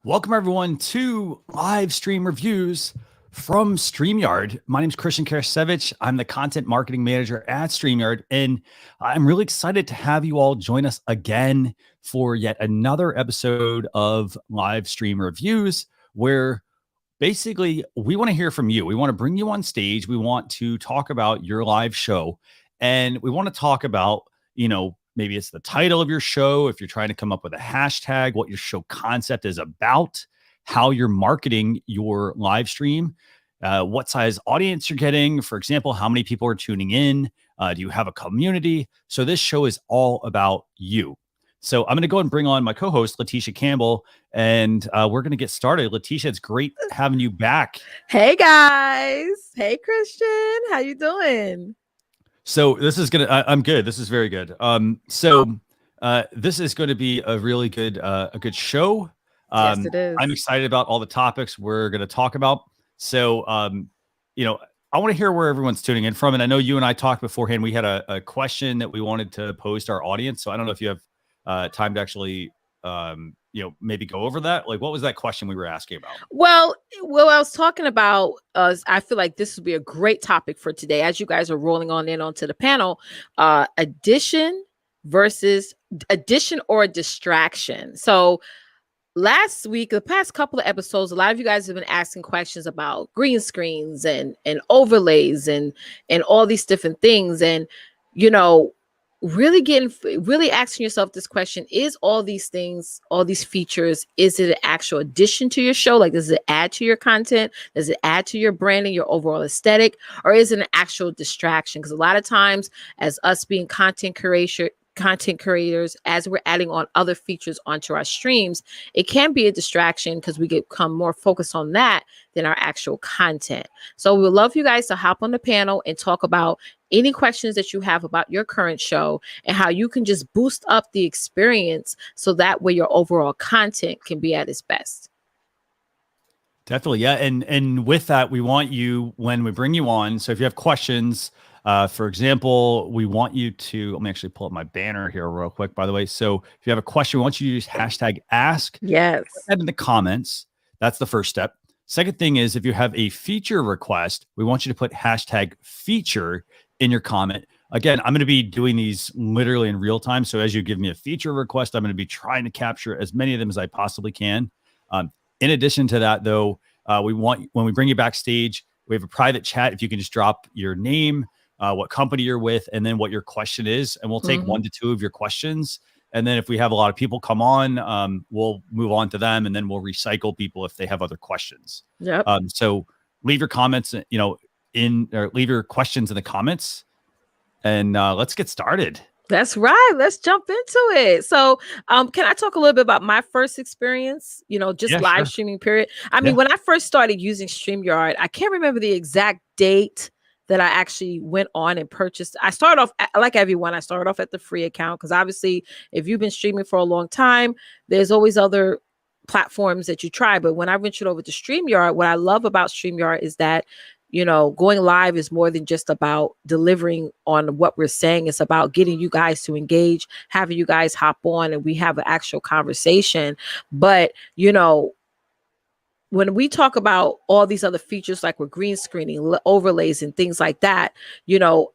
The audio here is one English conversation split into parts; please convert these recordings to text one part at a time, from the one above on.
Welcome everyone to live stream reviews from Streamyard. My name is Christian Karasevich. I'm the content marketing manager at Streamyard, and I'm really excited to have you all join us again for yet another episode of live stream reviews, where basically we want to hear from you. We want to bring you on stage. We want to talk about your live show, and we want to talk about, maybe it's the title of your show, if you're trying to come up with a hashtag, what your show concept is about, how you're marketing your live stream, what size audience you're getting. For example, how many people are tuning in? Do you have a community? So this show is all about you. So I'm going to go and bring on my co-host, Leticia Campbell, and we're going to get started. Leticia, it's great having you back. Hey, guys. Hey, Christian. How you doing? So this is I'm good. This is very good. This is going to be a really good, a good show. Yes, it is. I'm excited about all the topics we're going to talk about. So, I want to hear where everyone's tuning in from. And I know you and I talked beforehand. We had a question that we wanted to pose to our audience. So I don't know if you have time to actually, maybe go over that. Like, what was that question we were asking about? Well, I was talking about, I feel like this would be a great topic for today. As you guys are rolling on in onto the panel, addition or distraction. So last week, the past couple of episodes, a lot of you guys have been asking questions about green screens and overlays and all these different things. And, really asking yourself this question: is all these things, all these features, is it an actual addition to your show? Like, does it add to your content? Does it add to your branding, your overall aesthetic? Or is it an actual distraction? Because a lot of times, as us being content creators, as we're adding on other features onto our streams, it can be a distraction because we become more focused on that than our actual content. So we would love you guys to hop on the panel and talk about any questions that you have about your current show and how you can just boost up the experience so that way your overall content can be at its best. Definitely. Yeah. And with that, we want you, when we bring you on, so if you have questions, for example, we want you to, let me actually pull up my banner here real quick, by the way. So if you have a question, we want you to use hashtag ask. Yes. Put that in the comments. That's the first step. Second thing is, if you have a feature request, we want you to put hashtag feature in your comment. Again, I'm going to be doing these literally in real time. So as you give me a feature request, I'm going to be trying to capture as many of them as I possibly can. In addition to that, though, when we bring you backstage, we have a private chat. If you can just drop your name, what company you're with, and then what your question is, and we'll take 1 to 2 of your questions. And then if we have a lot of people come on, we'll move on to them, and then we'll recycle people if they have other questions. Yep. So leave your comments, leave your questions in the comments, and let's get started. That's right. Let's jump into it. So, can I talk a little bit about my first experience, live streaming period? I mean, when I first started using StreamYard, I can't remember the exact date that I actually went on and purchased. I started off like everyone. I started off at the free account because obviously if you've been streaming for a long time, there's always other platforms that you try. But when I ventured over to StreamYard, what I love about StreamYard is that, going live is more than just about delivering on what we're saying. It's about getting you guys to engage, having you guys hop on and we have an actual conversation. But, when we talk about all these other features, like with green screening, overlays and things like that,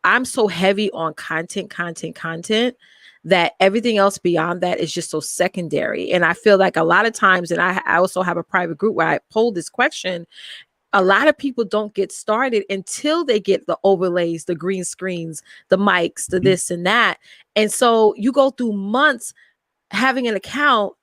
I'm so heavy on content that everything else beyond that is just so secondary. And I feel like a lot of times, and I also have a private group where I polled this question, a lot of people don't get started until they get the overlays, the green screens, the mics, the this and that. And so you go through months having an account,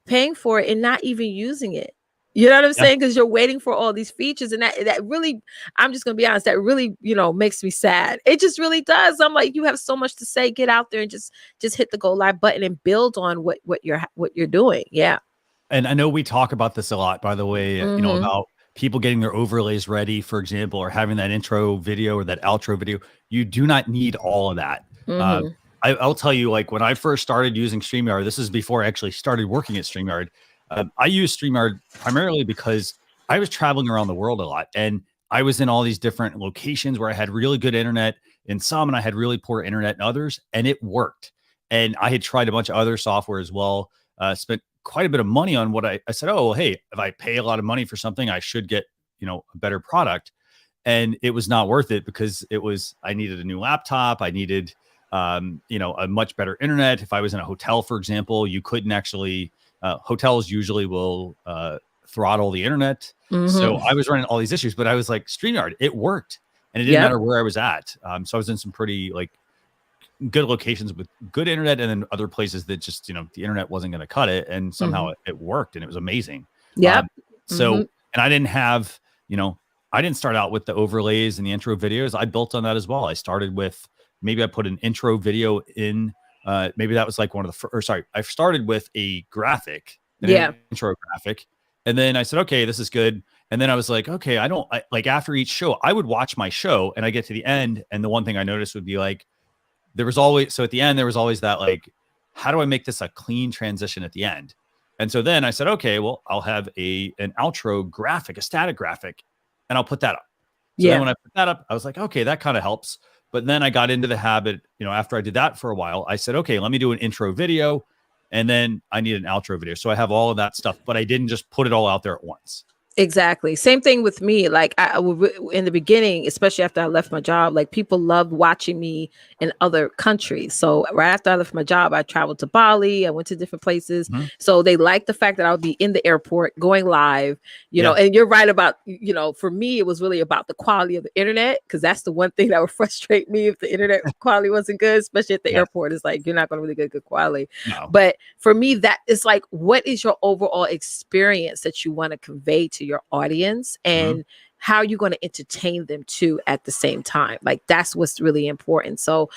paying for it and not even using it. You know what I'm saying? Because you're waiting for all these features, and that really, I'm just gonna be honest, that really, makes me sad. It just really does. I'm like, you have so much to say. Get out there and just hit the go live button and build on what you're doing. Yeah. And I know we talk about this a lot, by the way, about people getting their overlays ready, for example, or having that intro video or that outro video. You do not need all of that. I'll tell you, like, when I first started using StreamYard, this is before I actually started working at StreamYard. I use StreamYard primarily because I was traveling around the world a lot, and I was in all these different locations where I had really good internet in some, and I had really poor internet in others, and it worked. And I had tried a bunch of other software as well, spent quite a bit of money on what I said, oh, well, hey, if I pay a lot of money for something, I should get, a better product. And it was not worth it because I needed a new laptop. I needed, a much better internet. If I was in a hotel, for example, you couldn't actually, hotels usually will throttle the internet. So I was running all these issues, but I was like, StreamYard, it worked. And it didn't matter where I was at. So I was in some pretty good locations with good internet, and then other places that just, the internet wasn't going to cut it. And somehow it worked, and it was amazing. Yeah. So, and I didn't have, I didn't start out with the overlays and the intro videos. I built on that as well. I started with, maybe I put an intro video in, maybe that was like one of the I started with a graphic, an intro graphic. And then I said, okay, this is good. And then I was like, okay, after each show, I would watch my show and I get to the end. And the one thing I noticed would be like, at the end, there was always that, like, how do I make this a clean transition at the end? And so then I said, okay, well, I'll have an outro graphic, a static graphic, and I'll put that up. So then when I put that up, I was like, okay, that kind of helps. But then I got into the habit, after I did that for a while, I said, okay, let me do an intro video. And then I need an outro video. So I have all of that stuff, but I didn't just put it all out there at once. Exactly. Same thing with me. Like in the beginning, especially after I left my job, like people loved watching me in other countries. So right after I left my job, I traveled to Bali. I went to different places. So they liked the fact that I would be in the airport going live, know, and you're right about, for me, it was really about the quality of the internet. Cause that's the one thing that would frustrate me if the internet quality wasn't good, especially at the airport. It's like, you're not going to really get good quality. No. But for me, that is like, what is your overall experience that you want to convey to your audience, and how are you going to entertain them too at the same time? Like, that's what's really important. So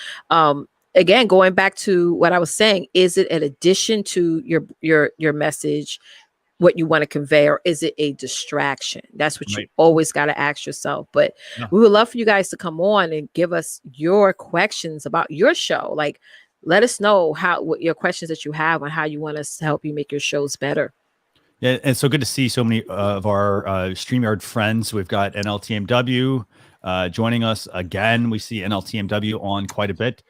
again, going back to what I was saying, is it an addition to your message, what you want to convey, or is it a distraction? That's what you always got to ask yourself. But we would love for you guys to come on and give us your questions about your show. Like, let us know what your questions that you have on how you want us to help you make your shows better. Yeah, and so good to see so many of our StreamYard friends. We've got nltmw joining us again. We see nltmw on quite a bit.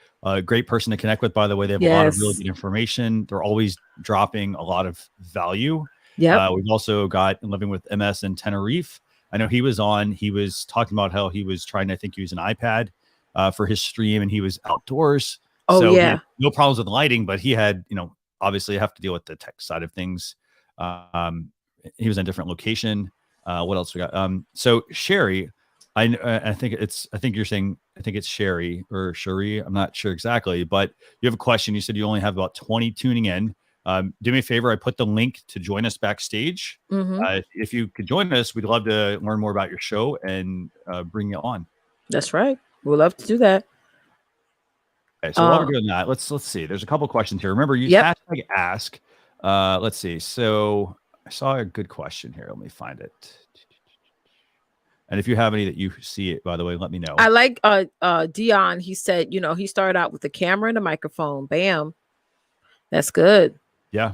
Great person to connect with, by the way. They have a lot of really good information. They're always dropping a lot of value. Yeah. We've also got Living with MS in Tenerife. I know he was on. He was talking about how he was trying to, I think, use an iPad for his stream, and he was outdoors. Oh, so yeah. No problems with lighting, but he had, obviously have to deal with the tech side of things. He was in a different location. What else we got? So Sherry, I think you're saying, I think it's Sherry or Sherry. I'm not sure exactly, but you have a question. You said you only have about 20 tuning in. Do me a favor. I put the link to join us backstage. If you could join us, we'd love to learn more about your show and bring you on. That's right. We'd love to do that. Okay, so while we're doing that, let's see. There's a couple questions here. Remember, you hashtag ask. Let's see. So I saw a good question here. Let me find it. And if you have any that you see it, by the way, let me know. I like Dion. He said, he started out with a camera and a microphone. Bam. That's good. Yeah.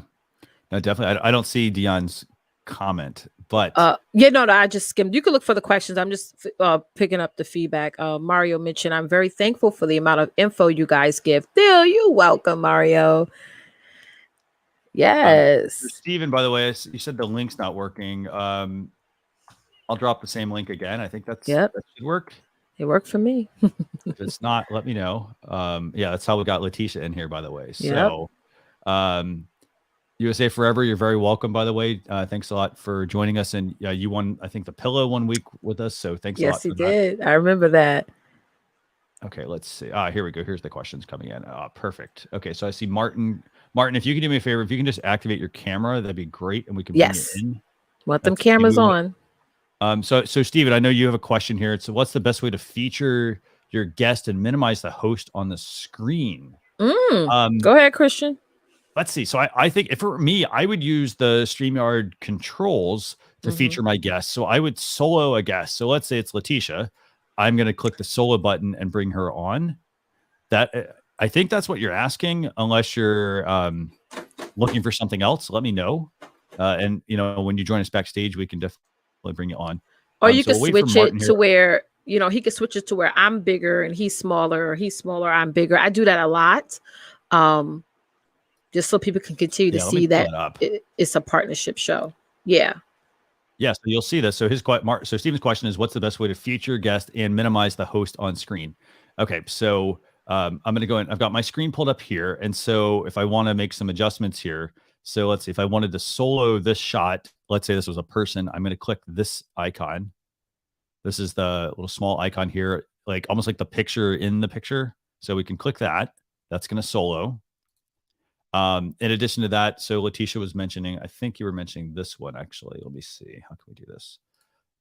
No, definitely. I don't see Dion's comment, but I just skimmed. You can look for the questions. I'm just picking up the feedback. Mario mentioned, I'm very thankful for the amount of info you guys give. Phil, you're welcome, Mario. Yes. Steven, by the way, you said the link's not working. I'll drop the same link again. I think that should work. It worked for me. If it's not, let me know. Yeah, that's how we got Leticia in here, by the way. So USA Forever, you're very welcome, by the way. Thanks a lot for joining us. And you won, I think, the pillow 1 week with us. So thanks a lot. Yes, you did. I remember that. Okay, let's see. Here we go. Here's the questions coming in. Perfect. Okay, so I see Martin. Martin, if you can do me a favor, if you can just activate your camera, that'd be great, and we can bring you in. Want them cameras on. So Steven, I know you have a question here. So what's the best way to feature your guest and minimize the host on the screen? Go ahead, Christian. Let's see. So I think for me, I would use the StreamYard controls to feature my guest. So I would solo a guest. So let's say it's Leticia. I'm going to click the solo button and bring her on. That I think that's what you're asking, unless you're looking for something else. Let me know. And when you join us backstage, we can definitely bring you on. Or you can switch it to where, he could switch it to where I'm bigger and he's smaller, or he's smaller, I'm bigger. I do that a lot. just so people can continue to see that it's a partnership show. Yeah. Yeah, so you'll see this. So so Stephen's question is, what's the best way to feature a guest and minimize the host on screen? Okay, so I'm going to go in. I've got my screen pulled up here. And so if I want to make some adjustments here, so let's see, if I wanted to solo this shot, let's say this was a person, I'm going to click this icon. This is the little small icon here, like almost like the picture in the picture. So we can click that. That's going to solo. In addition to that, so Leticia was mentioning, I think you were mentioning this one actually. Let me see. How can we do this?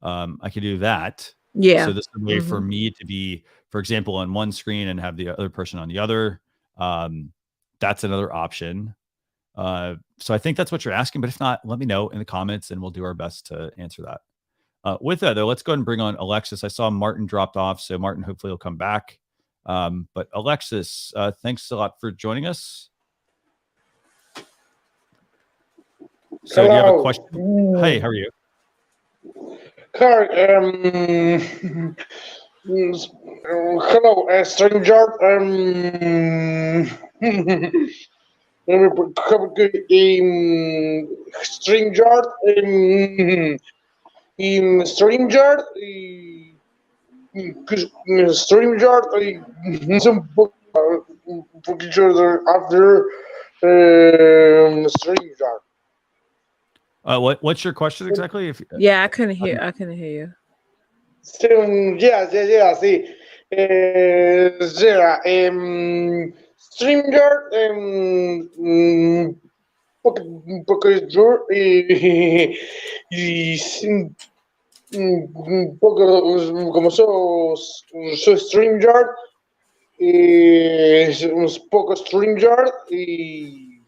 I can do that. Yeah. So this is a way for me to be, for example, on one screen and have the other person on the other. That's another option. So I think that's what you're asking, but if not, let me know in the comments and we'll do our best to answer that. With that though, let's go ahead and bring on Alexis. I saw Martin dropped off, so Martin hopefully will come back. But Alexis, thanks a lot for joining us. So do you have a question? Hey, how are you? Hello, StreamYard. StreamYard. StreamYard. StreamYard. Some picture after StreamYard. What's your question exactly? Yeah, I couldn't hear you. Yeah, sí. StreamYard, porque yo como soy StreamYard, un poco StreamYard y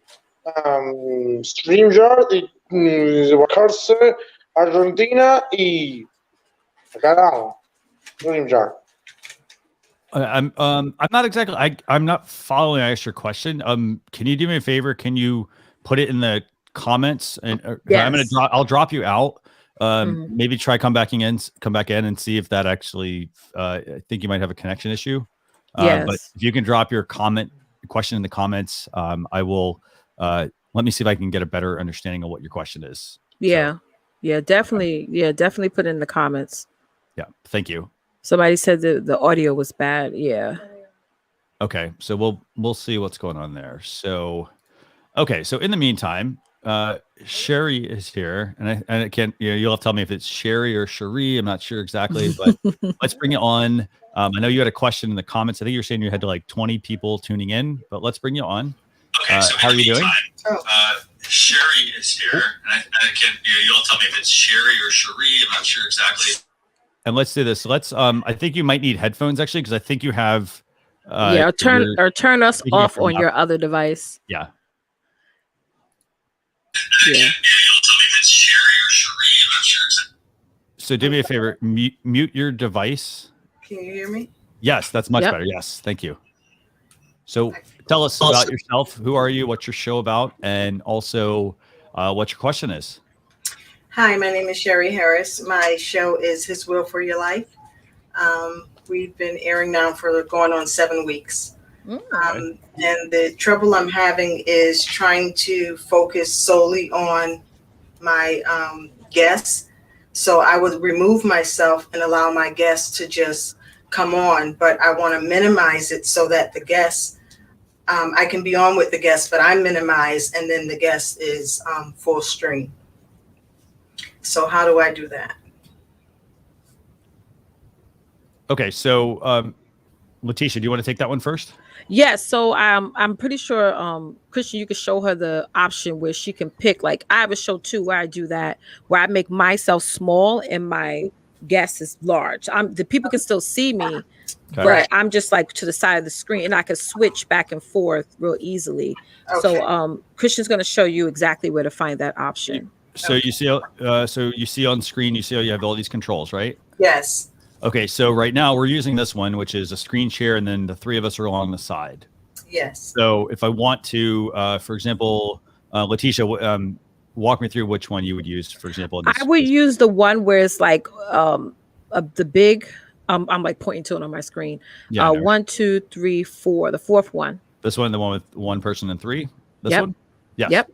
StreamYard y bajarse Argentina y carajo, StreamYard. I'm not exactly. I'm not following. I asked your question. Can you do me a favor? Can you put it in the comments? And yes. I'll drop you out. Maybe try come back in and see if that actually. I think you might have a connection issue. Yes. But if you can drop your question in the comments, I will. Let me see if I can get a better understanding of what your question is. Yeah. So, yeah. Definitely. Okay. Yeah. Definitely put it in the comments. Yeah. Thank you. Somebody said the audio was bad. Yeah. Okay. So we'll see what's going on there. So, okay. So in the meantime, Sherry is here, and I can't. You'll have to tell me if it's Sherry or Cherie. I'm not sure exactly, but let's bring it on. I know you had a question in the comments. I think you were saying you had to like 20 people tuning in, but let's bring you on. Okay. So how are you doing? Sherry is here, and I can't. You'll tell me if it's Sherry or Cherie. I'm not sure exactly. And let's do this. Let's. I think you might need headphones actually, because I think you have. Turn us off on your other device. Yeah. Yeah. You'll tell me if it's Sherry or Cherie. I'm not sure exactly. So do me a favor. Mute your device. Can you hear me? Yes, that's much better. Yes, thank you. So tell us about yourself. Who are you? What's your show about? And also, what your question is. Hi, my name is Sherry Harris. My show is His Will for Your Life. We've been airing now for going on 7 weeks. And the trouble I'm having is trying to focus solely on my guests. So I would remove myself and allow my guests to just come on, but I want to minimize it so that the guests, I can be on with the guests, but I'm minimized and then the guest is full stream. So how do I do that? Okay, so Leticia, do you want to take that one first? Yes. So I'm pretty sure, Christian, you can show her the option where she can pick. Like I have a show too where I do that, where I make myself small and my guest is large. The people can still see me, but I'm just like to the side of the screen, and I can switch back and forth real easily. Okay. So Christian's going to show you exactly where to find that option. So you see, on screen, you see how you have all these controls, right? Yes. Okay, so right now we're using this one, which is a screen share, and then the three of us are along the side. Yes. So if I want to, for example, Leticia, walk me through which one you would use, for example. I would use the one where it's like the big, I'm like pointing to it on my screen. Yeah, 1, 2, 3, 4, the fourth one. This one, the one with one person and three? This one? Yes. Yep.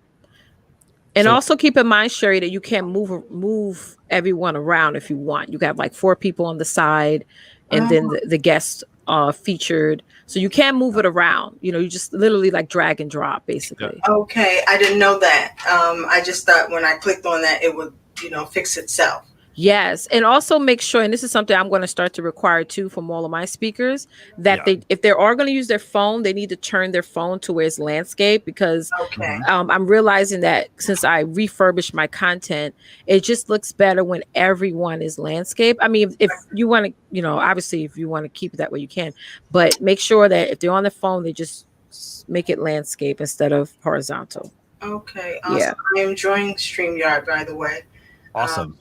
And So- also keep in mind, Sherry, that you can't move everyone around if you want. You have like 4 people on the side, and then the guests featured. So you can't move it around. You know, you just literally like drag and drop, basically. Okay, I didn't know that. I just thought when I clicked on that, it would, fix itself. Yes, and also make sure, and this is something I'm going to start to require too from all of my speakers, that if they are going to use their phone, they need to turn their phone to where it's landscape, because Okay. I'm realizing that since I refurbished my content, it just looks better when everyone is landscape. I mean, if you want to, obviously if you want to keep it that way, you can, but make sure that if they're on the phone, they just make it landscape instead of horizontal. Okay. Awesome. Yeah. I'm enjoying StreamYard, by the way. Awesome.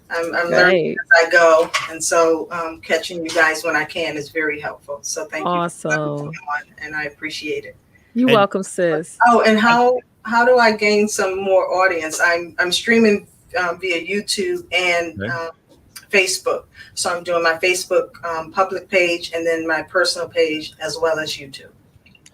I'm learning as I go, and so catching you guys when I can is very helpful. So thank you. Awesome. And I appreciate it. You're welcome, sis. Oh, and how do I gain some more audience? I'm streaming via YouTube and Facebook. So I'm doing my Facebook public page and then my personal page as well as YouTube.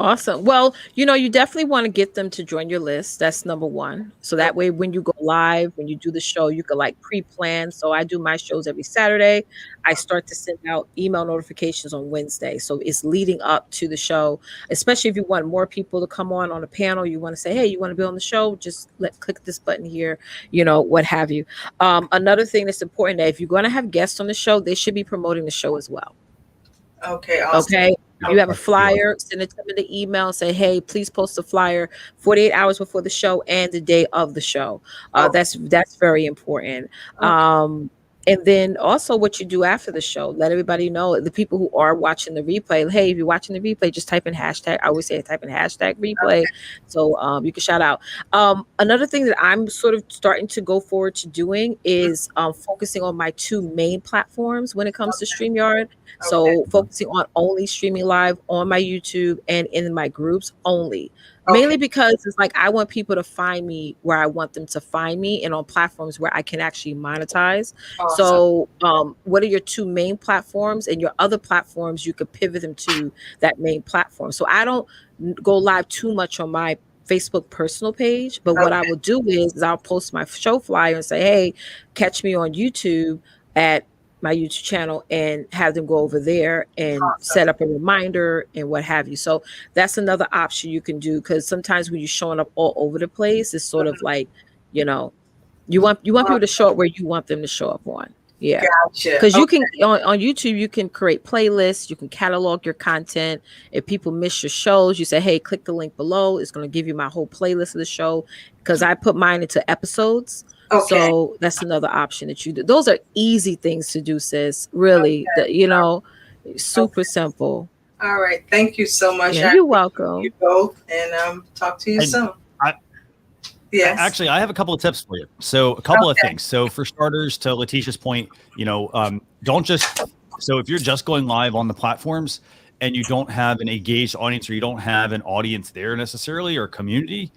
Awesome. Well, you definitely want to get them to join your list. That's number one. So that way, when you go live, when you do the show, you can like pre-plan. So I do my shows every Saturday. I start to send out email notifications on Wednesday. So it's leading up to the show, especially if you want more people to come on a panel. You want to say, hey, you want to be on the show? Just click this button here, what have you. Another thing that's important, that if you're going to have guests on the show, they should be promoting the show as well. Okay. Awesome. Okay. You have a flyer, send it to me in the email and say, hey, please post a flyer 48 hours before the show and the day of the show. That's very important. Okay. And then also what you do after the show, let everybody know, the people who are watching the replay, hey, if you're watching the replay, just type in hashtag. I always say type in hashtag replay. Okay. So you can shout out. Another thing that I'm sort of starting to go forward to doing is focusing on my 2 main platforms when it comes to StreamYard. So focusing on only streaming live on my YouTube and in my groups only. Mainly because it's like I want people to find me where I want them to find me, and on platforms where I can actually monetize. Awesome. So what are your 2 main platforms, and your other platforms you could pivot them to that main platform. So I don't go live too much on my Facebook personal page, but what I will do is I'll post my show flyer and say, hey, catch me on YouTube at my YouTube channel, and have them go over there and set up a reminder and what have you. So that's another option you can do, because sometimes when you're showing up all over the place, it's sort of like, you want people to show up where you want them to show up on. Yeah. Gotcha. Because you can on YouTube, you can create playlists, you can catalog your content. If people miss your shows, you say, hey, click the link below. It's going to give you my whole playlist of the show, because I put mine into episodes. Okay. So that's another option that you do. Those are easy things to do, sis. Really, super simple. All right. Thank you so much. Yeah, you're welcome. You both, and talk to you soon. Yes. Actually, I have a couple of tips for you. So a couple of things. So for starters, to Leticia's point, don't just, so if you're just going live on the platforms and you don't have an engaged audience, or you don't have an audience there necessarily, or community,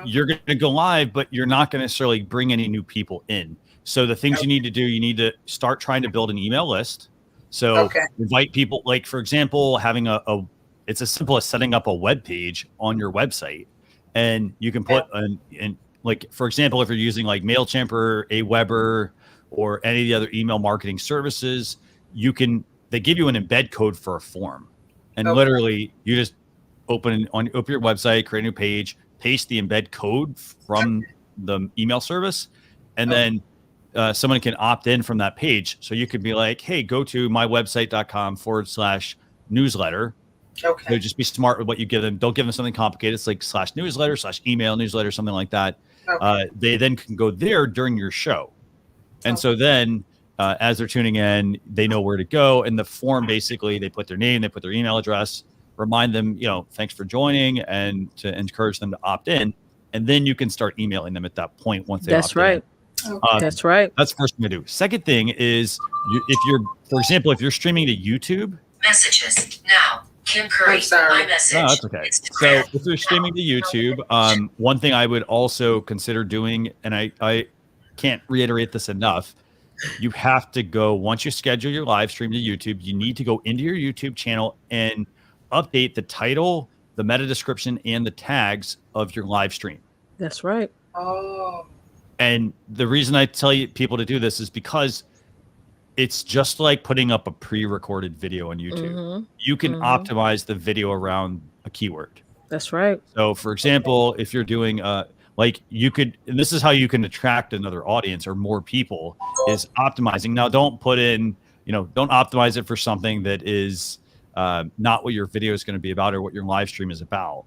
you're going to go live, but you're not going to necessarily bring any new people in. So the things you need to do, you need to start trying to build an email list. So invite people, like, for example, having it's as simple as setting up a web page on your website, and you can put like, for example, if you're using like MailChimp or Aweber or any of the other email marketing services, they give you an embed code for a form, and literally you just open your website, create a new page, paste the embed code from the email service, and then someone can opt in from that page. So you could be like, hey, go to mywebsite.com/newsletter. Okay. So just be smart with what you give them. Don't give them something complicated. It's like /newsletter, /email newsletter, something like that. They then can go there during your show. And so then as they're tuning in, they know where to go. And the form, basically, they put their name, they put their email address, remind them, thanks for joining, and to encourage them to opt in. And then you can start emailing them at that point once they opt in. That's right. That's the first thing to do. Second thing is, for example, if you're streaming to YouTube. Messages now. Kim Curry, my message. No, that's okay. So if you're streaming to YouTube, one thing I would also consider doing, and I can't reiterate this enough, you have to go, once you schedule your live stream to YouTube, you need to go into your YouTube channel and update the title, the meta description and the tags of your live stream. That's right. Oh. And the reason I tell you people to do this is because it's just like putting up a pre-recorded video on YouTube. You can optimize the video around a keyword. That's right. So for example, if you're doing like you could, and this is how you can attract another audience or more people, is optimizing. Now don't put in, don't optimize it for something that is not what your video is going to be about or what your live stream is about.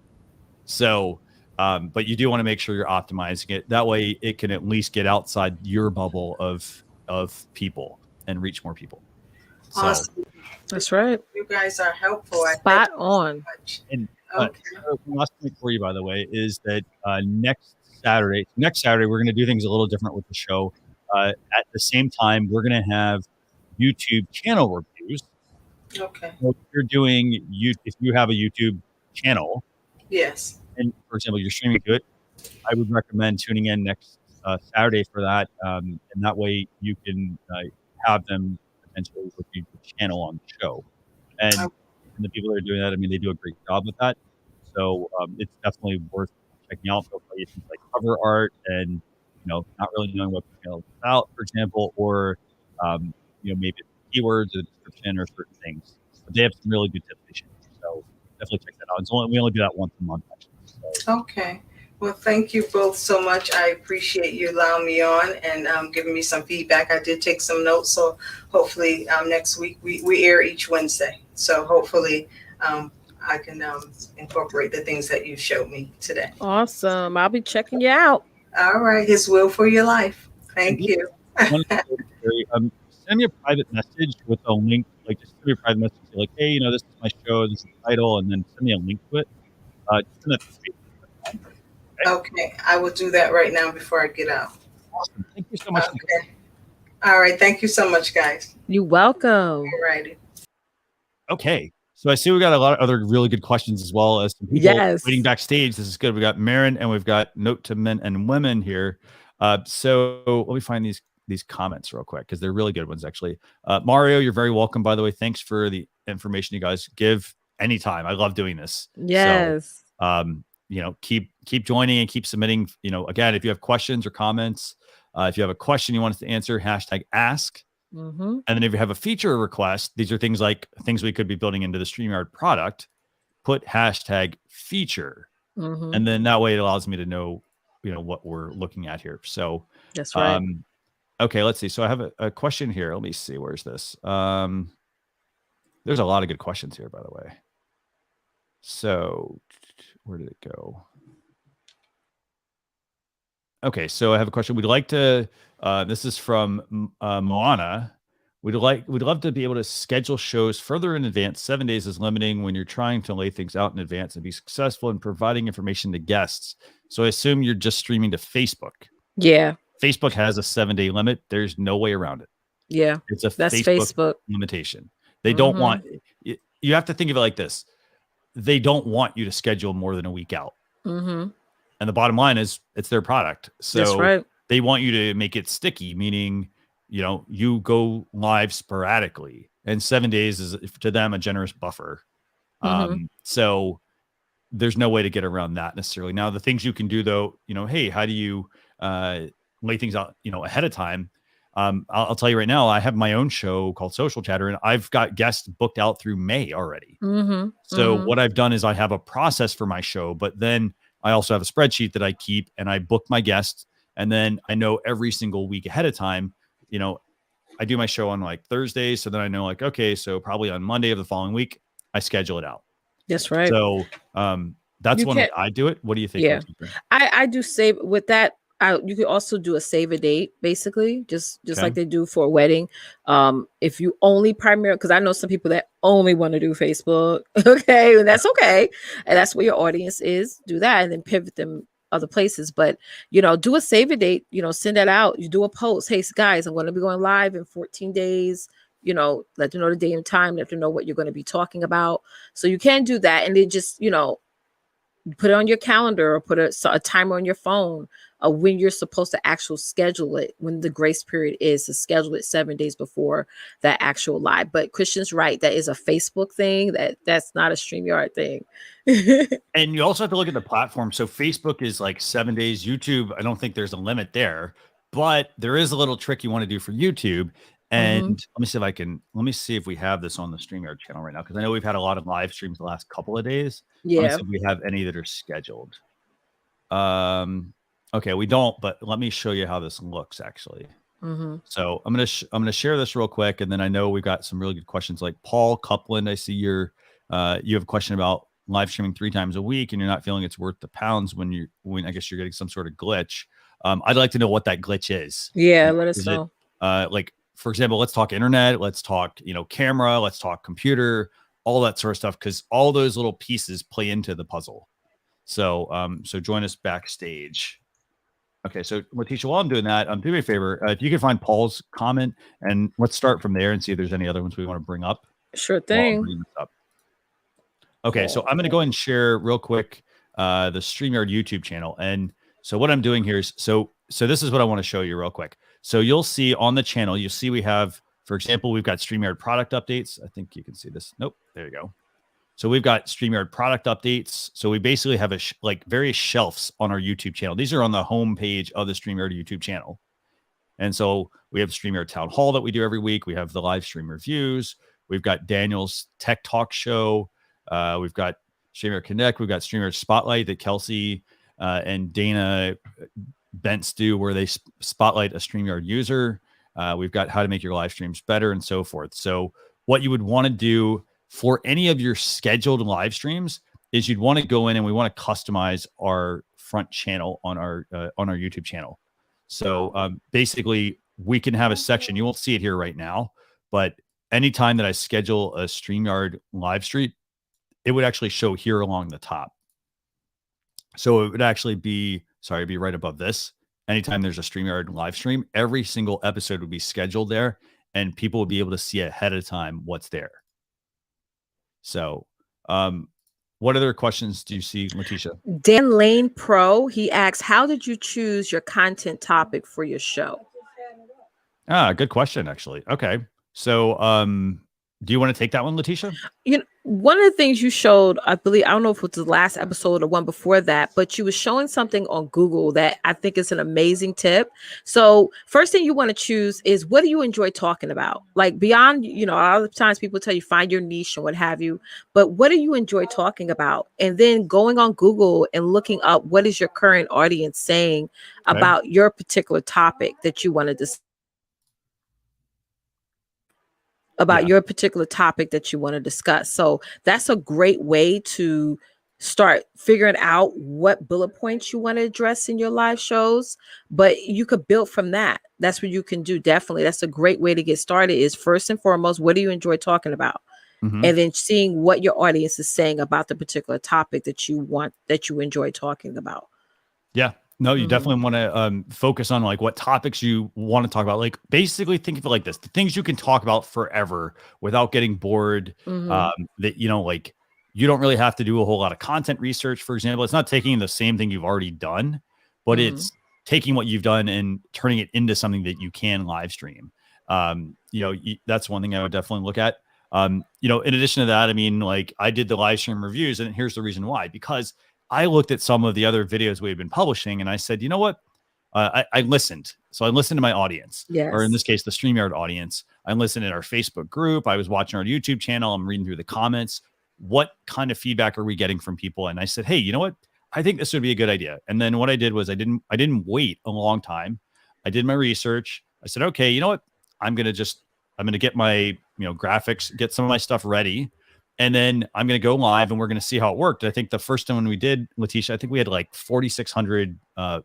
So, but you do want to make sure you're optimizing it. That way it can at least get outside your bubble of people and reach more people. Awesome. That's right. You guys are helpful. Spot on. And Okay. last thing for you, by the way, is that next Saturday, we're going to do things a little different with the show. At the same time, we're going to have YouTube channel reviews. Okay. So if you have a YouTube channel, Yes. and for example, you're streaming to it, I would recommend tuning in next Saturday for that. And that way you can have them potentially review the channel on the show. And the people that are doing that, I mean, they do a great job with that. So it's definitely worth checking out. They'll play things like cover art and, not really knowing what the channel is about, for example, or, maybe keywords or the description or certain things. But they have some really good tips they share. So definitely check that out. We only do that once a month, actually. So. Okay. Well, thank you both so much. I appreciate you allowing me on and giving me some feedback. I did take some notes. So hopefully next week we air each Wednesday. So hopefully I can incorporate the things that you showed me today. Awesome. I'll be checking you out. All right. His will for your life. Thank you. Send me a private message with a link. Like, just send me a private message. Say like, hey, this is my show. This is the title. And then send me a link to it. Send that to Facebook. Okay. I will do that right now before I get out. Awesome. Thank you so much. Okay. All right. Thank you so much, guys. You're welcome. All righty. Okay. So I see we got a lot of other really good questions as well as some people waiting backstage. This is good. We got Marin and we've got Note to Men and Women here. So let me find these comments real quick because they're really good ones, actually. Mario, you're very welcome, by the way. Thanks for the information you guys give anytime. I love doing this. Yes. So, keep joining and keep submitting. Again, if you have questions or comments, if you have a question you want us to answer, #ask. And then if you have a feature request, these are things we could be building into the StreamYard product, put #feature. And then that way it allows me to know, what we're looking at here. So that's right. Okay, let's see. So I have a question here. Let me see. Where's this? There's a lot of good questions here, by the way. So where did it go? Okay, so I have a question. We'd like to, this is from Moana. We'd love to be able to schedule shows further in advance. 7 days is limiting when you're trying to lay things out in advance and be successful in providing information to guests. So I assume you're just streaming to Facebook. Yeah. Facebook has a 7-day limit. There's no way around it. Yeah. It's a Facebook limitation. They don't want, you have to think of it like this. They don't want you to schedule more than a week out. And the bottom line is it's their product. So that's right. They want you to make it sticky, meaning, you go live sporadically, and 7 days is to them a generous buffer. So there's no way to get around that necessarily. Now, the things you can do though, hey, how do you lay things out, ahead of time? I'll tell you right now, I have my own show called Social Chatter, and I've got guests booked out through May already. So what I've done is I have a process for my show, but then I also have a spreadsheet that I keep, and I book my guests, and then I know every single week ahead of time, I do my show on like Thursday. So then I know okay, so probably on Monday of the following week, I schedule it out. That's right. So that's one way I do it. What do you think? Yeah, I do save with that. You could also do a save a date, basically, just like they do for a wedding. If you only because I know some people that only want to do Facebook. Okay, and that's okay, and that's where your audience is. Do that, and then pivot them other places. But do a save a date. Send that out. You do a post. Hey guys, I'm going to be going live in 14 days. Let them know the day and time. Let them know what you're going to be talking about. So you can do that, and then just put it on your calendar or put a timer on your phone when you're supposed to actually schedule it, when the grace period is, to schedule it 7 days before that actual live. But Christian's right, that is a Facebook thing, that's not a StreamYard thing. And you also have to look at the platform. So Facebook is like 7 days. YouTube, I don't think there's a limit there, but there is a little trick you want to do for YouTube. And let me see if we have this on the StreamYard channel right now, because I know we've had a lot of live streams the last couple of days. Let me see if we have any that are scheduled. Okay, we don't, but let me show you how this looks actually. So I'm gonna share this real quick, and then I know we've got some really good questions. Like Paul Coupland, I see you have a question about live streaming 3 times a week, and you're not feeling it's worth the pounds when I guess you're getting some sort of glitch. I'd like to know what that glitch is. Yeah, let us know. Like, for example, let's talk internet, let's talk, camera, let's talk computer, all that sort of stuff, because all those little pieces play into the puzzle. So, so join us backstage. Okay, so Leticia, while I'm doing that, do me a favor. If you can find Paul's comment, and let's start from there and see if there's any other ones we want to bring up. Sure thing. Okay, so I'm going to go ahead and share real quick the StreamYard YouTube channel. And so what I'm doing here is, so this is what I want to show you real quick. So you'll see on the channel, you'll see we have, for example, we've got StreamYard product updates. I think you can see this. Nope, there you go. So we've got StreamYard product updates. So we basically have various shelves on our YouTube channel. These are on the home page of the StreamYard YouTube channel. And so we have the StreamYard Town Hall that we do every week. We have the live stream reviews. We've got Daniel's Tech Talk Show. We've got StreamYard Connect. We've got StreamYard Spotlight that Kelsey and Dana Bents do, where they spotlight a StreamYard user. We've got how to make your live streams better and so forth. So what you would want to do for any of your scheduled live streams is you'd want to go in and we want to customize our front channel on our YouTube channel. So basically we can have a section. You won't see it here right now, but anytime that I schedule a StreamYard live stream, it would actually show here along the top. So it would actually be, it'd be right above this. Anytime there's a StreamYard live stream, every single episode would be scheduled there, and people would be able to see ahead of time what's there. So, what other questions do you see, Leticia? Dan Lane Pro, he asks, how did you choose your content topic for your show? Good question, actually. Okay. So, do you want to take that one, Leticia? One of the things you showed, I believe, I don't know if it was the last episode or one before that, but you were showing something on Google that I think is an amazing tip. So first thing you want to choose is, what do you enjoy talking about? Like beyond, a lot of times people tell you find your niche and what have you, but what do you enjoy talking about? And then going on Google and looking up what is your current audience saying about your particular topic that you want to discuss. Your particular topic that you want to discuss. So that's a great way to start figuring out what bullet points you want to address in your live shows, but you could build from that. That's what you can do. Definitely. That's a great way to get started, is first and foremost, what do you enjoy talking about? And then seeing what your audience is saying about the particular topic that you enjoy talking about. Yeah. No, you definitely want to focus on like what topics you want to talk about. Like basically think of it like this: the things you can talk about forever without getting bored. That like you don't really have to do a whole lot of content research. For example, it's not taking the same thing you've already done, but it's taking what you've done and turning it into something that you can live stream. That's one thing I would definitely look at. In addition to that, I mean, like I did the live stream reviews, and here's the reason why: because I looked at some of the other videos we've been publishing, and I said, you know what? I listened. So I listened to my audience, or in this case, the StreamYard audience. I listened in our Facebook group. I was watching our YouTube channel. I'm reading through the comments. What kind of feedback are we getting from people? And I said, hey, you know what? I think this would be a good idea. And then what I did was I didn't wait a long time. I did my research. I said, okay, you know what? I'm going to get my, graphics, get some of my stuff ready. And then I'm going to go live and we're going to see how it worked. I think the first time when we did, Leticia, I think we had like 4,600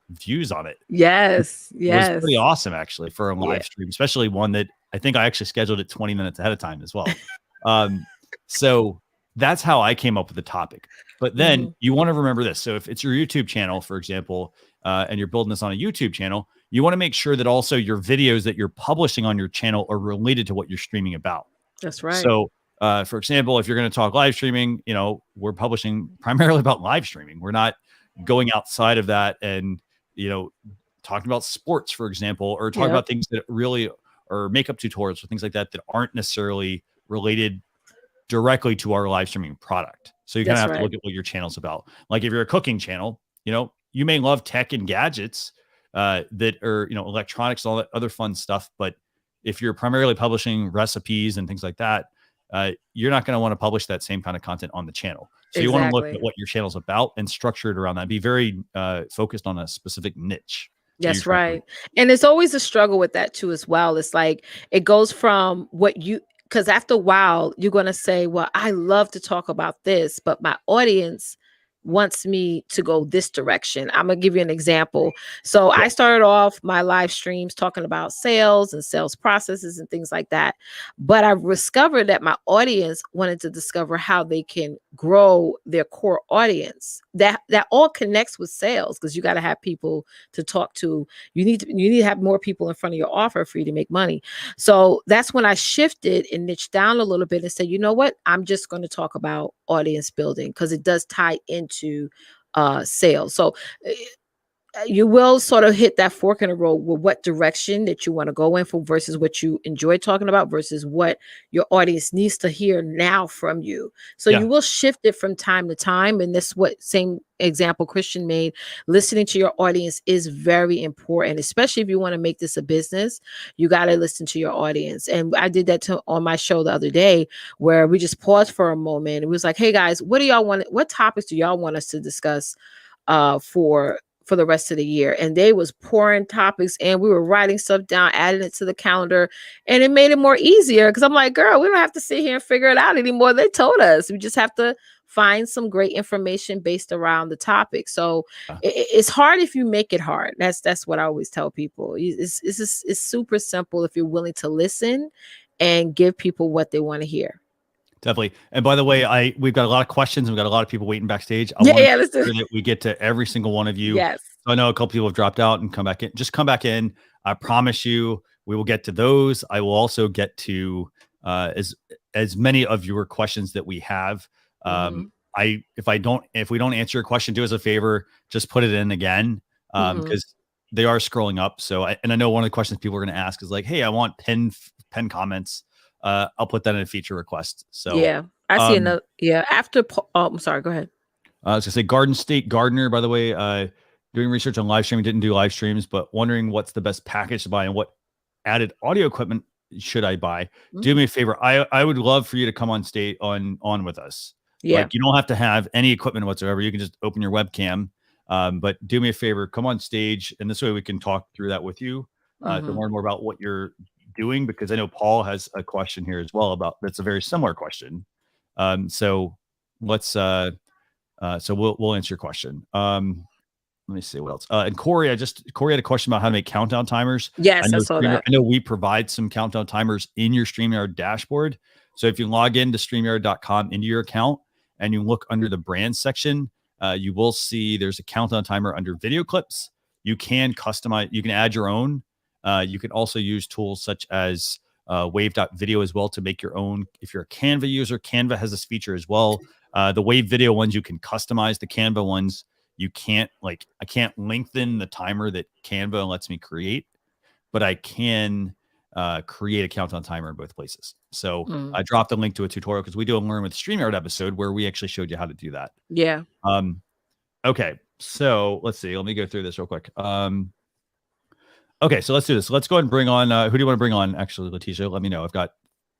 views on it. Yes. It was pretty awesome, actually, for a live stream, especially one that I think I actually scheduled it 20 minutes ahead of time as well. So that's how I came up with the topic. But then you want to remember this. So if it's your YouTube channel, for example, and you're building this on a YouTube channel, you want to make sure that also your videos that you're publishing on your channel are related to what you're streaming about. That's right. So For example, if you're going to talk live streaming, you know, we're publishing primarily about live streaming. We're not going outside of that and, you know, talking about sports, for example, or talking about things that really or makeup tutorials or things like that that aren't necessarily related directly to our live streaming product. So you kind of have to look at what your channel's about. Like if you're a cooking channel, you know, you may love tech and gadgets that are, you know, electronics, all that other fun stuff. But if you're primarily publishing recipes and things like that, you're not going to want to publish that same kind of content on the channel. So you want to look at what your channel's about and structure it around that. Be very focused on a specific niche. That's right. And it's always a struggle with that too, as well. It's like, it goes from what you, because after a while, you're going to say, well, I love to talk about this, but my audience wants me to go this direction. I'm going to give you an example. So I started off my live streams talking about sales and sales processes and things like that. But I discovered that my audience wanted to discover how they can grow their core audience. That all connects with sales, because you got to have people to talk to. You need to have more people in front of your offer for you to make money. So that's when I shifted and niched down a little bit and said, you know what? I'm just going to talk about audience building, because it does tie into sales. So you will sort of hit that fork in the road with what direction that you want to go in for versus what you enjoy talking about versus what your audience needs to hear now from you. So you will shift it from time to time. And this what same example Christian made. Listening to your audience is very important, especially if you want to make this a business. You got to listen to your audience. And I did that on my show the other day, where we just paused for a moment. It was like, hey guys, what topics do y'all want us to discuss for the rest of the year? And they was pouring topics, and we were writing stuff down, adding it to the calendar, and it made it more easier, because I'm like, girl, we don't have to sit here and figure it out anymore. They told us. We just have to find some great information based around the topic. So it's hard if you make it hard. That's what I always tell people. It's super simple if you're willing to listen and give people what they want to hear. Definitely. And by the way, we've got a lot of questions. We've got a lot of people waiting backstage. I want to make sure that we get to every single one of you. Yes. So I know a couple people have dropped out and come back in. Just come back in. I promise you, we will get to those. I will also get to as many of your questions that we have. If we don't answer your question, do us a favor, just put it in again, because they are scrolling up. So I know one of the questions people are going to ask is like, hey, I want pen comments. I'll put that in a feature request. So yeah, I see another. Yeah, after. I'm sorry. Go ahead. I was gonna say Garden State Gardener. By the way, doing research on live streaming, didn't do live streams, but wondering what's the best package to buy and what added audio equipment should I buy. Do me a favor. I would love for you to come on stage on with us. Yeah, like you don't have to have any equipment whatsoever. You can just open your webcam. But do me a favor, come on stage, and this way we can talk through that with you to learn more about what you're doing, because I know Paul has a question here as well that's a very similar question. So let's so we'll answer your question. Let me see what else. And Corey had a question about how to make countdown timers. Yes, I saw that. I know we provide some countdown timers in your StreamYard dashboard. So if you log into StreamYard.com into your account and you look under the brand section, you will see there's a countdown timer under video clips. You can customize, you can add your own. You can also use tools such as wave.video as well to make your own. If you're a Canva user, Canva has this feature as well. The wave video ones, you can customize. The Canva ones, you can't. Like, I can't lengthen the timer that Canva lets me create, but I can create a countdown timer in both places. So I dropped a link to a tutorial because we do a Learn with StreamYard episode where we actually showed you how to do that. Yeah. Okay. So let's see. Let me go through this real quick. Okay, so let's do this. Let's go ahead and bring on. Who do you want to bring on? Actually, Leticia, let me know. I've got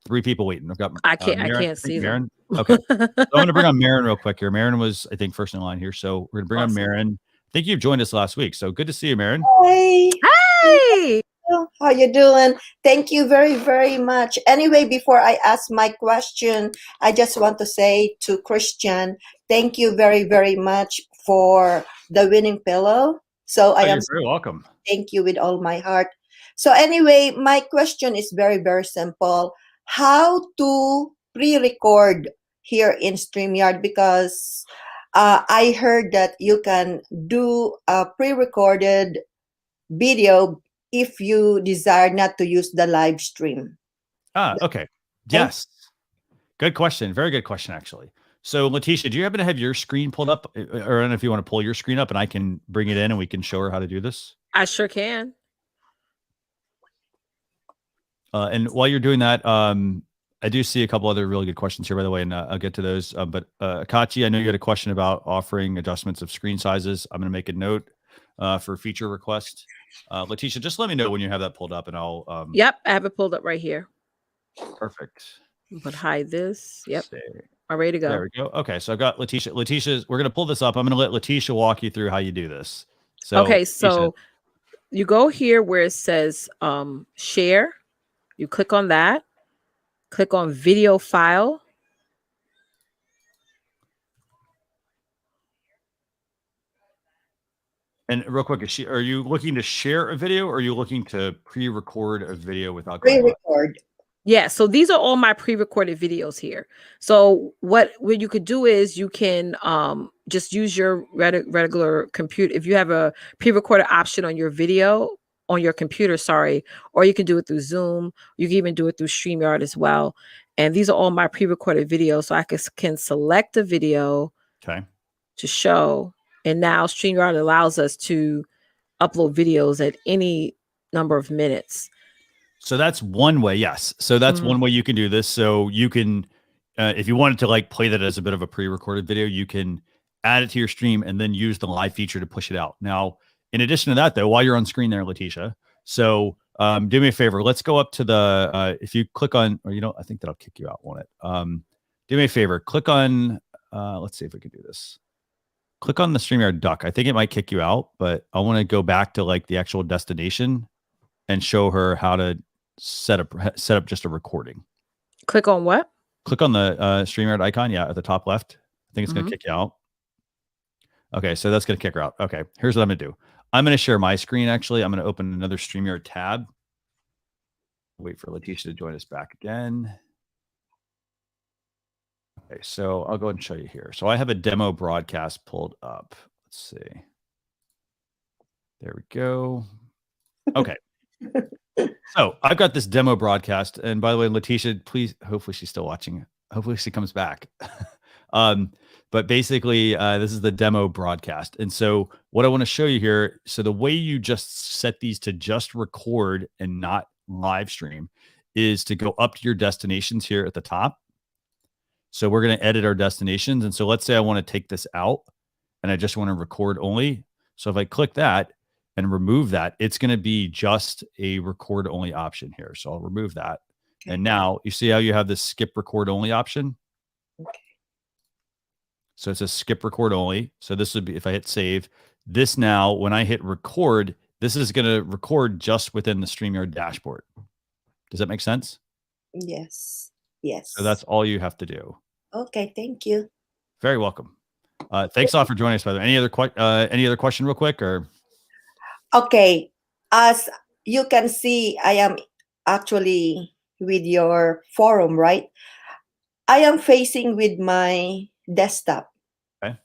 3 people waiting. I've got. I can't see Marin. Okay, so I'm going to bring on Marin real quick here. Marin was, I think, first in line here, so we're going to bring on Marin. I think you've joined us last week, so good to see you, Marin. Hey. Hey. How you doing? Thank you very, very much. Anyway, before I ask my question, I just want to say to Christian, thank you very, very much for the winning pillow. So you're very welcome. Thank you with all my heart. So anyway, my question is very, very simple. How to pre-record here in StreamYard? Because I heard that you can do a pre-recorded video if you desire not to use the live stream. Okay. Yes. Good question. Very good question, actually. So, Leticia, do you happen to have your screen pulled up? Or I don't know if you want to pull your screen up and I can bring it in and we can show her how to do this. I sure can. And while you're doing that, I do see a couple other really good questions here, by the way, and I'll get to those. But Kachi, I know you had a question about offering adjustments of screen sizes. I'm going to make a note for feature request. Leticia, just let me know when you have that pulled up and I'll... Yep, I have it pulled up right here. Perfect. But hide this. Yep. Stay. All ready to go. There we go. Okay, so I've got Leticia. Leticia's, we're going to pull this up. I'm going to let Leticia walk you through how you do this. So, okay, Leticia, so you go here where it says share. You click on that. Click on video file. and real quick, are you looking to share a video or are you looking to pre-record a video without going live? Pre-record. Yeah, so these are all my pre-recorded videos here. So what you could do is you can just use your regular computer. If you have a pre-recorded option on your video, on your computer, sorry, or you can do it through Zoom. You can even do it through StreamYard as well. And these are all my pre-recorded videos. So I can select a video to show. And now StreamYard allows us to upload videos at any number of minutes. So that's one way. Yes. So that's one way you can do this. So you can, if you wanted to like play that as a bit of a pre-recorded video, you can add it to your stream and then use the live feature to push it out. Now, in addition to that though, while you're on screen there, Leticia, so do me a favor. Let's go up to the, if you click on, or I think that'll kick you out, won't it? Do me a favor. Click on, let's see if we can do this. Click on the StreamYard duck. I think it might kick you out, but I want to go back to like the actual destination and show her how to set up just a recording. Click on what? Click on the StreamYard icon. Yeah, at the top left. I think it's going to kick you out. Okay, so that's going to kick her out. Okay, here's what I'm going to do. I'm going to share my screen, actually. I'm going to open another StreamYard tab. Wait for Leticia to join us back again. Okay, so I'll go ahead and show you here. So I have a demo broadcast pulled up. Let's see. There we go. Okay. So I've got this demo broadcast. And by the way, Leticia, please, hopefully she's still watching. Hopefully she comes back. But basically, this is the demo broadcast. And so what I want to show you here, so the way you just set these to just record and not live stream is to go up to your destinations here at the top. So we're going to edit our destinations. And so let's say I want to take this out and I just want to record only. So if I click that and remove that, it's going to be just a record only option here. So I'll remove that. Okay. And now you see how you have this skip record only option. Okay. So it's a skip record only. So this would be, if I hit save, this now, when I hit record, this is going to record just within the StreamYard dashboard. Does that make sense? Yes. Yes. So that's all you have to do. Okay. Thank you. Very welcome. Thanks all for joining us, by the way. Any other question real quick or? Okay. As you can see, I am actually with your forum, right? I am facing with my desktop. Okay.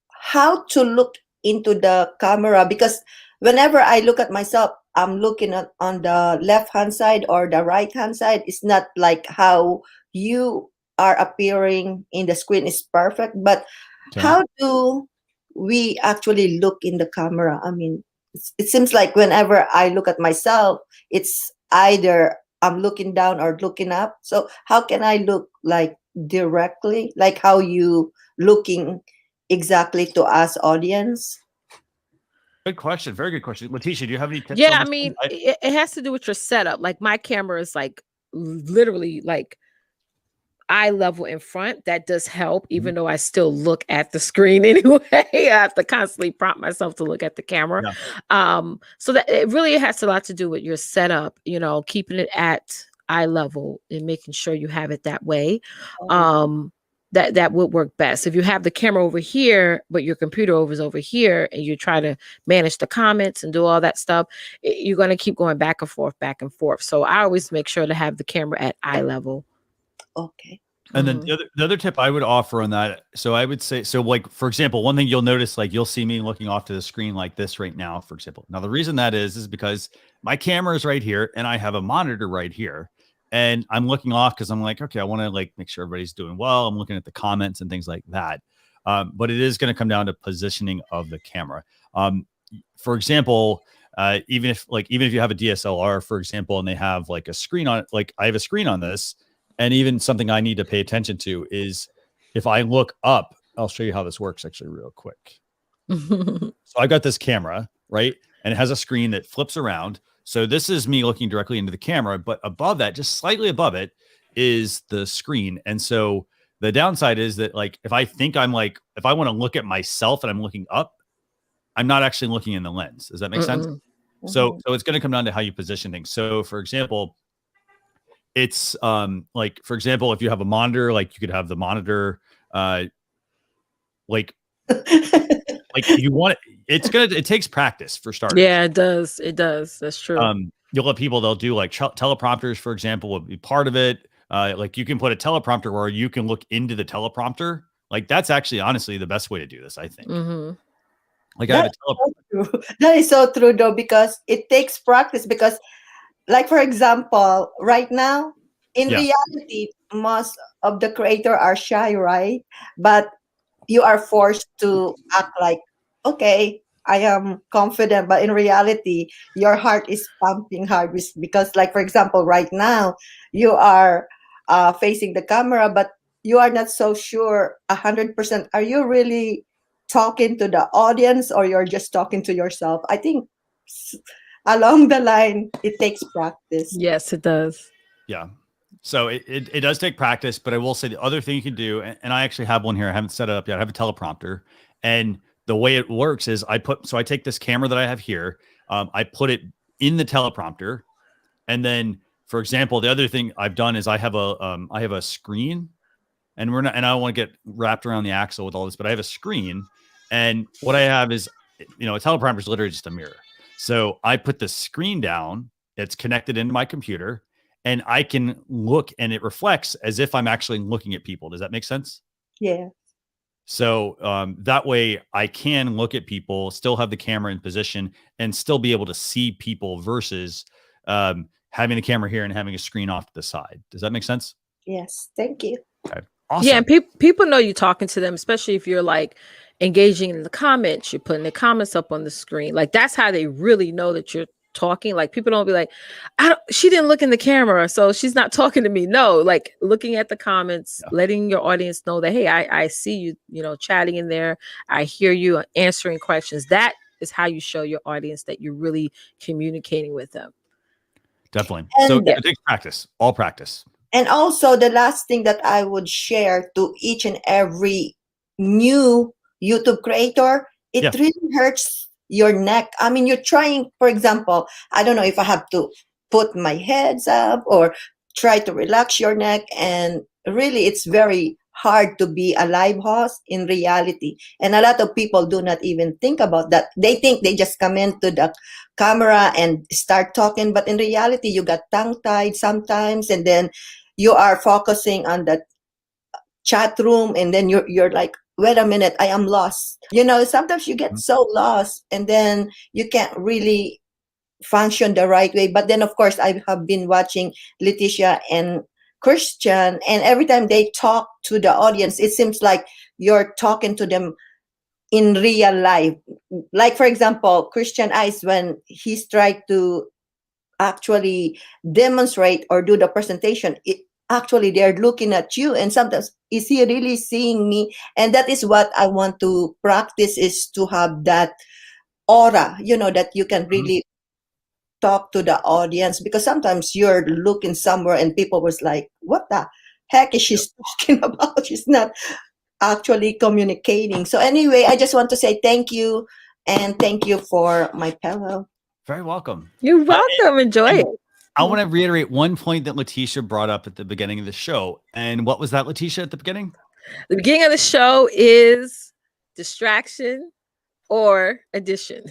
How to look into the camera, because whenever I look at myself, I'm looking at on the left-hand side or the right-hand side. It's not like how you are appearing in the screen is perfect, but okay. How do we actually look in the camera? I mean, it seems like whenever I look at myself, it's either I'm looking down or looking up. So how can I look like directly, like how you looking exactly to us audience? Good question. Very good question. Leticia, do you have any tips? Yeah, I mean, it has to do with your setup. Like my camera is like literally like eye level in front. That does help, even though I still look at the screen anyway. I have to constantly prompt myself to look at the camera. Yeah. So that it really has a lot to do with your setup, keeping it at eye level and making sure you have it that way. That would work best. If you have the camera over here, but your computer is over here, and you try to manage the comments and do all that stuff, you're going to keep going back and forth. So I always make sure to have the camera at eye level. Okay. And then the other tip I would offer on that, so I would say, so like, for example, one thing you'll notice, like you'll see me looking off to the screen like this right now, for example. Now, the reason that is because my camera is right here and I have a monitor right here. and I'm looking off because I'm like, okay, I want to like make sure everybody's doing well. I'm looking at the comments and things like that. But it is going to come down to positioning of the camera. For example, even if you have a DSLR, for example, and they have like a screen on it, like I have a screen on this, and even something I need to pay attention to is if I look up, I'll show you how this works actually real quick. So I got this camera, right? And it has a screen that flips around. So this is me looking directly into the camera, but above that, just slightly above it, is the screen. And so the downside is that like, if I want to look at myself and I'm looking up, I'm not actually looking in the lens. Does that make sense? So it's going to come down to how you position things. So for example, it's like, for example, if you have a monitor, like you could have the monitor, like you want it takes practice for starters. Yeah, it does. It does. That's true. You'll let people, they'll do like teleprompters, for example, will be part of it. Like you can put a teleprompter where you can look into the teleprompter. Like that's actually honestly the best way to do this, I think. Like I have a teleprompter. That is so true though, because it takes practice. Because like, for example, right now, in reality, most of the creators are shy, right? But you are forced to act like, okay, I am confident. But in reality, your heart is pumping hard because, like, for example, right now, you are facing the camera, but you are not so sure 100%. Are you really talking to the audience or you're just talking to yourself? I think along the line, it takes practice. Yes, it does. Yeah. So it does take practice, but I will say the other thing you can do, and I actually have one here. I haven't set it up yet. I have a teleprompter, and the way it works is I take this camera that I have here, I put it in the teleprompter, and then, for example, the other thing I've done is I have a screen, and I don't want to get wrapped around the axle with all this, but I have a screen, and what I have is, a teleprompter is literally just a mirror. So I put the screen down, it's connected into my computer, and I can look and it reflects as if I'm actually looking at people. Does that make sense? Yeah. So that way I can look at people, still have the camera in position, and still be able to see people versus having the camera here and having a screen off to the side. Does that make sense? Yes. Thank you. Okay. Awesome. Yeah, and people know you're talking to them, especially if you're like engaging in the comments, you're putting the comments up on the screen. Like that's how they really know that you're talking. Like people don't be like, she didn't look in the camera, so she's not talking to me. No, like looking at the comments, letting your audience know that, hey, I see you, chatting in there. I hear you answering questions. That is how you show your audience that you're really communicating with them. Definitely. And so it takes practice, all practice. And also the last thing that I would share to each and every new YouTube creator, it really hurts your neck. I mean, you're trying, for example, I don't know if I have to put my heads up or try to relax your neck. And really, it's very hard to be a live host in reality. And a lot of people do not even think about that. They think they just come into the camera and start talking. But in reality, you got tongue-tied sometimes. And then you are focusing on the chat room. And then you're like, wait a minute, I am lost. Sometimes you get so lost and then you can't really function the right way. But then, of course, I have been watching Leticia and Christian, and every time they talk to the audience, it seems like you're talking to them in real life. Like, for example, Christian Ice, when he's tried to actually demonstrate or do the presentation, actually they're looking at you, and sometimes, is he really seeing me? And that is what I want to practice, is to have that aura, that you can really talk to the audience, because sometimes you're looking somewhere and people was like, what the heck is she talking about? She's not actually communicating. So anyway, I just want to say thank you, and thank you for my pillow. Very welcome. You're welcome. Enjoy it. I want to reiterate one point that Leticia brought up at the beginning of the show. And what was that, Leticia, at the beginning? The beginning of the show is distraction or addition.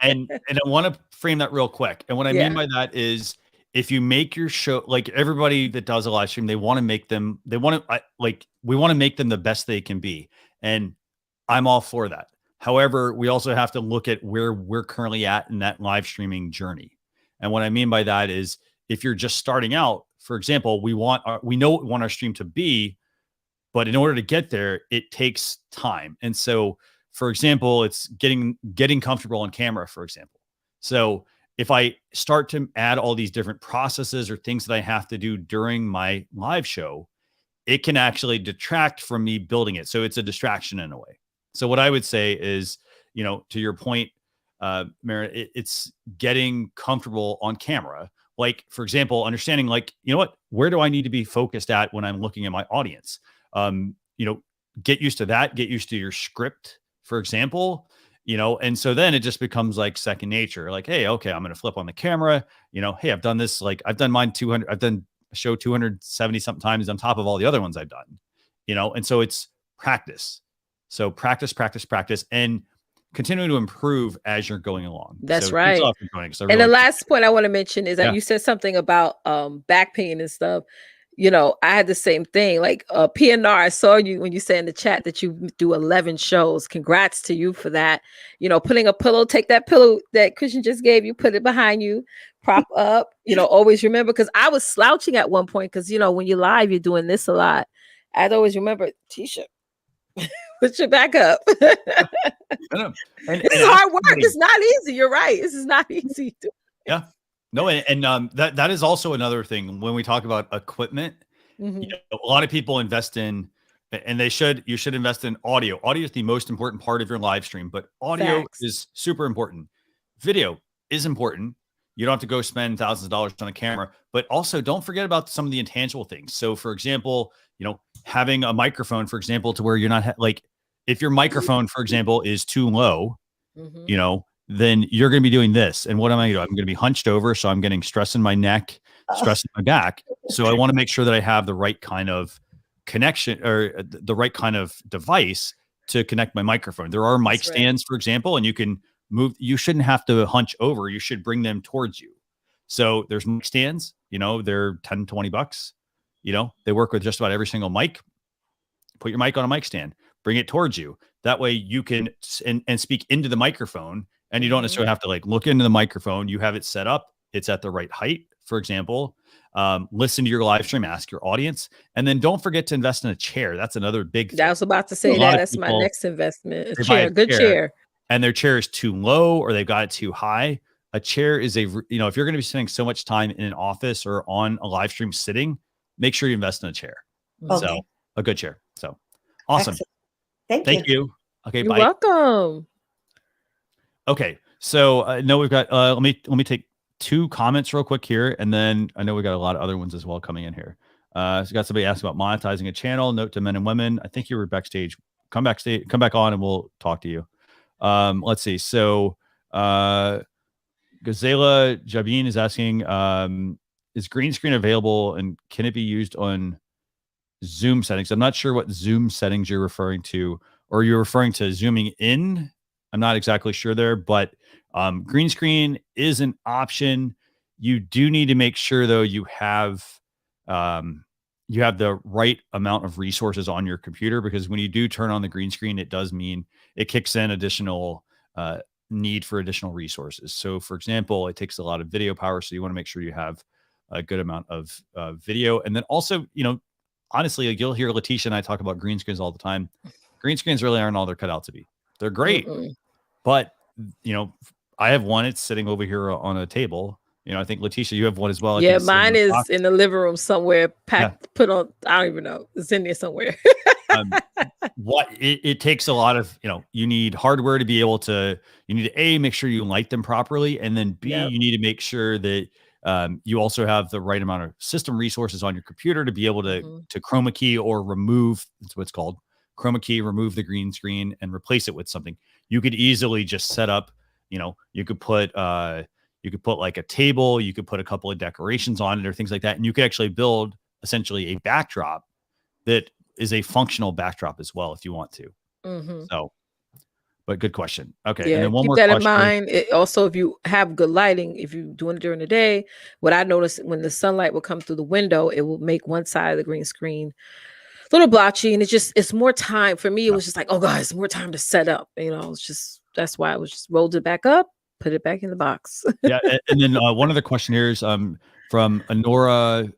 and I want to frame that real quick. And what I mean by that is, if you make your show, like everybody that does a live stream, we want to make them the best they can be. And I'm all for that. However, we also have to look at where we're currently at in that live streaming journey. And what I mean by that is, if you're just starting out, for example, we know what we want our stream to be, but in order to get there, it takes time. And so, for example, it's getting comfortable on camera, for example. So if I start to add all these different processes or things that I have to do during my live show, it can actually detract from me building it. So it's a distraction in a way. So what I would say is, to your point, Mara, it's getting comfortable on camera. Like, for example, understanding where do I need to be focused at when I'm looking at my audience? Get used to that, get used to your script, for example, and so then it just becomes like second nature. Like, hey, okay, I'm going to flip on the camera, hey, I've done this. Like I've done mine 200, I've done a show 270 something times on top of all the other ones I've done, and so it's practice. So practice, and continuing to improve as you're going along. That's so right. And the last point I want to mention is that you said something about back pain and stuff. I had the same thing. Like PNR, I saw you when you said in the chat that you do 11 shows. Congrats to you for that. Putting a pillow, take that pillow that Christian just gave you, put it behind you, prop up, always remember, because I was slouching at one point because, when you're live, you're doing this a lot. I'd always remember, Tisha, put your back up. This is hard work. It's not easy. You're right. This is not easy. Yeah. No, and that is also another thing when we talk about equipment. A lot of people invest in, and you should invest in audio. Audio is the most important part of your live stream, but audio is super important. Video is important. You don't have to go spend thousands of dollars on a camera, but also don't forget about some of the intangible things. So, for example, having a microphone, for example, to where you're not if your microphone, for example, is too low, then you're going to be doing this. And what am I going to do? I'm going to be hunched over. So I'm getting stress in my neck, stress in my back. So I want to make sure that I have the right kind of connection or the right kind of device to connect my microphone. There are mic stands, for example, and you can move. You shouldn't have to hunch over. You should bring them towards you. So there's mic stands, they're 10, 20 bucks. They work with just about every single mic. Put your mic on a mic stand, bring it towards you. That way you can and speak into the microphone. And you don't necessarily have to look into the microphone. You have it set up. It's at the right height, for example. Listen to your live stream, ask your audience. And then don't forget to invest in a chair. That's another big thing. I was about to say that. That's my next investment. A chair, good chair. And their chair is too low or they've got it too high. A chair is if you're going to be spending so much time in an office or on a live stream sitting, make sure you invest in a chair. Okay. So a good chair. So awesome. Excellent. Thank you. Okay. You're welcome. Okay, so I know we've got. Let me take two comments real quick here, and then I know we got a lot of other ones as well coming in here. So we got somebody asking about monetizing a channel. Note to men and women. I think you were backstage. Come back on, and we'll talk to you. Let's see. So Gazela Jabin is asking, is green screen available, and can it be used on Zoom settings? I'm not sure what Zoom settings you're referring to, or you're referring to zooming in. I'm not exactly sure there, but green screen is an option. You do need to make sure, though, you have the right amount of resources on your computer, because when you do turn on the green screen, it does mean it kicks in additional need for additional resources. So, for example, it takes a lot of video power, so you want to make sure you have a good amount of video. And then also, honestly, you'll hear Leticia and I talk about green screens all the time. Green screens really aren't all they're cut out to be. They're great. But, I have one. It's sitting over here on a table. I think Leticia, you have one as well. Yeah, mine is in the living room somewhere, put on. I don't even know. It's in there somewhere. It takes a lot of, you need hardware to be able to, you need to A, make sure you light them properly. And then B, you need to make sure that you also have the right amount of system resources on your computer to be able to chroma key or remove, that's what it's called, chroma key, remove the green screen and replace it with something. You could easily just set up, you could put like a table, you could put a couple of decorations on it or things like that. And you could actually build essentially a backdrop that is a functional backdrop as well, if you want to. So, but good question. Okay. Yeah, and then one keep more that question. in mind. Also, if you have good lighting, if you're doing it during the day, what I noticed when the sunlight will come through the window, it will make one side of the green screen a little blotchy, and it's more time for me. It was just like, oh God, it's more time to set up. It's just, that's why I was just rolled it back up, put it back in the box. Yeah. And then one other question here is, from Honora.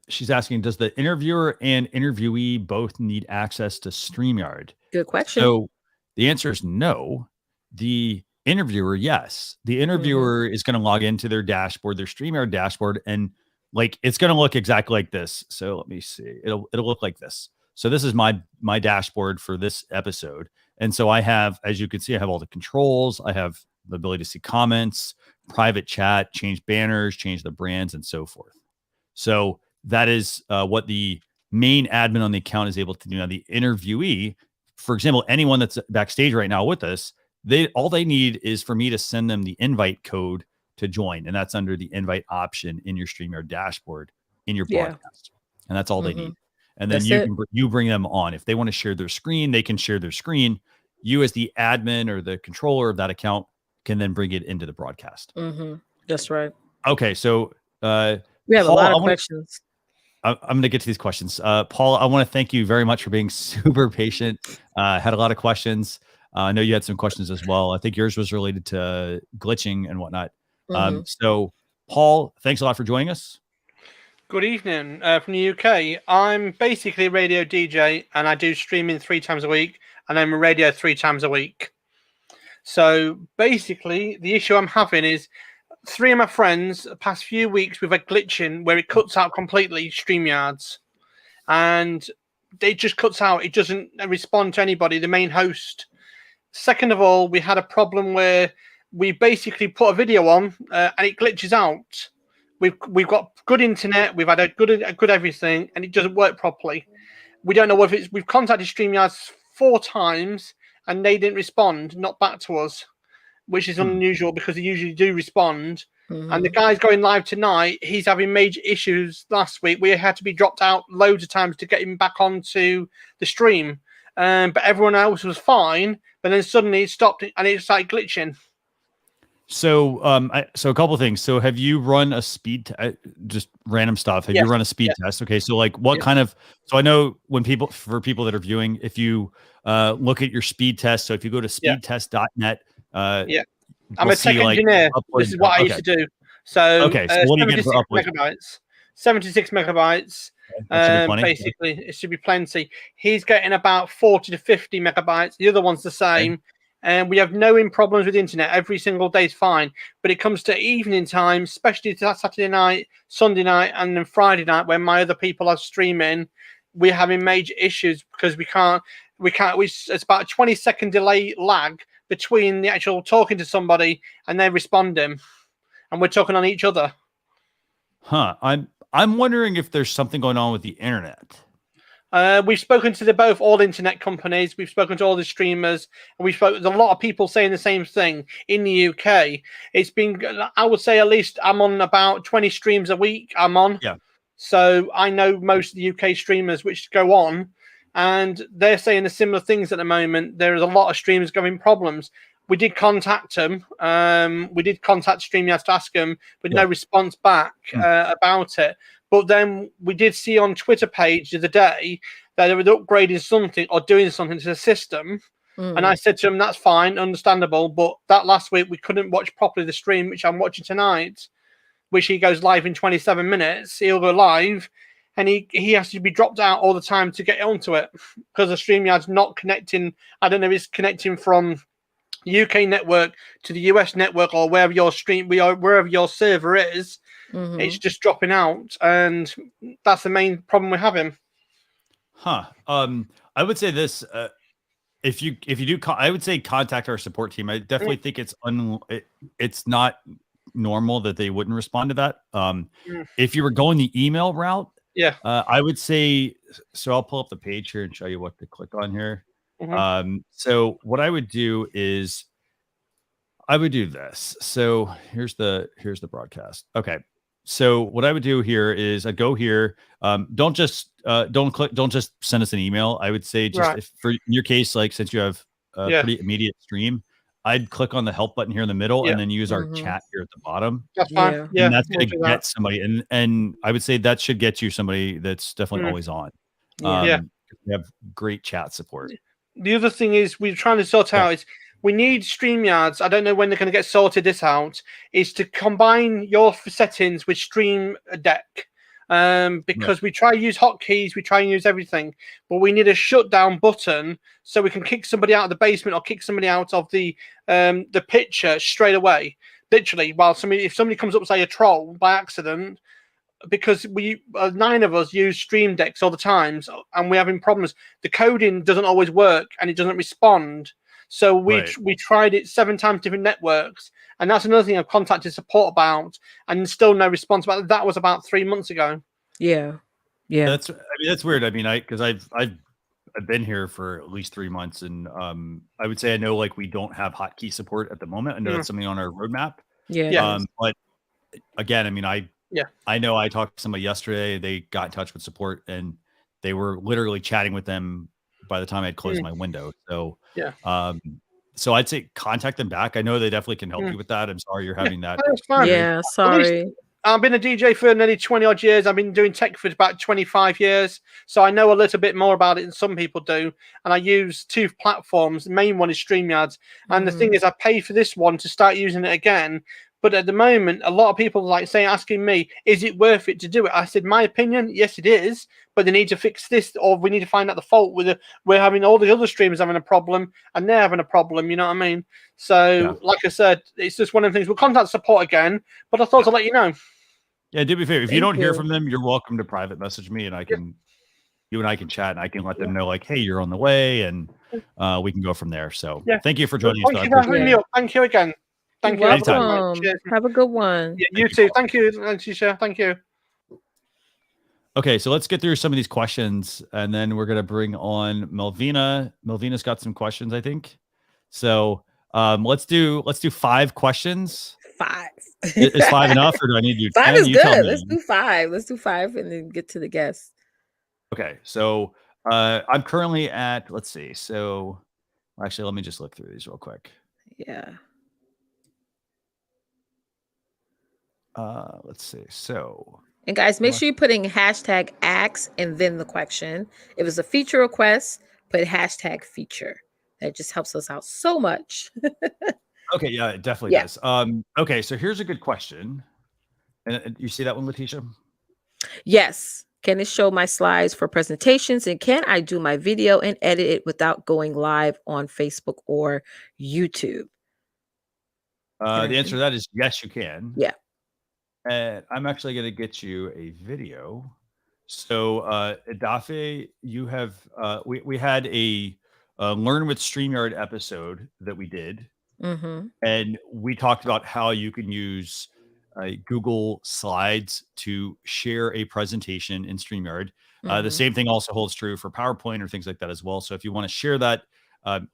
She's asking, does the interviewer and interviewee both need access to StreamYard? Good question. So the answer is no. The interviewer, yes. The interviewer is going to log into their dashboard, their StreamYard dashboard, and like it's going to look exactly like this. So let me see. It'll look like this. So this is my dashboard for this episode. And so I have, as you can see, I have all the controls. I have the ability to see comments, private chat, change banners, change the brands, and so forth. So that is what the main admin on the account is able to do. Now, the interviewee, for example, anyone that's backstage right now with us, all they need is for me to send them the invite code to join. And that's under the invite option in your StreamYard dashboard in your broadcast. And that's all they need. And then you bring them on. If they want to share their screen, they can share their screen. You as the admin or the controller of that account can then bring it into the broadcast. That's right. Okay. So we have Paul, a lot of questions. I'm going to get to these questions. Paul, I want to thank you very much for being super patient. Had a lot of questions. I know you had some questions as well. I think yours was related to glitching and whatnot. So Paul, thanks a lot for joining us. Good evening from the UK. I'm basically a radio DJ and I do streaming 3 times a week and I'm a radio 3 times a week. So basically the issue I'm having is 3 of my friends the past few weeks we've had glitching where it cuts out completely StreamYards and it just cuts out. It doesn't respond to anybody, the main host. Second of all, we had a problem where we basically put a video on and it glitches out. We've got good internet, we've had a good everything, and it doesn't work properly. We don't know what it's. We've contacted StreamYards 4 times and they didn't respond, not back to us, which is unusual because they usually do respond. And the guy's going live tonight. He's having major issues. Last week we had to be dropped out loads of times to get him back onto the stream, but everyone else was fine. But then suddenly it stopped and it started glitching. So, so a couple of things. So, have you run a speed? Just random stuff. Have you run a speed test? Okay. So, like, what kind of? So, I know for people that are viewing, if you look at your speed test. So, if you go to speedtest.net, I'm a tech engineer. This is what I used to do. So, okay. So, what do you get for upload? 76 megabytes. Basically, it should be plenty. He's getting about 40 to 50 megabytes. The other one's the same. Okay. And we have no problems with the internet. Every single day is fine. But it comes to evening time, especially to Saturday night, Sunday night, and then Friday night when my other people are streaming, we're having major issues because we can't. It's about a 20-second delay lag between the actual talking to somebody and they're responding, and we're talking on each other. I'm wondering if there's something going on with the internet. We've spoken to all internet companies. We've spoken to all the streamers, and we've spoken to a lot of people saying the same thing in the UK. It's been, I would say, at least I'm on about 20 streams a week. I'm on. Yeah. So I know most of the UK streamers which go on, and they're saying the similar things at the moment. There is a lot of streamers having problems. We did contact them. We did contact StreamYard to ask them, but no response back about it. But then we did see on Twitter page the other day that they were upgrading something or doing something to the system. And I said to them, that's fine, understandable. But that last week we couldn't watch properly the stream, which I'm watching tonight, which he goes live in 27 minutes. He'll go live and he has to be dropped out all the time to get onto it because the StreamYard's not connecting. I don't know if it's connecting from UK network to the US network or wherever your wherever your server is. It's just dropping out, and that's the main problem we're having. I would say this: if you do, I would say contact our support team. I definitely think it's not normal that they wouldn't respond to that. If you were going the email route, I would say. So I'll pull up the page here and show you what to click on here. So what I would do is I would do this. So here's the broadcast. Okay. So what I would do here is I'd go here. Don't just send us an email. I would say just if for your case, like since you have a pretty immediate stream, I'd click on the help button here in the middle and then use our chat here at the bottom. That's fine. And that's going to get somebody. And I would say that should get you somebody that's definitely always on. We have great chat support. The other thing is we're trying to sort out is we need StreamYards. I don't know when they're going to get sorted this out. Is to combine your settings with Stream Deck. Because we try to use hotkeys, we try and use everything, but we need a shutdown button so we can kick somebody out of the basement or kick somebody out of the picture straight away. Literally, while if somebody comes up, say a troll by accident, because we 9 of us use Stream Decks all the time, and we're having problems. The coding doesn't always work and it doesn't respond. So we tried it 7 times different networks, and that's another thing I've contacted support about, and still no response. But that was about 3 months ago. Yeah. That's weird. I mean, because I've been here for at least 3 months, and I would say I know like we don't have hotkey support at the moment. I know that's something on our roadmap. Yeah. But again, I mean, I know I talked to somebody yesterday. They got in touch with support, and they were literally chatting with them by the time I'd closed my window. So so I'd say contact them back. I know they definitely can help you with that. I'm sorry you're having that. Yeah, sorry. I've been a DJ for nearly 20 odd years. I've been doing tech for about 25 years. So I know a little bit more about it than some people do. And I use 2 platforms. The main one is StreamYards. And the thing is, I paid for this one to start using it again. But at the moment, a lot of people asking me, is it worth it to do it? I said, my opinion, yes, it is. But they need to fix this, or we need to find out the fault. We're having all the other streamers having a problem, and they're having a problem. You know what I mean? So, like I said, it's just one of the things. We'll contact support again, but I thought I'd let you know. Yeah, do me a favor. If you don't hear from them, you're welcome to private message me, and you and I can chat, and I can let them know, like, hey, you're on the way, and we can go from there. So, thank you for joining us. Thank you for having me up. Thank you again. Thank you. Have a good one. Yeah, you too. Thank you, Leticia. Thank you. Okay, so let's get through some of these questions, and then we're gonna bring on Melvina. Melvina's got some questions, I think. So let's do 5 questions. 5. Is 5 enough, or do I need to do 5 10? is good. Let's do 5. Let's do 5 and then get to the guests. Okay, so I'm currently at, let's see. So actually, let me just look through these real quick. Yeah. Let's see. So, and guys, make sure you put in hashtag ask and then the question. If it's a feature request, put hashtag feature. That just helps us out so much. Okay, yeah, it definitely does. Okay, so here's a good question. And you see that one, Leticia? Yes. Can it show my slides for presentations? And can I do my video and edit it without going live on Facebook or YouTube? The answer to that is yes, you can. Yeah. And I'm actually going to get you a video. So, Adafe, you have we had a Learn with StreamYard episode that we did, and we talked about how you can use Google Slides to share a presentation in StreamYard. The same thing also holds true for PowerPoint or things like that as well. So, if you want to share that,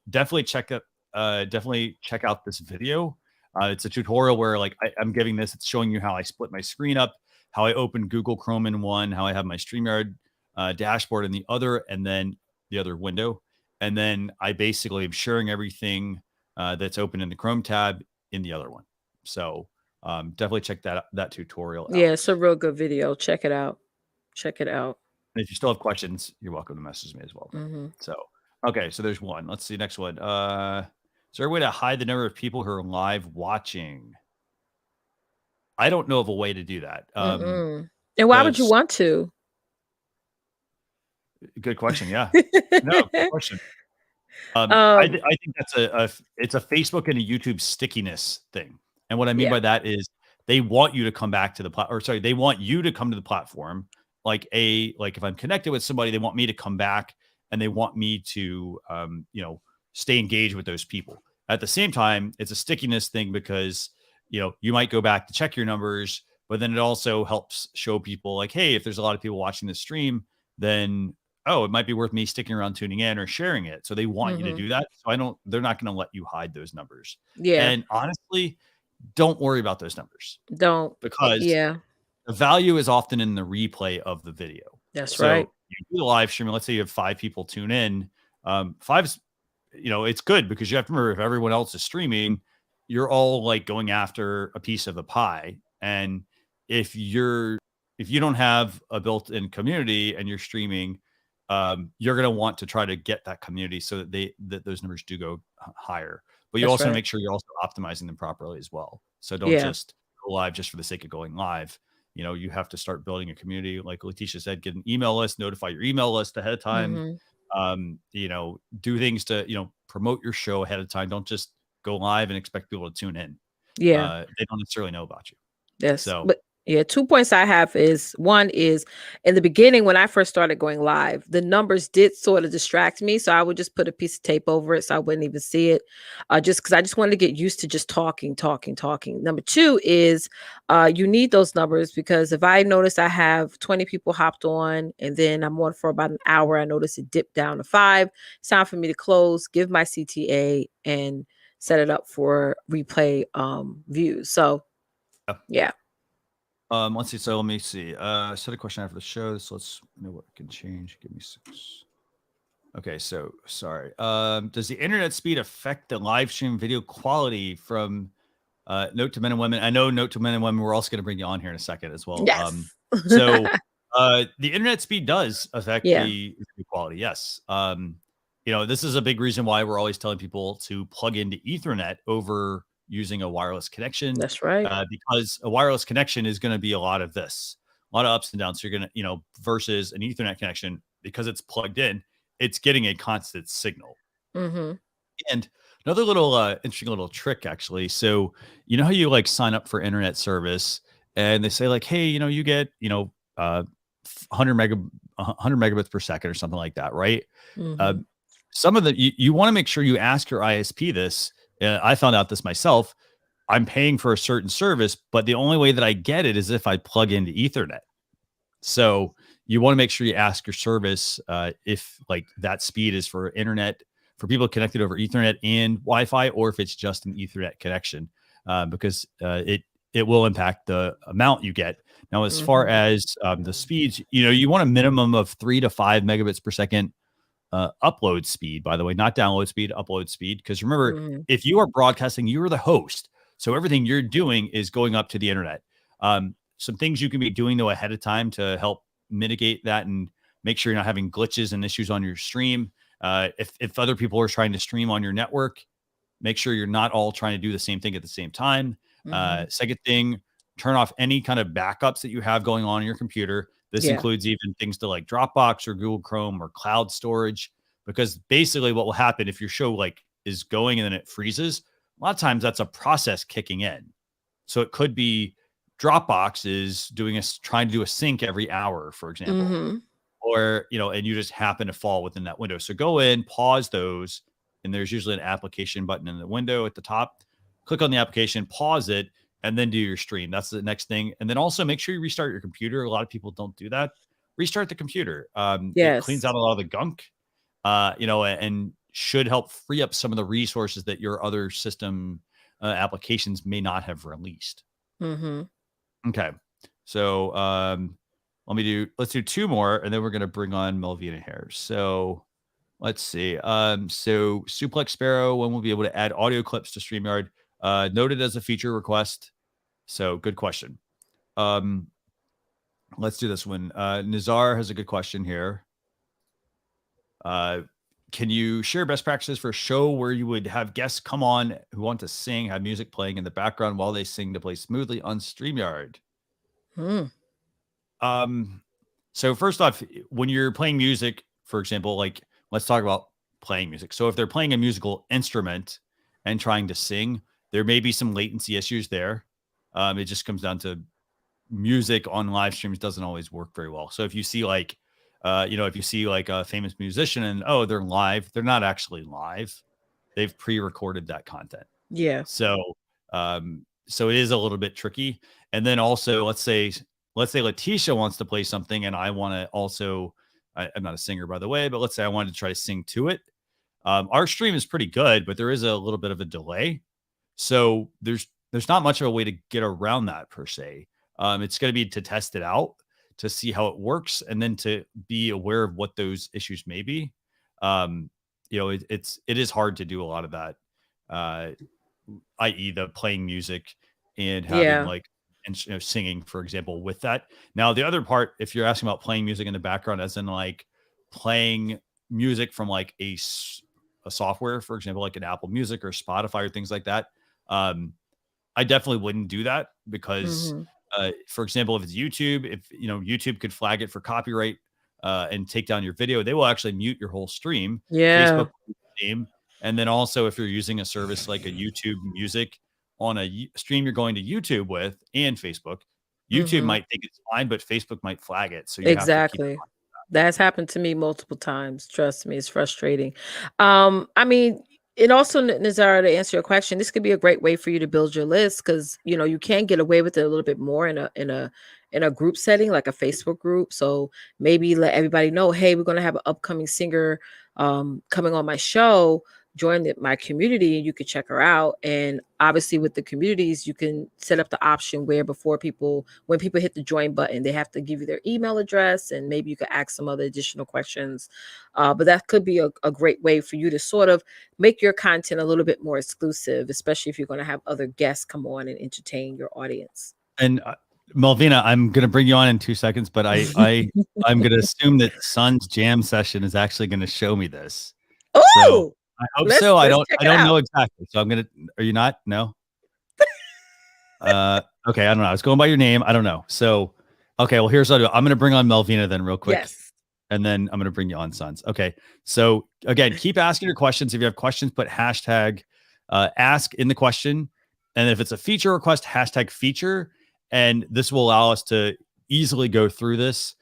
definitely check out this video. It's a tutorial where I'm giving this, it's showing you how I split my screen up, how I open Google Chrome in one, how I have my StreamYard dashboard in the other, and then the other window. And then I basically am sharing everything that's open in the Chrome tab in the other one. So definitely check that tutorial out. Yeah, it's a real good video. Check it out. Check it out. And if you still have questions, you're welcome to message me as well. So, okay, so there's one. Let's see, next one. Is there a way to hide the number of people who are live watching? I don't know of a way to do that. And why would you want to? Good question. Yeah. No, good question. I think that's it's a Facebook and a YouTube stickiness thing. And what I mean by that is they want you to come back to the platform, or sorry, they want you to come to the platform. Like if I'm connected with somebody, they want me to come back, and they want me to, stay engaged with those people. At the same time, it's a stickiness thing because, you might go back to check your numbers, but then it also helps show people like, hey, if there's a lot of people watching this stream, then, it might be worth me sticking around, tuning in, or sharing it. So they want you to do that. So they're not going to let you hide those numbers. Yeah. And honestly, don't worry about those numbers. Don't. Because the value is often in the replay of the video. That's right. You do the live stream, let's say you have 5 people tune in. 5's, it's good because you have to remember, if everyone else is streaming, you're all going after a piece of the pie. And if you don't have a built-in community and you're streaming, you're going to want to try to get that community so that those numbers do go higher. But but you That's also want right. to make sure you're also optimizing them properly as well. So don't Yeah. just go live just for the sake of going live. You know, you have to start building a community. Like Leticia said, get an email list, notify your email list ahead of time. Mhm. You know, do things to, you know, promote your show ahead of time. Don't just go live and expect people to tune in. Yeah. They don't necessarily know about you. Yes. So But yeah, 2 points I have is one is in the beginning when I first started going live, the numbers did sort of distract me. So I would just put a piece of tape over it so I wouldn't even see it. Just because I just wanted to get used to just talking. Number two is you need those numbers because if I notice I have 20 people hopped on and then I'm on for about an hour, I notice it dipped down to 5. It's time for me to close, give my CTA and set it up for replay views. So yeah. let's see. So let me see. Set a question after the show. So let's know what can change. Give me 6. Okay, so sorry. Does the internet speed affect the live stream video quality from Note to Men and Women? I know Note to Men and Women. We're also going to bring you on here in a second as well. Yes. So the internet speed does affect Yeah. the quality. Yes. You know, this is a big reason why we're always telling people to plug into Ethernet over using a wireless connection. That's right. Because a wireless connection is going to be a lot of this, a lot of ups and downs. So you're going to, you know, versus an Ethernet connection, because it's plugged in, it's getting a constant signal. Mm-hmm. And another little interesting little trick, actually. So you know how you like sign up for internet service and they say like, hey, you know, you get, you know, 100 megabits per second or something like that, right? Mm-hmm. Some of the, you want to make sure you ask your ISP this. I found out this myself. I'm paying for a certain service, but the only way that I get it is if I plug into Ethernet. So you want to make sure you ask your service if like that speed is for internet, for people connected over Ethernet and Wi-Fi, or if it's just an Ethernet connection, because it will impact the amount you get. Now, as far as the speeds, you know, you want a minimum of 3 to 5 megabits per second upload speed, by the way, not download speed, upload speed. Because remember, if you are broadcasting, you are the host. So everything you're doing is going up to the internet. Some things you can be doing though ahead of time to help mitigate that and make sure you're not having glitches and issues on your stream. If other people are trying to stream on your network, make sure you're not all trying to do the same thing at the same time. Second thing, turn off any kind of backups that you have going on your computer. This includes even things to like Dropbox or Google Chrome or cloud storage, because basically what will happen if your show like is going and then it freezes, a lot of times that's a process kicking in. So it could be Dropbox is trying to do a sync every hour, for example, or, you know, and you just happen to fall within that window. So go in, pause those, and there's usually an application button in the window at the top. Click on the application, pause it, and then do your stream. That's the next thing. And then also make sure you restart your computer. A lot of people don't do that. Restart the computer. It cleans out a lot of the gunk, you know, and should help free up some of the resources that your other system applications may not have released. Okay. So let's do 2 more, and then we're going to bring on Melvina here. So let's see. So Suplex Sparrow, when we'll be able to add audio clips to StreamYard, noted as a feature request. So good question. Let's do this one. Nizar has a good question here. Can you share best practices for a show where you would have guests come on who want to sing, have music playing in the background while they sing to play smoothly on StreamYard? So first off, when you're playing music, for example, like let's talk about playing music. So if they're playing a musical instrument and trying to sing, there may be some latency issues there. It just comes down to music on live streams doesn't always work very well. So if you see like, if you see like a famous musician and, oh, they're live, they're not actually live. They've pre-recorded that content. Yeah. So it is a little bit tricky. And then also let's say Leticia wants to play something and I want to also, I'm not a singer, by the way, but let's say I wanted to try to sing to it. Our stream is pretty good, but there is a little bit of a delay. So there's not much of a way to get around that per se. It's going to be to test it out, to see how it works, and then to be aware of what those issues may be. It is hard to do a lot of that, i.e. the playing music and having singing, for example, with that. Now, the other part, if you're asking about playing music in the background, as in like playing music from like a software, for example, like an Apple Music or Spotify or things like that, I definitely wouldn't do that because, for example, if it's YouTube, if YouTube could flag it for copyright and take down your video, they will actually mute your whole stream. Yeah. Facebook, same. And then also, if you're using a service like a YouTube Music on a stream you're going to YouTube with and Facebook, YouTube might think it's fine, but Facebook might flag it. So you exactly. have to keep That's happened to me multiple times. Trust me, it's frustrating. I mean, and also, Nazara, to answer your question, this could be a great way for you to build your list because you can get away with it a little bit more in a group setting, like a Facebook group. So maybe let everybody know, hey, we're going to have an upcoming singer coming on my show. Join my community and you can check her out. And obviously with the communities, you can set up the option where when people hit the join button, they have to give you their email address and maybe you could ask some other additional questions. But that could be a great way for you to sort of make your content a little bit more exclusive, especially if you're going to have other guests come on and entertain your audience. And Melvina, I'm going to bring you on in 2 seconds, but I'm going to assume that Sun's jam session is actually going to show me this. Oh, so I hope so. I don't know exactly. So are you not? No. Okay. I don't know. I was going by your name. I don't know. So, okay. Well, here's what I'll do. I'm going to bring on Melvina then real quick. Yes. And then I'm going to bring you on Sons. Okay. So again, keep asking your questions. If you have questions, put hashtag ask in the question. And if it's a feature request, hashtag feature. And this will allow us to easily go through this.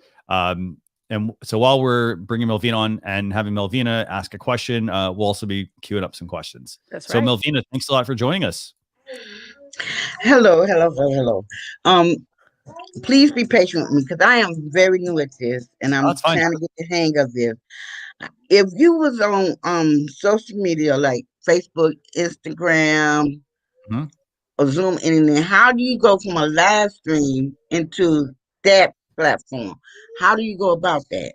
And so while we're bringing Melvina on and having Melvina ask a question, we'll also be queuing up some questions. That's right. So Melvina, thanks a lot for joining us. Hello. Please be patient with me because I am very new at this and I'm trying to get the hang of this. If you was on social media like Facebook, Instagram, or Zoom, anything, how do you go from a live stream into that platform? How do you go about that?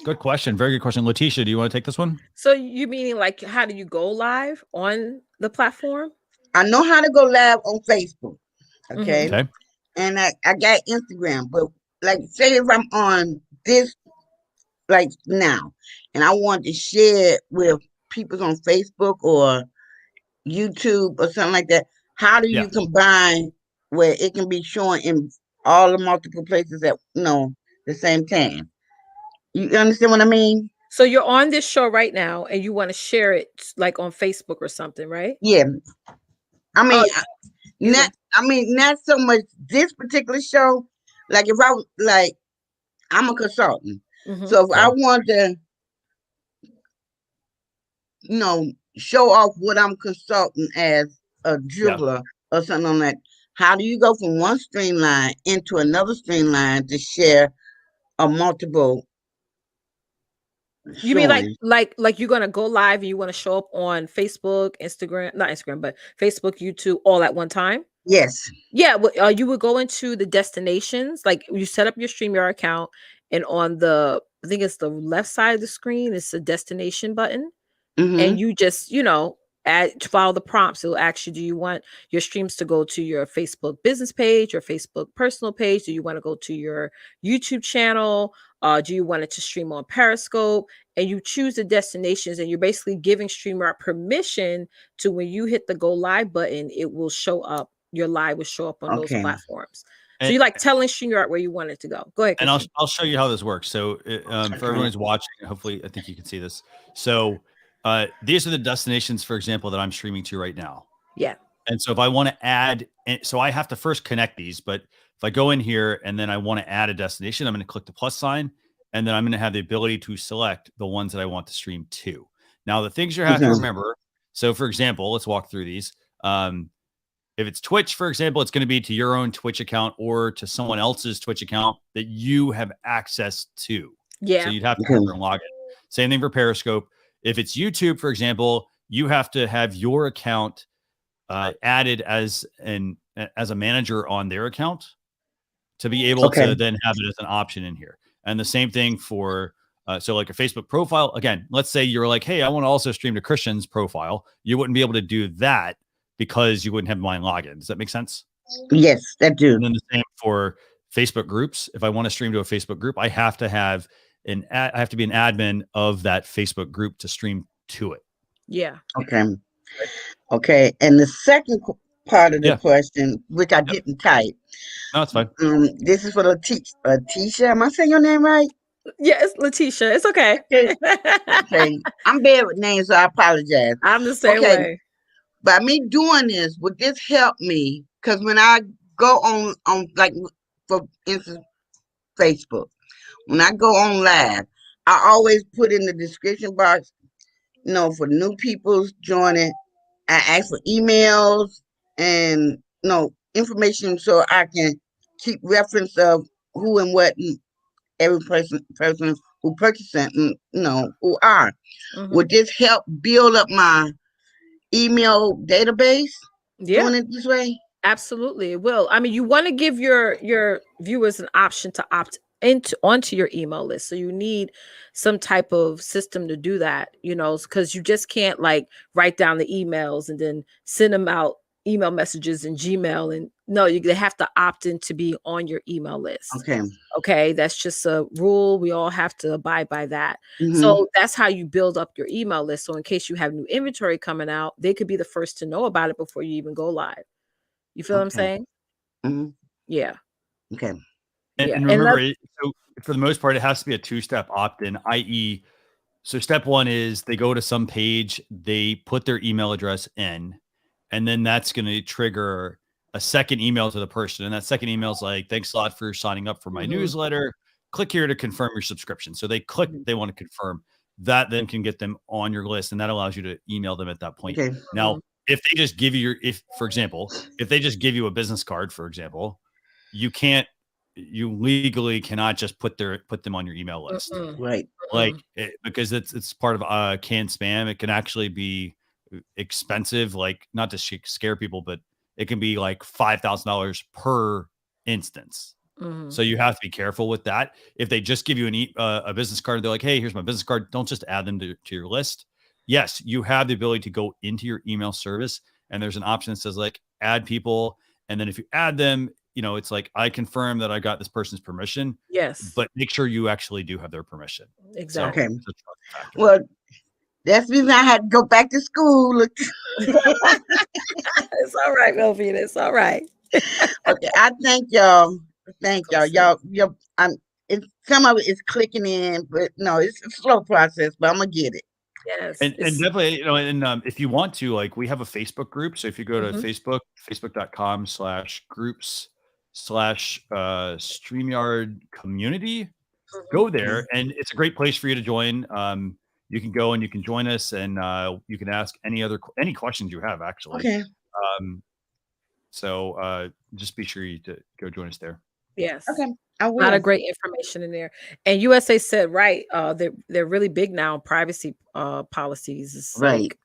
Good question. Very good question. Leticia, do you want to take this one? So you meaning like how do you go live on the platform? I know how to go live on Facebook. Okay. Okay. And I got Instagram, but like say if I'm on this like now and I want to share it with people on Facebook or YouTube or something like that, how do you combine where it can be shown in all the multiple places at the same time? You understand what I mean? So you're on this show right now and you want to share it like on Facebook or something, right? Yeah. I mean, not so much this particular show. Like if I was like, I'm a consultant. So if I want to, show off what I'm consulting as a jeweler or something on that, how do you go from one streamline into another streamline to share a multiple? You mean like you're gonna go live and you want to show up on Facebook, not Instagram, but Facebook, YouTube, all at one time? Yes. Yeah. Well, you would go into the destinations, like you set up your StreamYard account, and on I think it's the left side of the screen, it's a destination button, and you just follow the prompts. It'll ask you, do you want your streams to go to your Facebook business page, your Facebook personal page? Do you want to go to your YouTube channel? Do you want it to stream on Periscope? And you choose the destinations and you're basically giving StreamYard permission to when you hit the go live button, it will show up. Your live will show up on those platforms. So you're like telling StreamYard where you want it to go. Go ahead. And I'll show you how this works. So for everyone who's watching, hopefully I think you can see this. So these are the destinations, for example, that I'm streaming to right now. Yeah. And so if I want to add, so I have to first connect these, but if I go in here and then I want to add a destination, I'm going to click the plus sign, and then I'm going to have the ability to select the ones that I want to stream to. Now, the things you have to remember. So for example, let's walk through these. If it's Twitch, for example, it's going to be to your own Twitch account or to someone else's Twitch account that you have access to. Yeah. So you'd have to go and log in. Same thing for Periscope. If it's YouTube, for example, you have to have your account added as a manager on their account to be able to then have it as an option in here. And the same thing for so like a Facebook profile. Again, let's say you're like, hey, I want to also stream to Christian's profile. You wouldn't be able to do that because you wouldn't have mine login. Does that make sense? Yes, that do. And then the same for Facebook groups. If I want to stream to a Facebook group, I have to have I have to be an admin of that Facebook group to stream to it. Yeah. Okay. Okay. And the second part of the Yeah. question, which I didn't type. No, it's fine. This is for Leticia. Am I saying your name right? Yeah, it's Leticia. It's okay. Okay. I'm bad with names, so I apologize. I'm the same way. By me doing this, would this help me? Because when I go on like, for instance, Facebook, when I go on live, I always put in the description box, you know, for new people joining, I ask for emails and, you know, information so I can keep reference of who and what every person who purchased it, you know, who are. Would this help build up my email database? Doing it this way? Absolutely, it will. I mean, you want to give your viewers an option to opt onto your email list. So you need some type of system to do that, you know, because you just can't like write down the emails and then send them out email messages in Gmail. And no, they have to opt in to be on your email list. Okay, that's just a rule. We all have to abide by that. So that's how you build up your email list. So in case you have new inventory coming out, they could be the first to know about it before you even go live. You feel what I'm saying? Yeah. Okay. And remember, so for the most part, it has to be a two-step opt-in, i.e., so step one is they go to some page, they put their email address in, and then that's going to trigger a second email to the person. And that second email is like, thanks a lot for signing up for my newsletter. Click here to confirm your subscription. So they click, they want to confirm. That then can get them on your list, and that allows you to email them at that point. Now, if they just give you for example, if they just give you a business card, for example, you legally cannot just put them on your email list. Right. Like because it's part of canned spam. It can actually be expensive, like not to scare people, but it can be like $5,000 per instance. So you have to be careful with that. If they just give you a business card, they're like, hey, here's my business card. Don't just add them to your list. Yes, you have the ability to go into your email service, and there's an option that says like add people. And then if you add them, you know, it's like, I confirm that I got this person's permission. Yes. But make sure you actually do have their permission. Exactly. Okay. Well, that's the reason I had to go back to school. It's all right, Melvina. It's all right. Okay. I thank y'all. Thank y'all. Y'all, some of it is clicking in, but no, it's a slow process, but I'm going to get it. Yes. And definitely, you know, and if you want to, like, we have a Facebook group. So if you go to facebook.com/groups/StreamYard community, go there. And it's a great place for you to join. You can go and you can join us, and you can ask any questions you have, actually. Okay. So just be sure to go join us there. Yes. Okay. A lot of great information in there. And USA said, right, they're really big now on privacy policies. It's right. Like,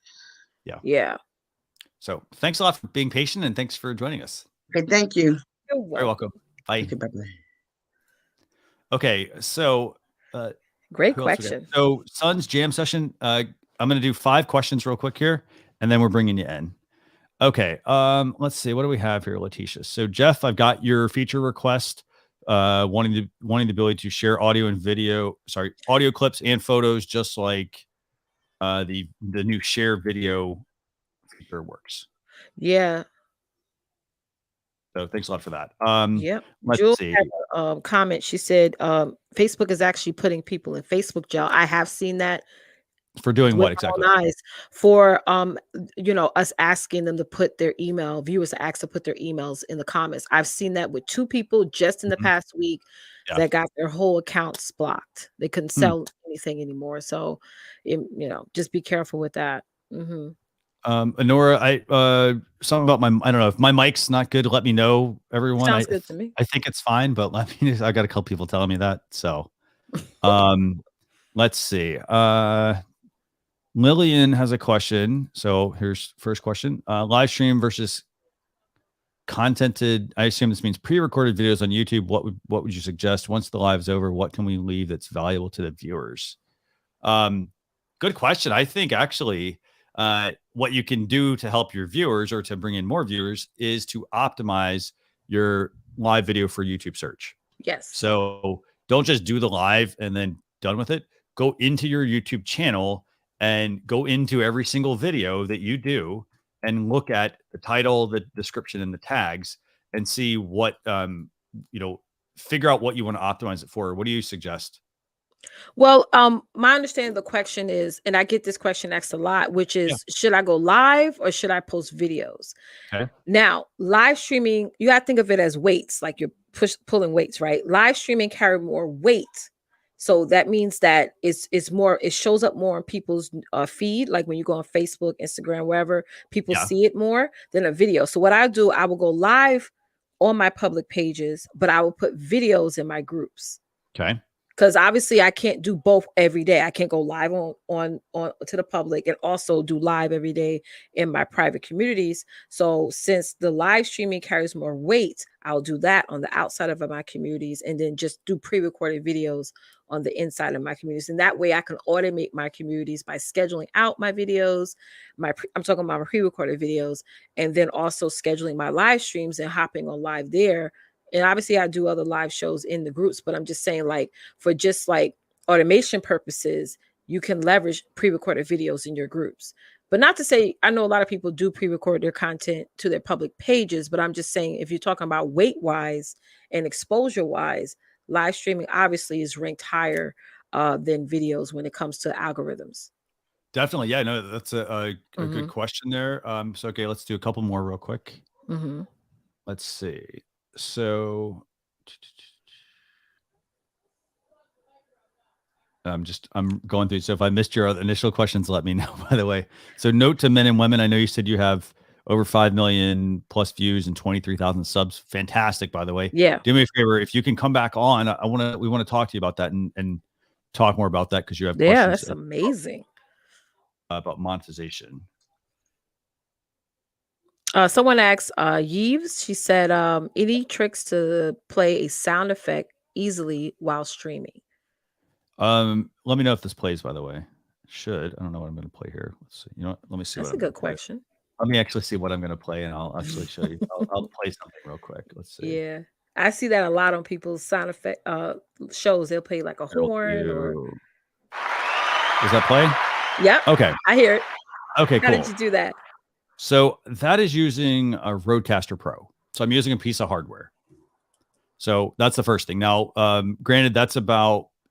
yeah. So thanks a lot for being patient, and thanks for joining us. Okay, thank you. You're Very welcome. Bye. Okay, bye-bye. Okay, so great question. So Sun's jam session. I'm going to do 5 questions real quick here, and then we're bringing you in. Okay. Let's see. What do we have here, Leticia? So Jeff, I've got your feature request. Wanting the ability to share audio clips and photos, just like the new share video feature works. Yeah. So thanks a lot for that. Yep. Let's Jewel see. had a comment. She said Facebook is actually putting people in Facebook jail. I have seen that. For doing what exactly? Nice. For you know, us asking them to put their email, viewers asked to put their emails in the comments. I've seen that with 2 people just in the past week that got their whole accounts blocked. They couldn't sell anything anymore. So, you know, just be careful with that. Honora, something about I don't know if my mic's not good. Let me know, everyone. Sounds good to me. I think it's fine, but let me. I got a couple people telling me that. So, let's see. Lillian has a question. So here's first question. Live stream versus contented. I assume this means pre-recorded videos on YouTube. What would you suggest once the live's over? What can we leave that's valuable to the viewers? Good question. I think actually what you can do to help your viewers or to bring in more viewers is to optimize your live video for YouTube search. Yes. So don't just do the live and then done with it, go into your YouTube channel and go into every single video that you do and look at the title, the description, and the tags, and see what, figure out what you want to optimize it for. What do you suggest? Well, my understanding of the question is, and I get this question asked a lot, which is, should I go live or should I post videos? Okay. Now, live streaming, you got to think of it as weights, like you're pulling weights, right? Live streaming carry more weight. So that means that it's more, it shows up more on people's feed. Like when you go on Facebook, Instagram, wherever, people see it more than a video. So what I do, I will go live on my public pages, but I will put videos in my groups. Okay. Because obviously I can't do both every day. I can't go live on to the public and also do live every day in my private communities. So since the live streaming carries more weight, I'll do that on the outside of my communities and then just do pre-recorded videos on the inside of my communities. And that way I can automate my communities by scheduling out my videos. I'm talking about my pre-recorded videos, and then also scheduling my live streams and hopping on live there. And obviously I do other live shows in the groups, but I'm just saying, like, for just like automation purposes, you can leverage pre-recorded videos in your groups. But not to say, I know a lot of people do pre-record their content to their public pages, but I'm just saying, if you're talking about weight wise and exposure wise, live streaming obviously is ranked higher than videos when it comes to algorithms. Definitely. Yeah, no, that's a good question there. So, okay, let's do a couple more real quick. Let's see. So I'm going through. So if I missed your initial questions, let me know, by the way. So note to men and women, I know you said you have over 5 million plus views and 23,000 subs. Fantastic, by the way. Yeah. Do me a favor. If you can come back on, we want to talk to you about that and talk more about that, because you have questions. Yeah, that's amazing. About monetization. Someone asked Yves, she said, any tricks to play a sound effect easily while streaming? Let me know if this plays, by the way. It should. I don't know what I'm going to play here. Let's see. You know what? Let me see. That's a good question. Let me actually see what I'm going to play, and I'll actually show you. I'll play something real quick. Let's see. Yeah. I see that a lot on people's sound effect shows. They'll play like a horn or. Does that play? Yep. Okay. I hear it. Okay, How did you do that? So that is using a Rodecaster Pro. So I'm using a piece of hardware. So that's the first thing. Now, granted, that's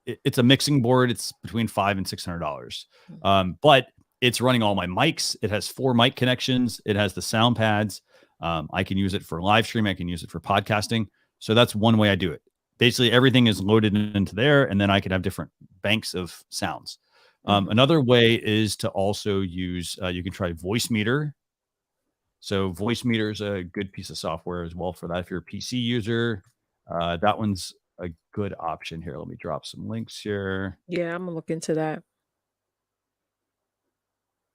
it's a mixing board. It's between $500 and $600. But it's running all my mics. It has 4 mic connections. It has the sound pads. I can use it for live streaming. I can use it for podcasting. So that's one way I do it. Basically, everything is loaded into there, and then I can have different banks of sounds. Another way is to also use, you can try Voicemeeter. So Voicemeeter is a good piece of software as well for that. If you're a PC user, that one's a good option here. Let me drop some links here. Yeah, I'm gonna look into that.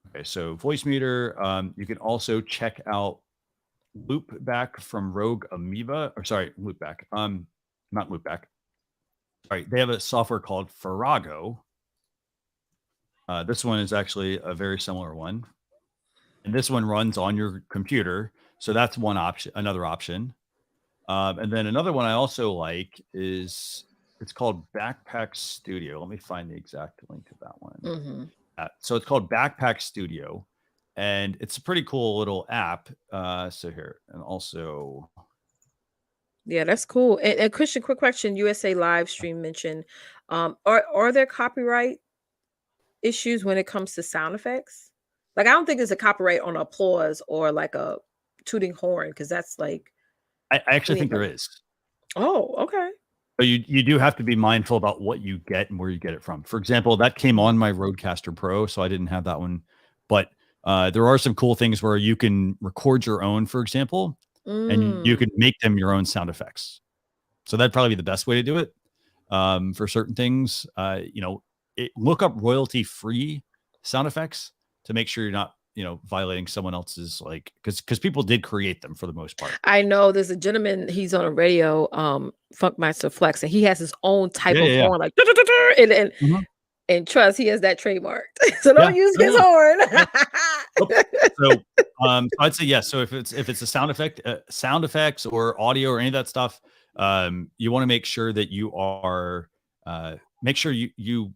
Okay, so Voicemeeter. You can also check out Loopback from Rogue Amoeba, or sorry, Loopback. Not Loopback. Sorry, they have a software called Farrago. This one is actually a very similar one. And this one runs on your computer. So that's one option, another option. And then another one I also like is, it's called Backpack Studio. Let me find the exact link to that one. So it's called Backpack Studio, and it's a pretty cool little app. So here, and also. Yeah, that's cool. And Christian, quick question. USA live stream mentioned, are there copyright issues when it comes to sound effects? Like, I don't think there's a copyright on applause or like a tooting horn, because that's like. I actually think there is. Oh, okay. But you do have to be mindful about what you get and where you get it from. For example, that came on my Rodecaster Pro, so I didn't have that one. But there are some cool things where you can record your own, for example, and you can make them your own sound effects. So that'd probably be the best way to do it. For certain things, look up royalty-free sound effects to make sure you're not, violating someone else's, like, because people did create them for the most part. I know there's a gentleman, he's on a radio, Funkmaster Flex, and he has his own type of horn, like, and trust, he has that trademarked. So don't use his horn. So I'd say yes. So if it's a sound effects or audio or any of that stuff, you want to make sure that you are make sure you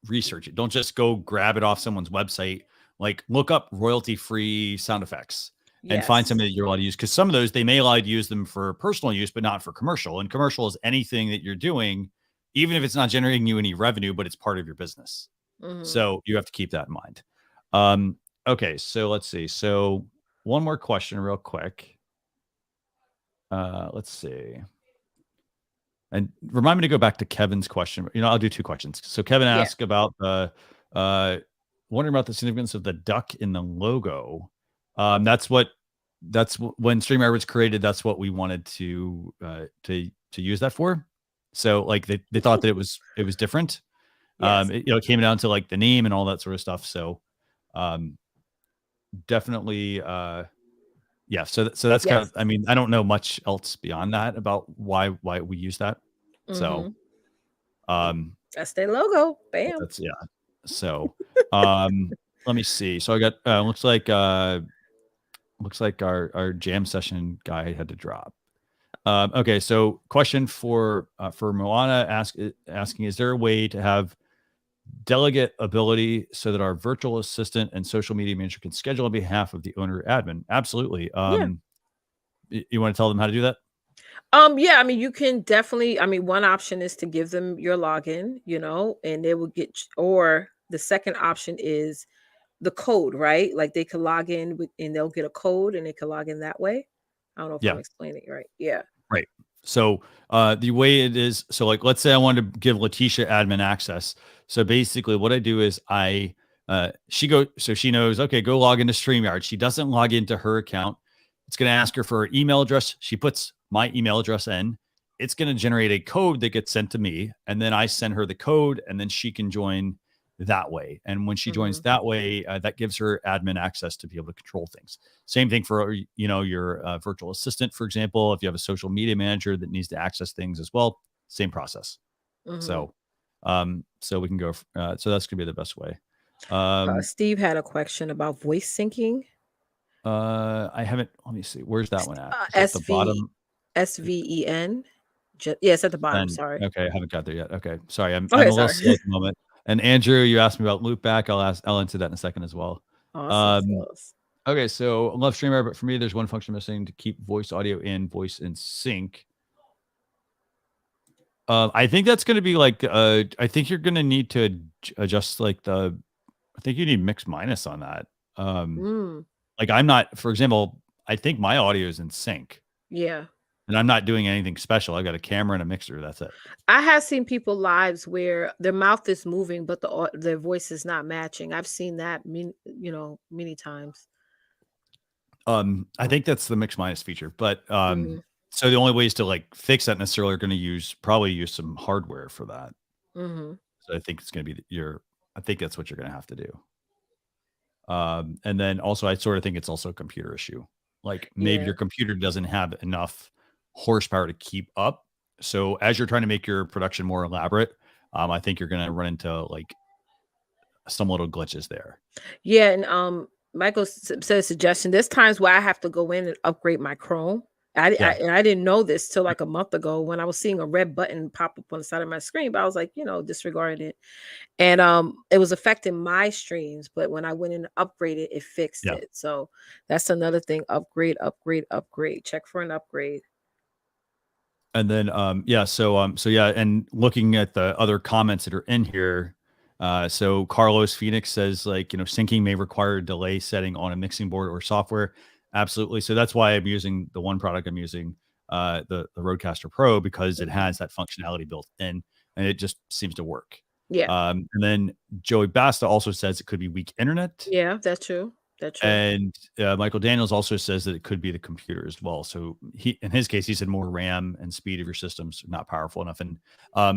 research it. Don't just go grab it off someone's website. Like look up royalty-free sound effects and find something that you're allowed to use. Because some of those, they may allow you to use them for personal use, but not for commercial. And commercial is anything that you're doing, even if it's not generating you any revenue, but it's part of your business. So you have to keep that in mind. Okay, so let's see. So one more question real quick. Let's see. And remind me to go back to Kevin's question. I'll do 2 questions. So Kevin asked about wondering about the significance of the duck in the logo. That's when StreamYard was created. That's what we wanted to use that for. So like they thought that it was different. It came down to like the name and all that sort of stuff. So definitely so that's kind of, I mean, I don't know much else beyond that about why we use that. So that's their logo. Bam. That's so let me see. So I got looks like our jam session guy had to drop. Okay, so question for Moana asking, is there a way to have delegate ability so that our virtual assistant and social media manager can schedule on behalf of the owner admin? Absolutely. You want to tell them how to do that? Yeah, I mean, you can definitely, I mean, one option is to give them your login, and they will get, or the second option is the code, right? Like they can log in and they'll get a code and they can log in that way. I don't know if I'm explaining it right. Yeah. Right. So the way it is, so like, let's say I wanted to give Leticia admin access. So basically what I do is she knows, okay, go log into StreamYard. She doesn't log into her account. It's going to ask her for her email address. She puts my email address in. It's going to generate a code that gets sent to me. And then I send her the code and then she can join that way. And when she joins that way, that gives her admin access to be able to control things. Same thing for, your virtual assistant, for example, if you have a social media manager that needs to access things as well, same process. So we can go, so that's gonna be the best way. Steve had a question about voice syncing. I haven't, let me see. Where's that one at? At the bottom? SVEN. Yes, at the bottom. Sorry. Okay. I haven't got there yet. Okay. Sorry. I'm a little slow at the moment. And Andrew, you asked me about loopback. I'll answer that in a second as well. Awesome. Okay, so I love StreamYard, but for me, there's one function missing to keep voice audio in, voice in sync. I think that's going to be like, I think you're going to need to adjust like I think you need mix minus on that. Like I'm not, for example, I think my audio is in sync. Yeah. And I'm not doing anything special. I've got a camera and a mixer. That's it. I have seen people lives where their mouth is moving, but their voice is not matching. I've seen that, many times. I think that's the mix minus feature, but so the only ways to like fix that necessarily are going to probably use some hardware for that. So I think it's going to be I think that's what you're going to have to do. And then also I sort of think it's also a computer issue. Like maybe your computer doesn't have enough horsepower to keep up. So as you're trying to make your production more elaborate, I think you're going to run into like some little glitches there. Yeah. And Michael said a suggestion. There's times where I have to go in and upgrade my Chrome. I didn't know this till like a month ago when I was seeing a red button pop up on the side of my screen, but I was like, disregarding it. And it was affecting my streams, but when I went in and upgraded, it fixed it. So that's another thing. Upgrade. Check for an upgrade. And then and looking at the other comments that are in here, so Carlos Phoenix says like, syncing may require a delay setting on a mixing board or software. Absolutely. So that's why I'm using the one product I'm using, the Rodecaster Pro, because it has that functionality built in and it just seems to work. Yeah. And then Joey Basta also says it could be weak internet. Yeah, that's true. And Michael Daniels also says that it could be the computer as well. So in his case, he said more RAM and speed of your systems are not powerful enough. And, I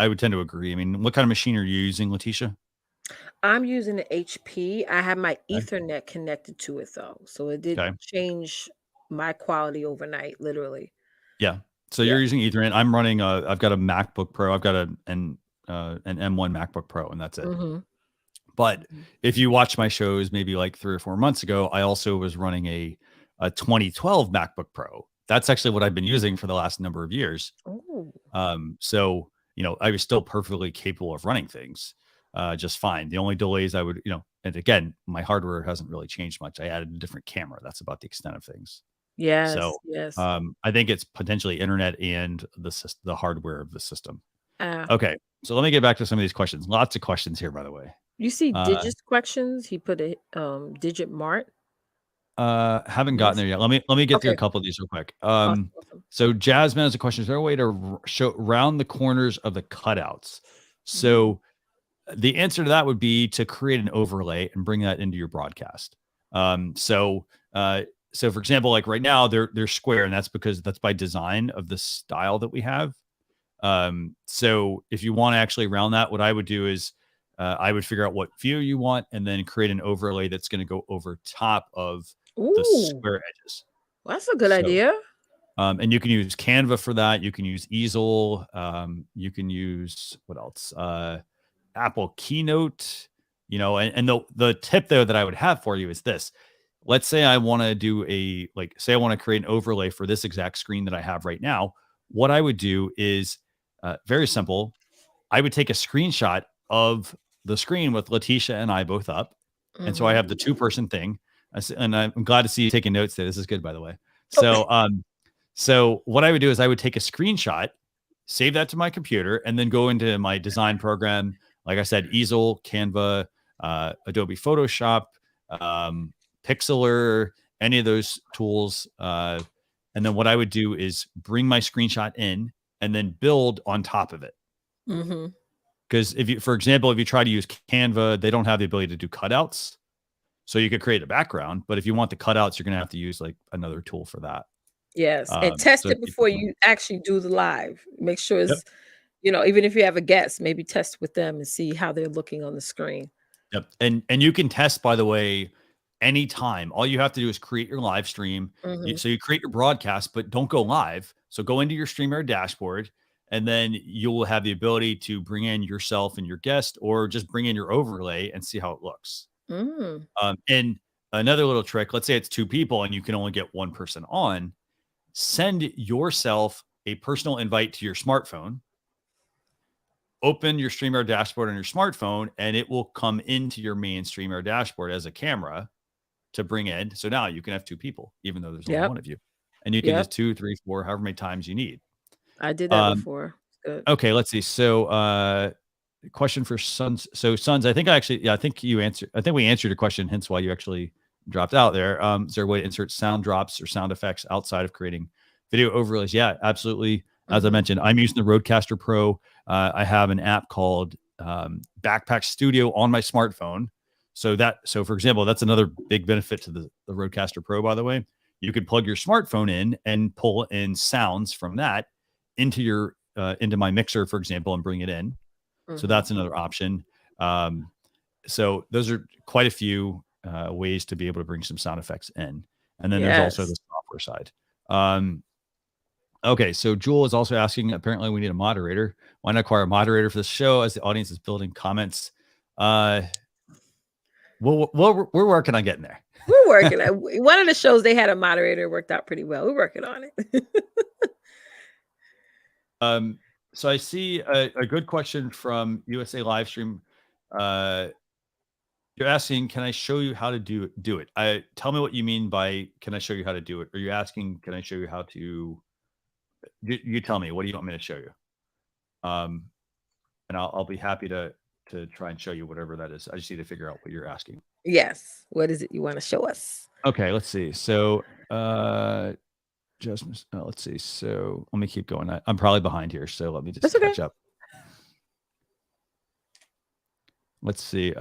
would tend to agree. I mean, what kind of machine are you using, Leticia? I'm using an HP. I have my Ethernet connected to it though. So it did change my quality overnight, literally. Yeah. So you're using Ethernet. I'm running I've got a MacBook Pro. I've got an M1 MacBook Pro, and that's it. But if you watch my shows, maybe like 3 or 4 months ago, I also was running a 2012 MacBook Pro. That's actually what I've been using for the last number of years. So, I was still perfectly capable of running things just fine. The only delays I would, and again, my hardware hasn't really changed much. I added a different camera. That's about the extent of things. Yes. So, Yes. I think it's potentially internet and the hardware of the system. Ah. Okay. So let me get back to some of these questions. Lots of questions here, by the way. You see digits questions? He put a digit mart. Haven't gotten there yet. Let me get through a Okay. couple of these real quick. Awesome. So Jasmine has a question. Is there a way to show round the corners of the cutouts? So the answer to that would be to create an overlay and bring that into your broadcast. So for example, like right now they're square, and that's because that's by design of the style that we have. So if you want to actually round that, what I would do is I would figure out what view you want and then create an overlay that's going to go over top of the square edges. Well, that's a good idea. And you can use Canva for that. You can use Easel. You can use what else? Apple Keynote, and the tip there that I would have for you is this. Let's say I want to do say I want to create an overlay for this exact screen that I have right now. What I would do is very simple. I would take a screenshot of the screen with Leticia and I both up. And so I have the 2-person thing. And I'm glad to see you taking notes there. This is good, by the way. So, so what I would do is I would take a screenshot, save that to my computer, and then go into my design program. Like I said, Easel, Canva, Adobe Photoshop, Pixlr, any of those tools. And then what I would do is bring my screenshot in and then build on top of it. Because for example, if you try to use Canva, they don't have the ability to do cutouts. So you could create a background, but if you want the cutouts, you're going to have to use like another tool for that. Yes. And test it before you actually do the live. Make sure it's, even if you have a guest, maybe test with them and see how they're looking on the screen. Yep. And you can test, by the way, anytime. All you have to do is create your live stream. So you create your broadcast, but don't go live. So go into your Streamyard dashboard, and then you will have the ability to bring in yourself and your guest, or just bring in your overlay and see how it looks. And another little trick, let's say it's 2 people and you can only get 1 person on, send yourself a personal invite to your smartphone, open your Streamyard dashboard on your smartphone, and it will come into your main Streamyard dashboard as a camera to bring in. So now you can have 2 people, even though there's only 1 of you, and you can just 2, 3, 4, however many times you need. I did that before. Good. Okay, let's see. So, question for Sons. So Sons, I think we answered your question, hence why you actually dropped out there. Is there a way to insert sound drops or sound effects outside of creating video overlays? Yeah, absolutely. As I mentioned, I'm using the Rodecaster Pro. I have an app called Backpack Studio on my smartphone. So for example, that's another big benefit to the Rodecaster Pro, by the way. You can plug your smartphone in and pull in sounds from that into into my mixer, for example, and bring it in. So that's another option. So those are quite a few ways to be able to bring some sound effects in. And then there's also the software side. Okay, so Jewel is also asking, apparently we need a moderator. Why not acquire a moderator for the show as the audience is building comments? We're working on getting there. We're working on one of the shows they had a moderator, worked out pretty well. We're working on it. So I see a good question from USA Livestream. You're asking, can I show you how to do it? Tell me what you mean by, can I show you how to do it? Are you asking, can I show you how to, you tell me, what do you want me to show you? And I'll be happy to try and show you whatever that is. I just need to figure out what you're asking. Yes. What is it you want to show us? Okay, let's see. So, let's see. So let me keep going. I'm probably behind here, so let me just catch up. Let's see.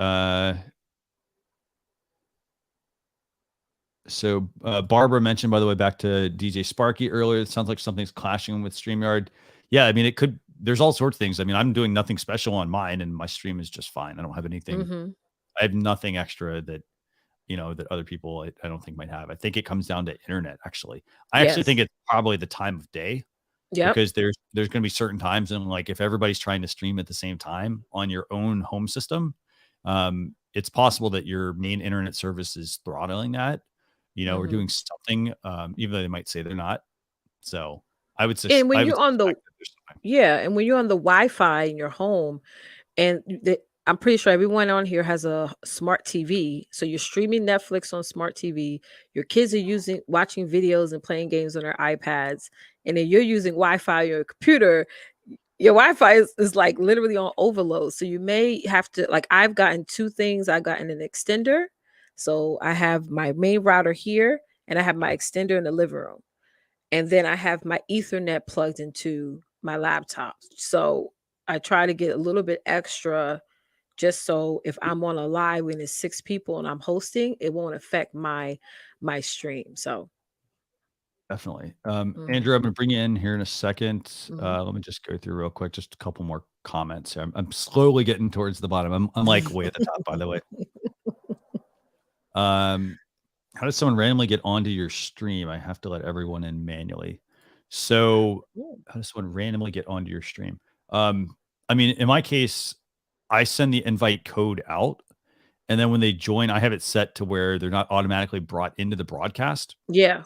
So Barbara mentioned, by the way, back to DJ Sparky earlier, it sounds like something's clashing with StreamYard. Yeah, I mean, it could. There's all sorts of things. I mean, I'm doing nothing special on mine, and my stream is just fine. I don't have anything. I have nothing extra that that other people I don't think might have. I think it comes down to internet. Actually, I actually think it's probably the time of day. Yeah, because there's going to be certain times, and like if everybody's trying to stream at the same time on your own home system, it's possible that your main internet service is throttling that. Or doing something, even though they might say they're not. So I would say, and when you're on the Yeah, and when you're on the Wi-Fi in your home, and I'm pretty sure everyone on here has a smart TV, so you're streaming Netflix on smart TV. Your kids are watching videos and playing games on their iPads, and then you're using Wi-Fi on your computer. Your Wi-Fi is like literally on overload. So you may have to, like, I've gotten two things. I've gotten an extender. So I have my main router here and I have my extender in the living room. And then I have my Ethernet plugged into my laptop. So I try to get a little bit extra just so if I'm on a live when it's 6 people and I'm hosting, it won't affect my stream. So definitely. Andrew, I'm going to bring you in here in a second. Let me just go through real quick, just a couple more comments. I'm slowly getting towards the bottom. I'm like way at the top, by the way. How does someone randomly get onto your stream? I have to let everyone in manually. So how does someone randomly get onto your stream? I mean, in my case, I send the invite code out, and then when they join, I have it set to where they're not automatically brought into the broadcast. Yeah.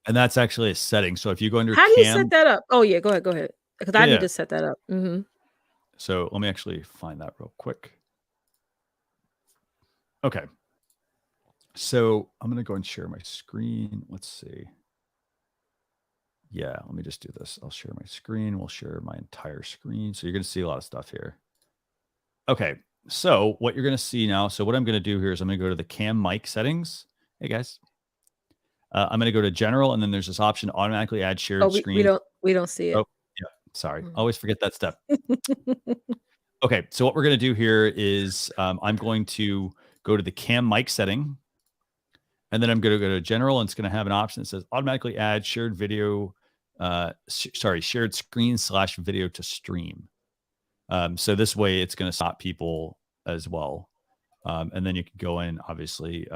And that's actually a setting. So if you go under how do you set that up? Oh yeah, go ahead. Because I need to set that up. So let me actually find that real quick. Okay. So I'm going to go and share my screen. Let's see. Yeah, let me just do this. I'll share my screen. We'll share my entire screen. So you're going to see a lot of stuff here. Okay. So what you're going to see now. So what I'm going to do here is I'm going to go to the cam mic settings. Hey guys. I'm going to go to general, and then there's this option automatically add shared screen. We don't see it. Oh, yeah. Sorry. Always forget that step. Okay. So what we're going to do here is I'm going to go to the cam mic setting, and then I'm going to go to general, and it's going to have an option that says automatically add shared video, shared screen / video to stream. So this way it's going to stop people as well. And then you can go in, obviously,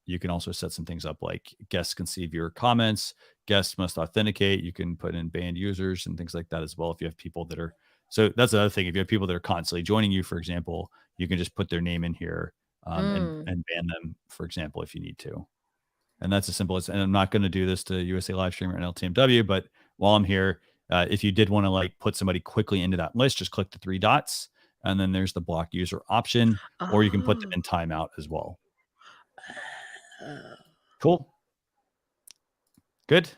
you can also set some things up like guests can see viewer comments, guests must authenticate. You can put in banned users and things like that as well. If you have people that are, so that's another thing. If you have people that are constantly joining you, for example, you can just put their name in here and ban them, for example, if you need to. And that's as simple as, and I'm not going to do this to USA Livestream or nltmw, but while I'm here, if you did want to like put somebody quickly into that list, just click the 3 dots. And then there's the block user option, or you can put them in timeout as well. Cool. Good.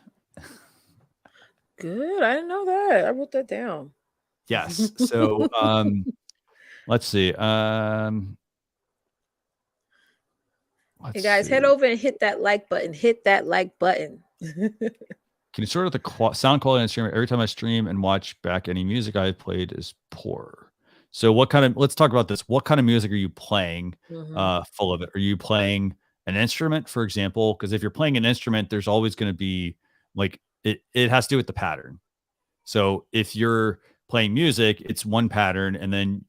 Good. I didn't know that. I wrote that down. Yes. So let's see. Hey guys, head over and hit that like button. Hit that like button. Can you sort of the sound quality on stream? Every time I stream and watch back any music I played is poor. So what kind of, let's talk about this. What kind of music are you playing full of it? Are you playing an instrument, for example? Because if you're playing an instrument, there's always going to be like, it has to do with the pattern. So if you're playing music, it's one pattern, and then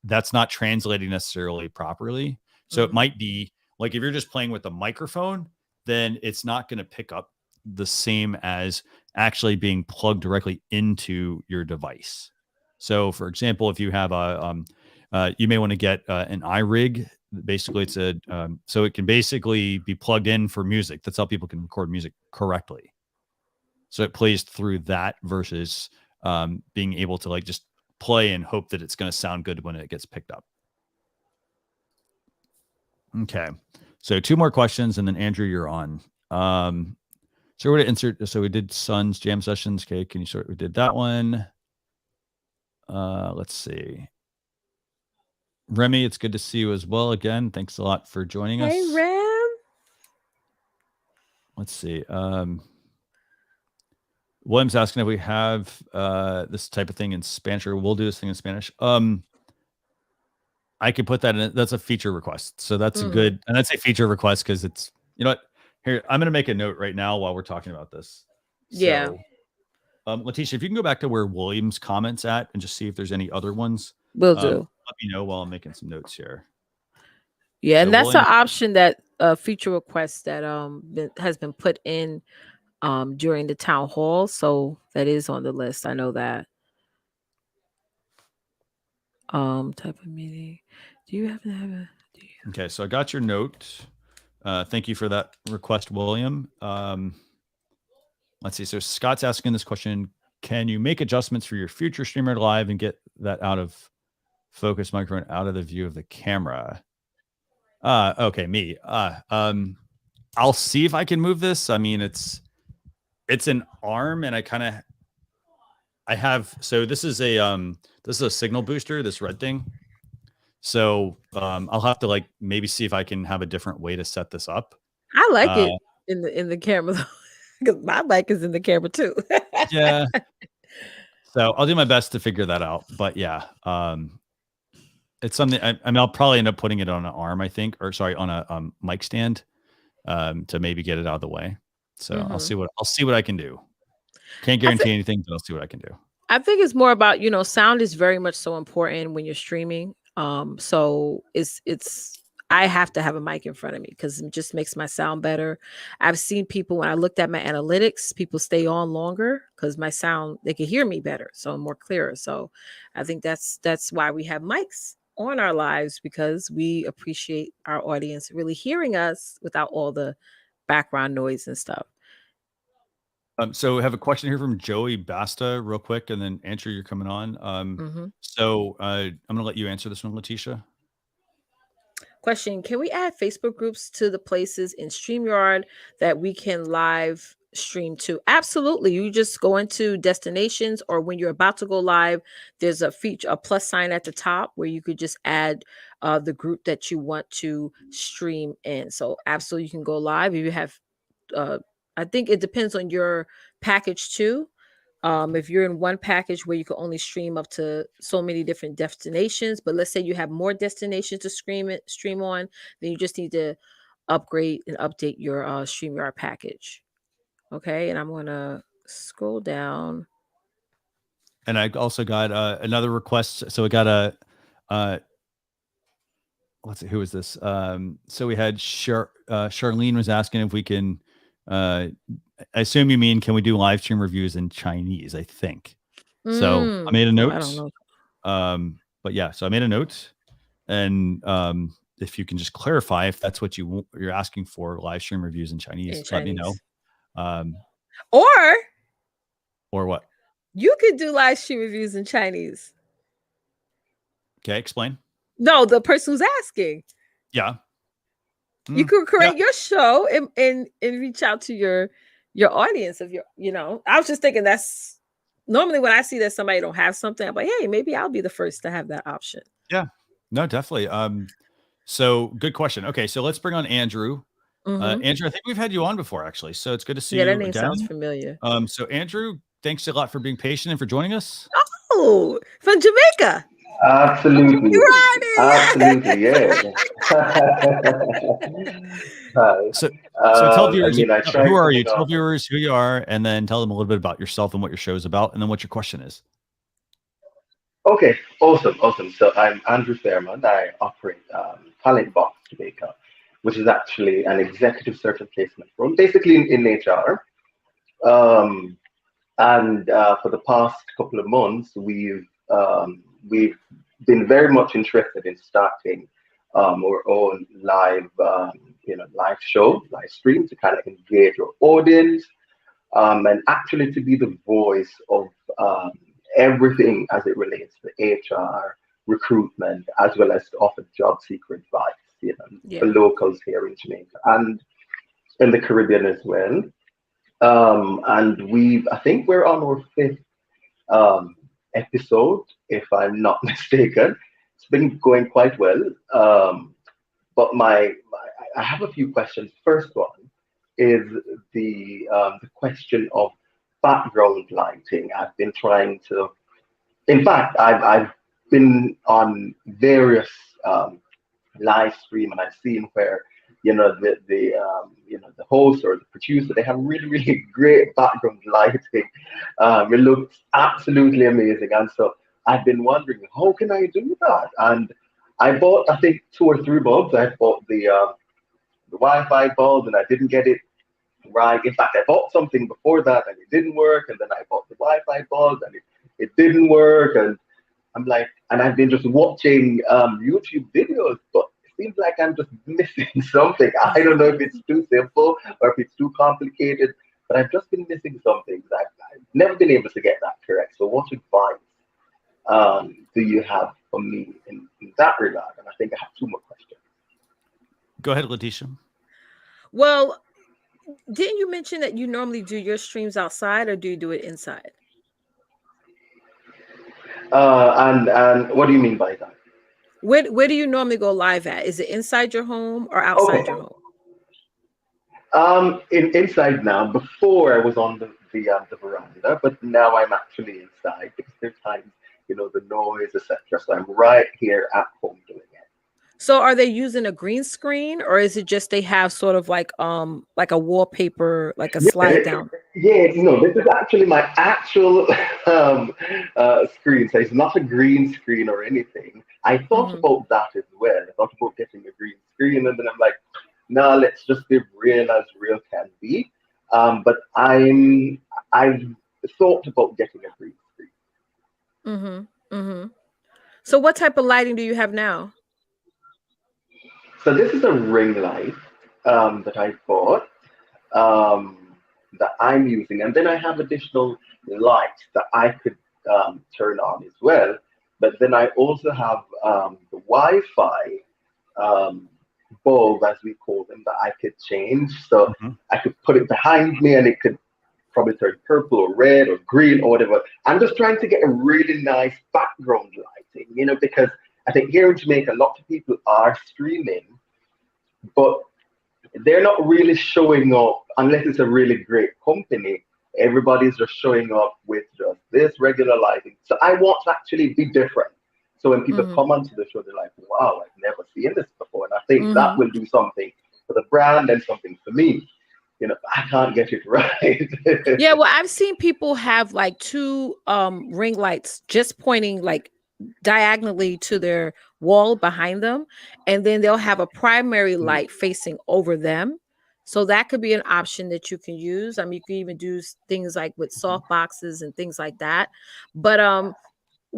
that's not translating necessarily properly. So it might be like, if you're just playing with a microphone, then it's not going to pick up the same as actually being plugged directly into your device. So, for example, if you have you may want to get an iRig. Basically, it's a so it can basically be plugged in for music. That's how people can record music correctly. So it plays through that versus being able to like just play and hope that it's going to sound good when it gets picked up. Okay, so 2 more questions, and then Andrew, you're on. So we're going to insert. So we did Sun's jam sessions. Okay, can you sort? We did that one. Let's see. Remy, it's good to see you as well again. Thanks a lot for joining us. Hey, Rem. Let's see. William's asking if we have this type of thing in Spanish, or we'll do this thing in Spanish. I could put that in. That's a feature request. So that's a good, and that's a feature request because it's, you know what? Here, I'm going to make a note right now while we're talking about this. Yeah. So, Leticia, if you can go back to where William's comments at and just see if there's any other ones. Will do. Let me know while I'm making some notes here. Yeah, So and that's William, an option that feature request that has been put in during the town hall. So that is on the list. I know that. Type of meeting. Do you have to have a? Okay, so I got your note. Thank you for that request, William. Let's see. So Scott's asking this question. can you make adjustments for your future streamer live and get that out of focus microphone out of the view of the camera? Okay, me. I'll see if I can move this. I mean, it's an arm, and I have, so this is a signal booster, this red thing. So I'll have to like maybe see if I can have a different way to set this up. I like it in the camera though, because my mic is in the camera too. Yeah. So I'll do my best to figure that out. But yeah, it's something. I mean, I'll probably end up putting it on an arm, I think, or sorry, on a mic stand, to maybe get it out of the way. So I'll see what I can do. Can't guarantee anything, but I'll see what I can do. I think it's more about, sound is very much so important when you're streaming. So it's I have to have a mic in front of me because it just makes my sound better. I've seen people, when I looked at my analytics, people stay on longer because my sound, they can hear me better, so I'm more clearer. So I think that's why we have mics on our lives, because we appreciate our audience really hearing us without all the background noise and stuff. So I have a question here from Joey Basta real quick, and then Andrew, you're coming on. So I'm going to let you answer this one, Leticia. Question: can we add Facebook groups to the places in StreamYard that we can live stream to? Absolutely. You just go into destinations, or when you're about to go live, there's a feature, a plus sign at the top where you could just add the group that you want to stream in. So absolutely, you can go live. If you have, I think it depends on your package too. If you're in one package where you can only stream up to so many different destinations, but let's say you have more destinations to stream on, then you just need to upgrade and update your StreamYard package. Okay, and I'm gonna scroll down. And I also got another request. So we got let's see, who is this? So we had Charlene was asking if we can. I assume you mean, can we do live stream reviews in Chinese? I think. So I made a note. I don't know. But yeah, so I made a note, and if you can just clarify if that's what you're asking for, live stream reviews in Chinese, let me know. Or what? You could do live stream reviews in Chinese. Okay, explain. No, the person who's asking. Yeah. You could create your show and reach out to your audience of I was just thinking that's normally when I see that somebody don't have something, I'm like, hey, maybe I'll be the first to have that option. Yeah, no, definitely. So good question. Okay, so let's bring on Andrew. Andrew, I think we've had you on before, actually. So it's good to see you. Yeah, that name sounds familiar. So Andrew, thanks a lot for being patient and for joining us. Oh, from Jamaica. Absolutely. Absolutely, yeah. So tell viewers, who are you? Tell viewers who you are, and then tell them a little bit about yourself and what your show is about, and then what your question is. Okay, awesome. So I'm Andrew Fairman. I operate Talent Box Jamaica, which is actually an executive search and placement firm, basically in HR. And for the past couple of months, we've been very much interested in starting our own live show, live stream, to kind of engage our audience, and actually to be the voice of everything as it relates to HR, recruitment, as well as to offer job seeker advice, for locals here in Jamaica and in the Caribbean as well. And I think we're on our 5th episode, if I'm not mistaken. It's been going quite well. But I have a few questions. First one is the question of background lighting. I've been trying to, in fact, I've been on various live stream, and I've seen where the host or the producer, they have really, really great background lighting. It looks absolutely amazing. And so I've been wondering, how can I do that? And I bought, I think, 2 or 3 bulbs. I bought the Wi-Fi bulb, and I didn't get it right. In fact, I bought something before that and it didn't work. And then I bought the Wi-Fi bulb and it didn't work. And I'm like, and I've been just watching YouTube videos, but seems like I'm just missing something. I don't know if it's too simple or if it's too complicated, but I've just been missing something. never been able to get that correct. So what advice do you have for me in that regard? And I think I have two more questions. Go ahead, Leticia. Well, didn't you mention that you normally do your streams outside, or do you do it inside? And what do you mean by that? Where do you normally go live at? Is it inside your home or outside your home? Inside now. Before I was on the veranda, but now I'm actually inside because there's times, you know, the noise, etc. So I'm right here at home doing it. So are they using a green screen, or is it just they have sort of like a wallpaper, like a slide down? Yeah, no, this is actually my actual screen. So it's not a green screen or anything. I thought about that as well. I thought about getting a green screen, and then I'm like, no, let's just be real as real can be. But I've thought about getting a green screen. So what type of lighting do you have now? So this is a ring light that I bought that I'm using, and then I have additional lights that I could turn on as well. But then I also have the Wi-Fi bulb, as we call them, that I could change. So I could put it behind me, and it could probably turn purple or red or green or whatever. I'm just trying to get a really nice background lighting, you know, because I think here in Jamaica, a lot of people are streaming, but they're not really showing up unless it's a really great company. Everybody's just showing up with just this regular lighting. So I want to actually be different. So when people come onto the show, they're like, wow, I've never seen this before. And I think that will do something for the brand and something for me. You know, I can't get it right. Yeah, well, I've seen people have like two ring lights just pointing like diagonally to their wall behind them, and then they'll have a primary light facing over them. So that could be an option that you can use. I mean, you can even do things like with soft boxes and things like that. But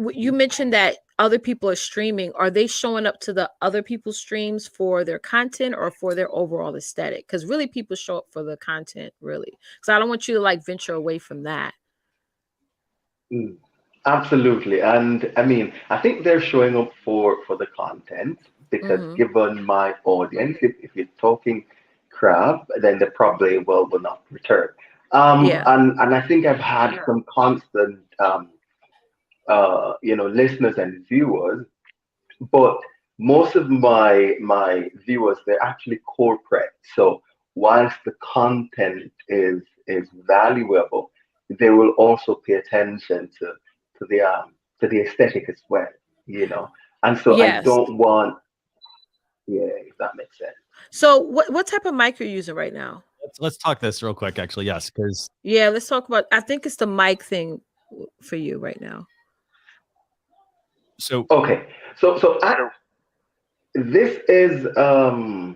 you mentioned that other people are streaming. Are they showing up to the other people's streams for their content or for their overall aesthetic? Because really people show up for the content, really. So I don't want you to like venture away from that. Absolutely. And I mean, I think they're showing up for the content because given my audience, if you're talking crap, then they probably will not return. And I think I've had some constant listeners and viewers, but most of my viewers, they're actually corporate. So whilst the content is valuable, they will also pay attention to the aesthetic as well, you know. And so I don't want, if that makes sense. So what type of mic are you using right now? Let's talk this real quick, actually. Yes, because let's talk about. I think it's the mic thing for you right now. So okay, so this is I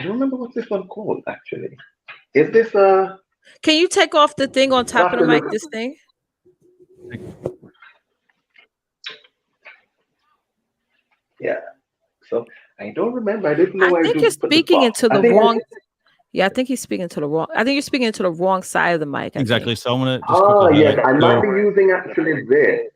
don't remember what this one called actually. Is this Can you take off the thing on top of the mic? This thing. Yeah. So I don't remember. I didn't know. I think you're speaking into the wrong. Yeah, I think he's speaking to the wrong. I think you're speaking into the wrong side of the mic. Exactly. So I'm gonna. Just yes, I might be using actually this.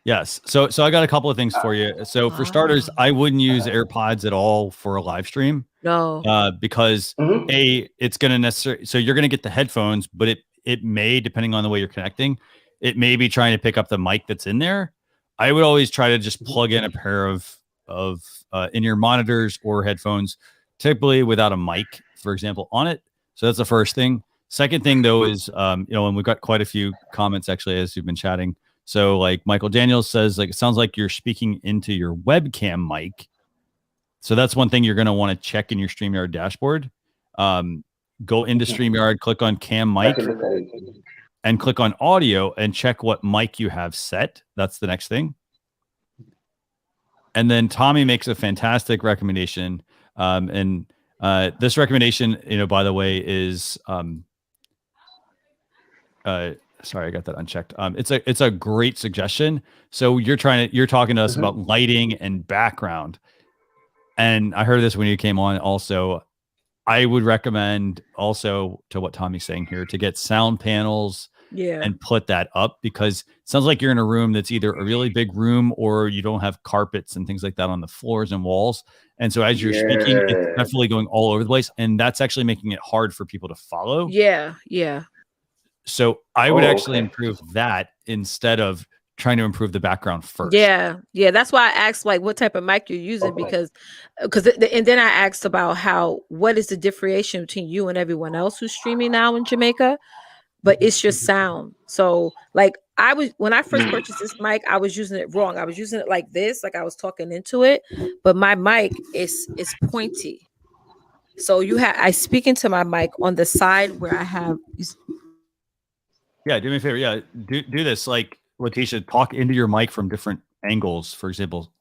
Yes. So I got a couple of things for you. So for starters, I wouldn't use AirPods at all for a live stream. No. Because it's going to necessarily, so you're going to get the headphones, but it may, depending on the way you're connecting, it may be trying to pick up the mic that's in there. I would always try to just plug in a pair of in-ear monitors or headphones, typically without a mic, for example, on it. So that's the first thing. Second thing though is, and we've got quite a few comments actually as you've been chatting. So like Michael Daniels says, like, it sounds like you're speaking into your webcam mic. So that's one thing you're going to want to check in your StreamYard dashboard. Go into StreamYard, click on cam mic and click on audio and check what mic you have set. That's the next thing. And then Tommy makes a fantastic recommendation. This recommendation, by the way, is, sorry, I got that unchecked. It's a great suggestion. So you're talking to us about lighting and background. And I heard this when you came on also. I would recommend also to what Tommy's saying here to get sound panels and put that up, because it sounds like you're in a room that's either a really big room or you don't have carpets and things like that on the floors and walls. And so as you're speaking, it's definitely going all over the place. And that's actually making it hard for people to follow. Yeah. Yeah. So I would actually improve that instead of trying to improve the background first. Yeah. Yeah. That's why I asked like what type of mic you're using, because and then I asked about what is the differentiation between you and everyone else who's streaming now in Jamaica, but it's just sound. So like when I first purchased this mic, I was using it wrong. I was using it like this, like I was talking into it, but my mic is pointy. So I speak into my mic on the side where I have. Yeah. Do me a favor. Yeah. Do this. Like, Leticia, talk into your mic from different angles, for example.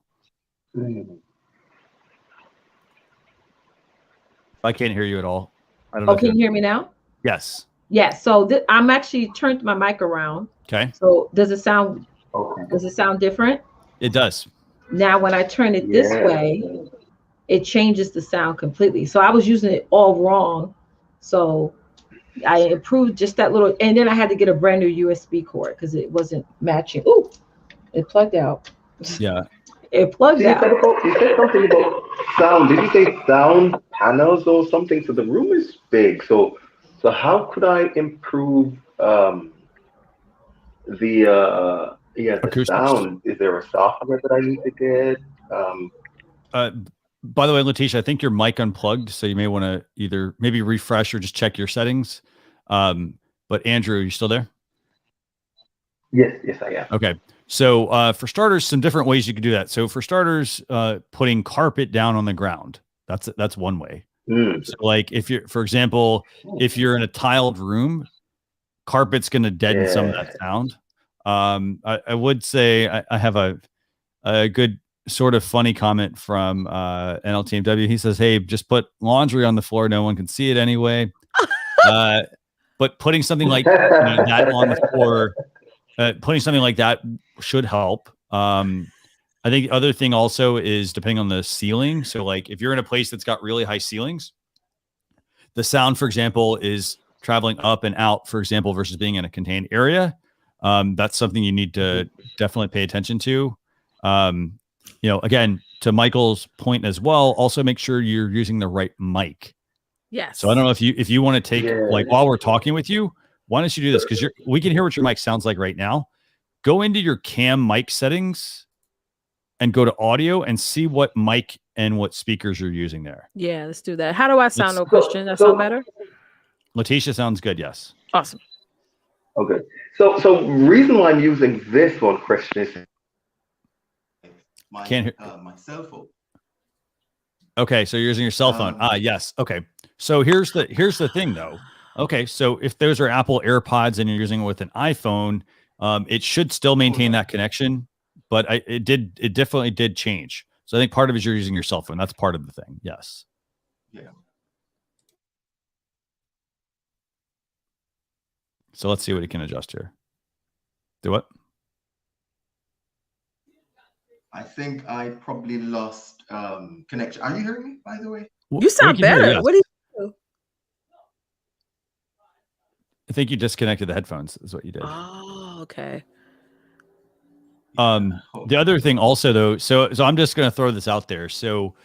I can't hear you at all. I don't know. Can you hear me now? Yes. Yeah. So I'm actually turned my mic around. Okay. So does it sound different? It does. Now, when I turn it this way, it changes the sound completely. So I was using it all wrong. So I improved just that little, and then I had to get a brand new USB cord because it wasn't matching. Ooh, it plugged out. Yeah. It plugged out. You said something about sound. Did you say sound panels or something? So the room is big. So how could I improve the sound? Is there a software that I need to get? By the way, Leticia, I think your mic unplugged, so you may want to either maybe refresh or just check your settings. But Andrew, are you still there? Yes, I am. Okay. So for starters, some different ways you could do that. So for starters, putting carpet down on the ground. That's one way. So like for example, if you're in a tiled room, carpet's going to deaden some of that sound. I would say I have a good sort of funny comment from nltmw. He says, "Hey, just put laundry on the floor. No one can see it anyway." But putting something like that on the floor, putting something like that should help. I think the other thing also is depending on the ceiling. So like if you're in a place that's got really high ceilings, the sound, for example, is traveling up and out, for example, versus being in a contained area. That's something you need to definitely pay attention to. Again, to Michael's point as well, also make sure you're using the right mic. Yes. So I don't know if you want to take like while we're talking with you, why don't you do this? Because we can hear what your mic sounds like right now. Go into your cam mic settings and go to audio and see what mic and what speakers you're using there. Yeah, let's do that. How do I sound, no question? That sound better? Leticia sounds good, yes. Awesome. Okay. So reason why I'm using this one, Christian, is can't hear my cell phone. Okay, so you're using your cell phone. Yes. Okay. So here's the thing though. Okay, so if those are Apple AirPods and you're using it with an iPhone, it should still maintain that connection, but it definitely did change. So I think part of it is you're using your cell phone. That's part of the thing. Yes. Yeah. So let's see what it can adjust here. Do what? I think I probably lost connection. Are you hearing me, by the way? You sound better. Yes. What do you do? I think you disconnected the headphones is what you did. Oh, okay. The other thing also though, so I'm just going to throw this out there. So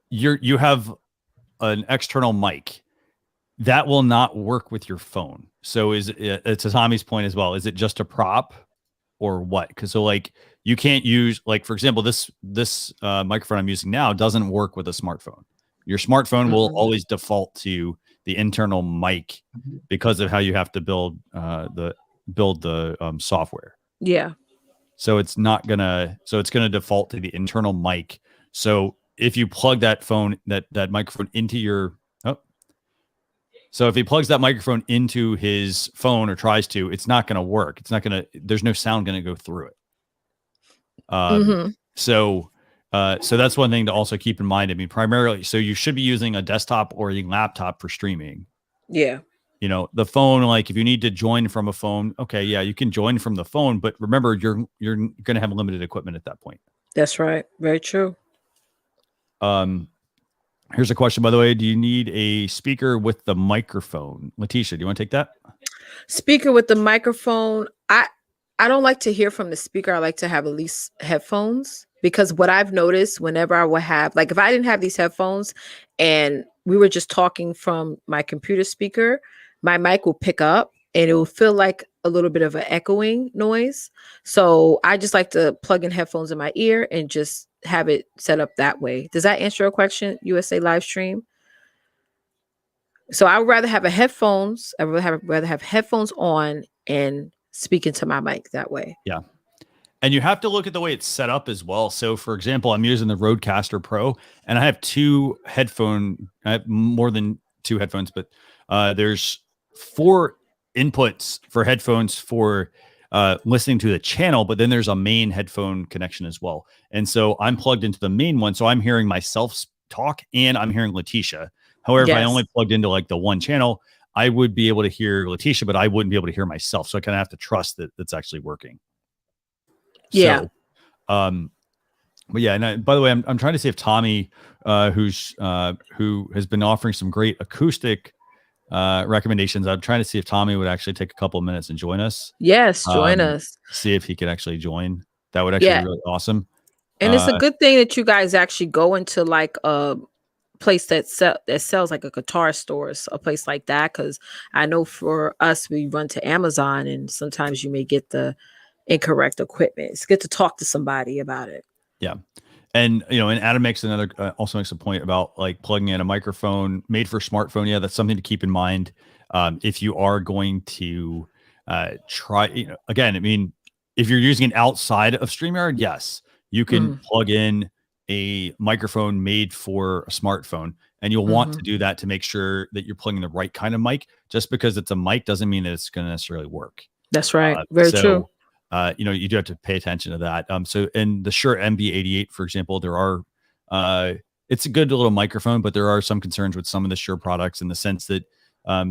you have an external mic that will not work with your phone. So to Tommy's point as well, is it just a prop or what? Because so like you can't use, like, for example, this microphone I'm using now doesn't work with a smartphone. Your smartphone will always default to the internal mic because of how you have to build the software. Yeah. So it's gonna default to the internal mic. So if you plug that microphone into so if he plugs that microphone into his phone or tries to, it's not going to work. There's no sound going to go through it. So that's one thing to also keep in mind. I mean, primarily, so you should be using a desktop or a laptop for streaming. Yeah. The phone, like if you need to join from a phone, okay, yeah, you can join from the phone, but remember you're going to have limited equipment at that point. That's right. Very true. Here's a question, by the way. Do you need a speaker with the microphone? Leticia, do you want to take that? Speaker with the microphone. I don't like to hear from the speaker. I like to have at least headphones, because what I've noticed whenever I would have, like if I didn't have these headphones and we were just talking from my computer speaker, my mic will pick up and it will feel like a little bit of an echoing noise. So I just like to plug in headphones in my ear and just have it set up that way. Does that answer your question, USA live stream? So I would rather have a headphones. I would rather have headphones on and speak into my mic that way. Yeah. And you have to look at the way it's set up as well. So for example, I'm using the Rodecaster Pro and I have I have more than 2 headphones, but there's 4 inputs for headphones for listening to the channel, but then there's a main headphone connection as well. And so I'm plugged into the main one. So I'm hearing myself talk and I'm hearing Leticia. However, if I only plugged into like the one channel, I would be able to hear Leticia, but I wouldn't be able to hear myself. So I kind of have to trust that it's actually working. Yeah. So, but yeah, and by the way, I'm trying to see if Tommy, who has been offering some great acoustic recommendations. I'm trying to see if Tommy would actually take a couple of minutes and join us. Yes, join us. See if he could actually join. That would actually be really awesome. And it's a good thing that you guys actually go into like a place that sells like a guitar store, a place like that, because I know for us, we run to Amazon and sometimes you may get the incorrect equipment. It's good to talk to somebody about it. Yeah. And, and Adam makes also makes a point about like plugging in a microphone made for smartphone. Yeah, that's something to keep in mind. If you are going to try, again, I mean, if you're using it outside of StreamYard, yes, you can plug in a microphone made for a smartphone, and you'll want to do that to make sure that you're plugging the right kind of mic. Just because it's a mic doesn't mean that it's going to necessarily work. That's right. Very true. You do have to pay attention to that. So in the Shure MB88, for example, there are, it's a good little microphone, but there are some concerns with some of the Shure products in the sense that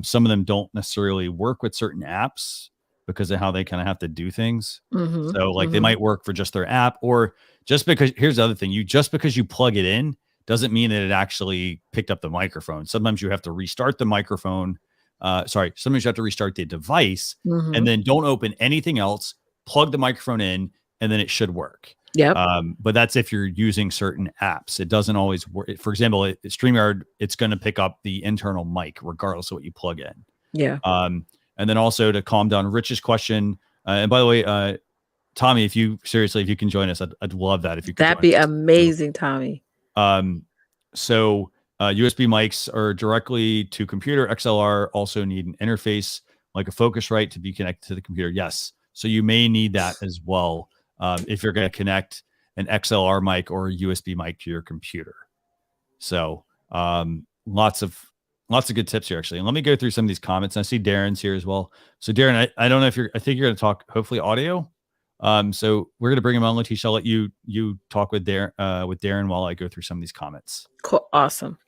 some of them don't necessarily work with certain apps because of how they kind of have to do things. So like they might work for just their app, or just because, here's the other thing, just because you plug it in doesn't mean that it actually picked up the microphone. Sometimes you have to restart the microphone. Sometimes you have to restart the device and then don't open anything else, plug the microphone in, and then it should work. Yeah. But that's if you're using certain apps. It doesn't always work. For example, StreamYard, it's going to pick up the internal mic regardless of what you plug in. Yeah. And then also to calm down Rich's question. And by the way, Tommy, if you can join us, I'd love that. If you could, that'd be amazing, Tommy. So USB mics are directly to computer. XLR also need an interface like a Focusrite to be connected to the computer. Yes. So you may need that as well if you're going to connect an XLR mic or a USB mic to your computer. So lots of good tips here, actually. And let me go through some of these comments. And I see Darren's here as well. So Darren, I don't know if I think you're going to talk hopefully audio. So we're going to bring him on. Leticia, I'll let you talk with Darren while I go through some of these comments. Cool. Awesome.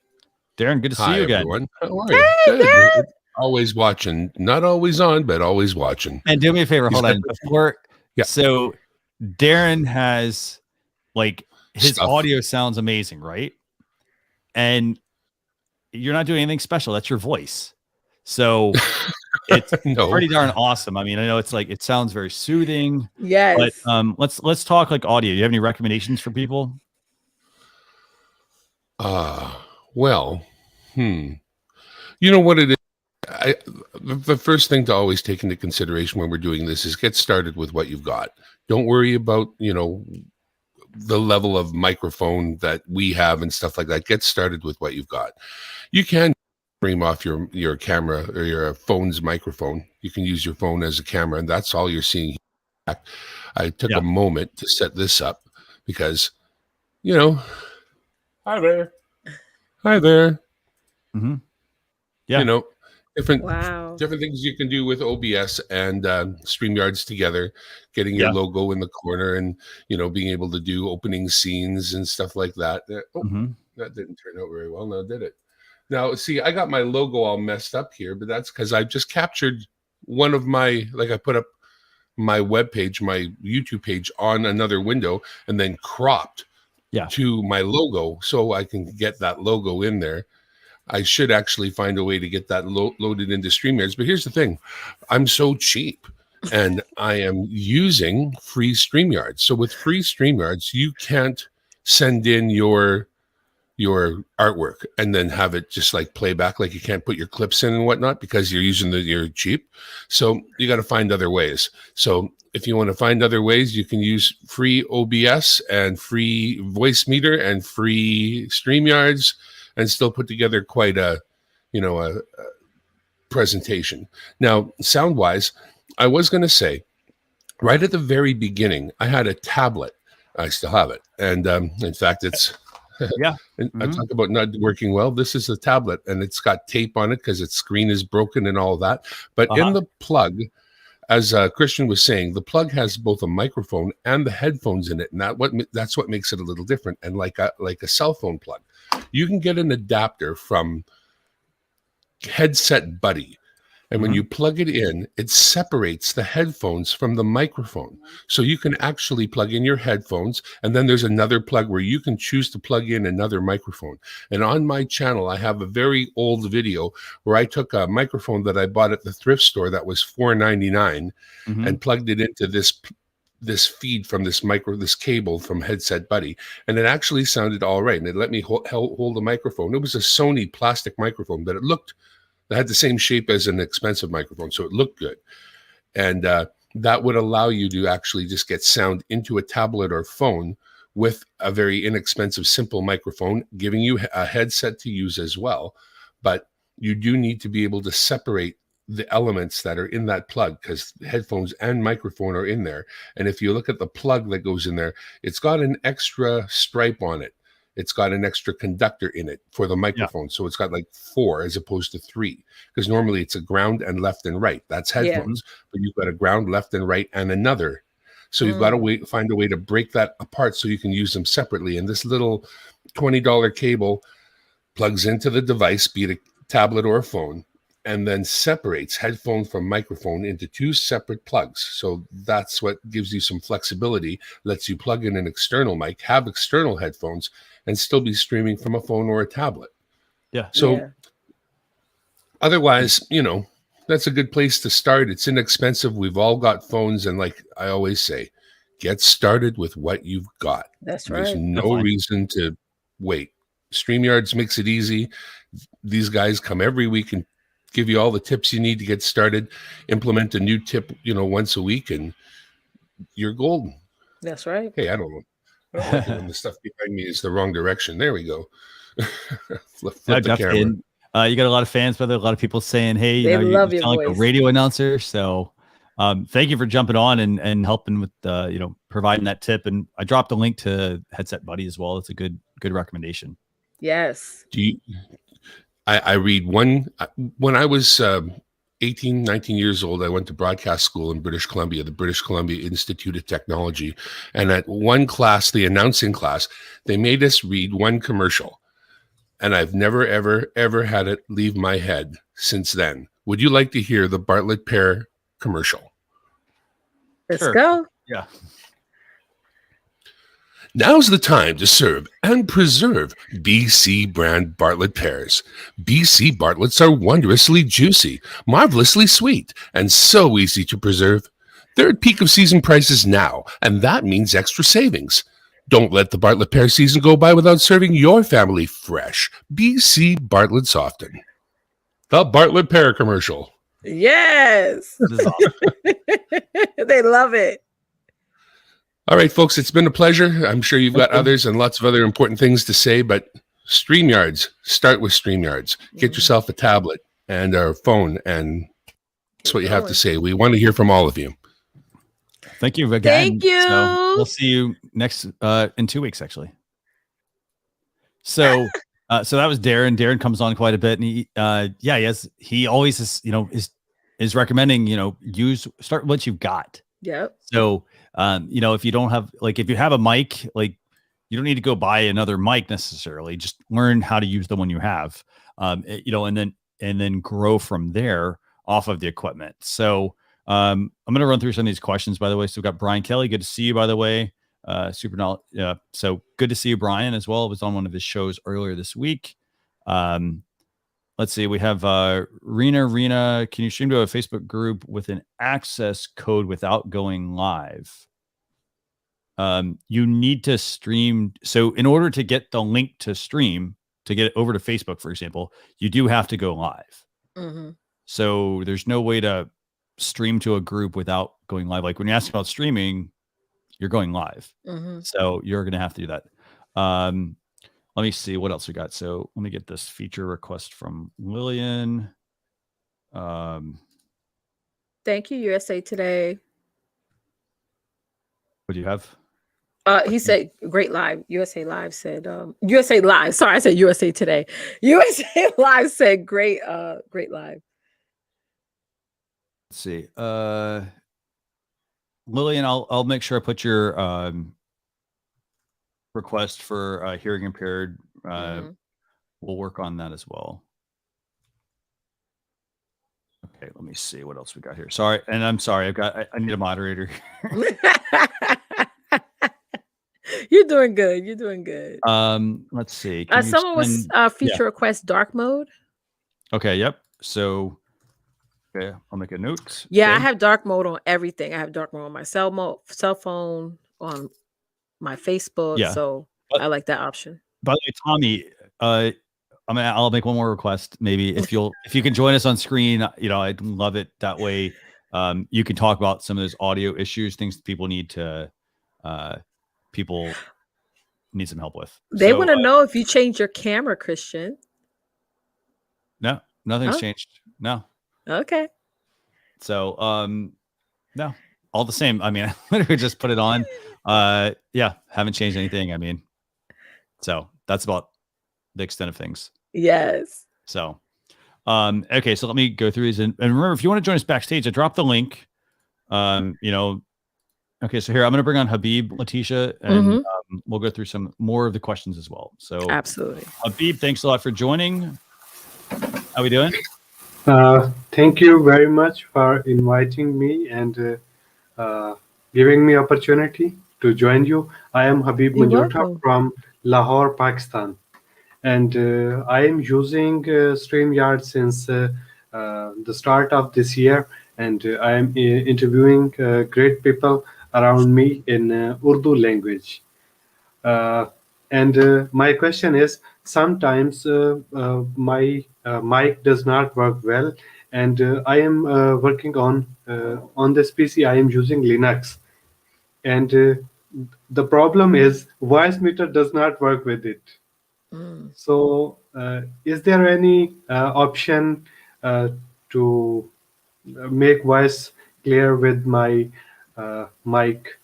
Darren, good to see you again. Everyone. How are you? Good. Always watching, not always on, but always watching. And do me a favor, hold on before. Yeah. So Darren has like his audio sounds amazing, right? And you're not doing anything special. That's your voice. So it's pretty darn awesome. I mean, I know it's like, it sounds very soothing. Yes. But let's talk like audio. Do you have any recommendations for people? Well, you know what it is? The first thing to always take into consideration when we're doing this is get started with what you've got. Don't worry about, the level of microphone that we have and stuff like that. Get started with what you've got. You can stream off your camera or your phone's microphone. You can use your phone as a camera, and that's all you're seeing. I took a moment to set this up because, hi there. Mm-hmm. Yeah. Different things you can do with OBS and StreamYards together, getting your logo in the corner and, being able to do opening scenes and stuff like that. That didn't turn out very well. Now, did it? Now, see, I got my logo all messed up here, but that's because I just captured one of I put up my web page, my YouTube page on another window and then cropped to my logo so I can get that logo in there. I should actually find a way to get that loaded into StreamYards. But here's the thing. I'm so cheap and I am using free StreamYards. So with free StreamYards, you can't send in your artwork and then have it just like play back. Like you can't put your clips in and whatnot because you're using you're cheap. So you got to find other ways. So if you want to find other ways, you can use free OBS and free voice meter and free StreamYards and still put together quite a presentation. Now, sound wise, I was going to say right at the very beginning, I had a tablet. I still have it. And in fact, it's, yeah. I talk about not working well. This is a tablet and it's got tape on it because its screen is broken and all that. But in the plug, as Christian was saying, the plug has both a microphone and the headphones in it. And that's what makes it a little different. And like a cell phone plug, you can get an adapter from Headset Buddy. And when you plug it in, it separates the headphones from the microphone. So you can actually plug in your headphones, and then there's another plug where you can choose to plug in another microphone. And on my channel, I have a very old video where I took a microphone that I bought at the thrift store that was $4.99 and plugged it into this feed from this cable from Headset Buddy. And it actually sounded all right. And it let me hold the microphone. It was a Sony plastic microphone, but it had the same shape as an expensive microphone, so it looked good. And that would allow you to actually just get sound into a tablet or phone with a very inexpensive, simple microphone, giving you a headset to use as well. But you do need to be able to separate the elements that are in that plug because headphones and microphone are in there. And if you look at the plug that goes in there, it's got an extra stripe on it. It's got an extra conductor in it for the microphone. Yeah. So it's got like 4 as opposed to 3, because normally it's a ground and left and right. That's headphones, but you've got a ground, left and right, and another. So you've got to find a way to break that apart so you can use them separately. And this little $20 cable plugs into the device, be it a tablet or a phone, and then separates headphone from microphone into 2 separate plugs. So that's what gives you some flexibility, lets you plug in an external mic, have external headphones, and still be streaming from a phone or a tablet. Yeah. So otherwise, that's a good place to start. It's inexpensive. We've all got phones. And like I always say, get started with what you've got. That's right. There's no reason to wait. StreamYards makes it easy. These guys come every week and give you all the tips you need to get started. Implement a new tip, once a week, and you're golden. That's right. Hey, I don't know. I don't like it when the stuff behind me is the wrong direction. There we go. flip the camera. You got a lot of fans, but there are a lot of people saying, "Hey, you love sound like a radio announcer." So, thank you for jumping on and helping with providing that tip. And I dropped a link to Headset Buddy as well. It's a good recommendation. Yes. I read one when I was 18, 19 years old. I went to broadcast school in British Columbia, the British Columbia Institute of Technology. And at one class, the announcing class, they made us read one commercial. And I've never, ever, ever had it leave my head since then. Would you like to hear the Bartlett Pear commercial? Let's go. Yeah. Now's the time to serve and preserve BC brand Bartlett pears. BC Bartletts are wondrously juicy, marvelously sweet, and so easy to preserve. They're at peak of season prices now, and that means extra savings. Don't let the Bartlett pear season go by without serving your family fresh BC Bartletts often. The Bartlett Pear commercial. Yes. This is awesome. They love it. All right, folks, it's been a pleasure. I'm sure you've got others and lots of other important things to say, but StreamYards, start with StreamYards. Get yourself a tablet and a phone, and that's what you have to say. We want to hear from all of you. Thank you again. Thank you. So we'll see you next in 2 weeks, actually. So that was Darren. Darren comes on quite a bit, and he always is recommending, start what you've got. Yep. So if you don't have, if you have a mic, you don't need to go buy another mic necessarily. Just learn how to use the one you have, and then grow from there off of the equipment. So I'm going to run through some of these questions, by the way. So we've got Brian Kelly. Good to see you, by the way. So good to see you, Brian, as well. I was on one of his shows earlier this week. let's see. We have Rena. Can you stream to a Facebook group with an access code without going live? You need to stream. So in order to get the link to stream, to get it over to Facebook, for example, you do have to go live. Mm-hmm. So there's no way to stream to a group without going live. Like when you ask about streaming, you're going live. Mm-hmm. So you're going to have to do that. Let me see what else we got. So let me get this feature request from Lillian. Thank you, USA Today. What do you have? He said, great live. USA Live said, USA Live. Sorry, I said USA Today. USA Live said, great live. Let's see. Lillian, I'll make sure I put your request for hearing impaired. We'll work on that as well. Okay, let me see what else we got here. Sorry, and I'm sorry. I need a moderator. You're doing good. You're doing good. Let's see. Someone was feature request dark mode. Okay. Yep. So, okay, I'll make a note. Yeah, okay. I have dark mode on everything. I have dark mode on my cell phone, on my Facebook. Yeah. So I like that option. By the way, Tommy, I'll make one more request. Maybe if you can join us on screen, I'd love it that way. You can talk about some of those audio issues, things people need some help with. They want to know if you change your camera, Christian. No, nothing's changed. No. Okay. So, no, all the same. I mean, I literally just put it on. Yeah, haven't changed anything. I mean, so that's about the extent of things. Yes. So, okay, so let me go through these, and remember, if you want to join us backstage, I dropped the link. Okay, so here I'm going to bring on Habib, Leticia, and we'll go through some more of the questions as well. So, absolutely, Habib, thanks a lot for joining. How we doing? Thank you very much for inviting me and giving me opportunity to join you. I am Habib Manjota from Lahore, Pakistan, and I am using StreamYard since the start of this year, and I am interviewing great people around me in Urdu language. And my question is, sometimes my mic does not work well, and I am working on this PC. I am using Linux, and the problem is voice meter does not work with it. So is there any option to make voice clear with my mic?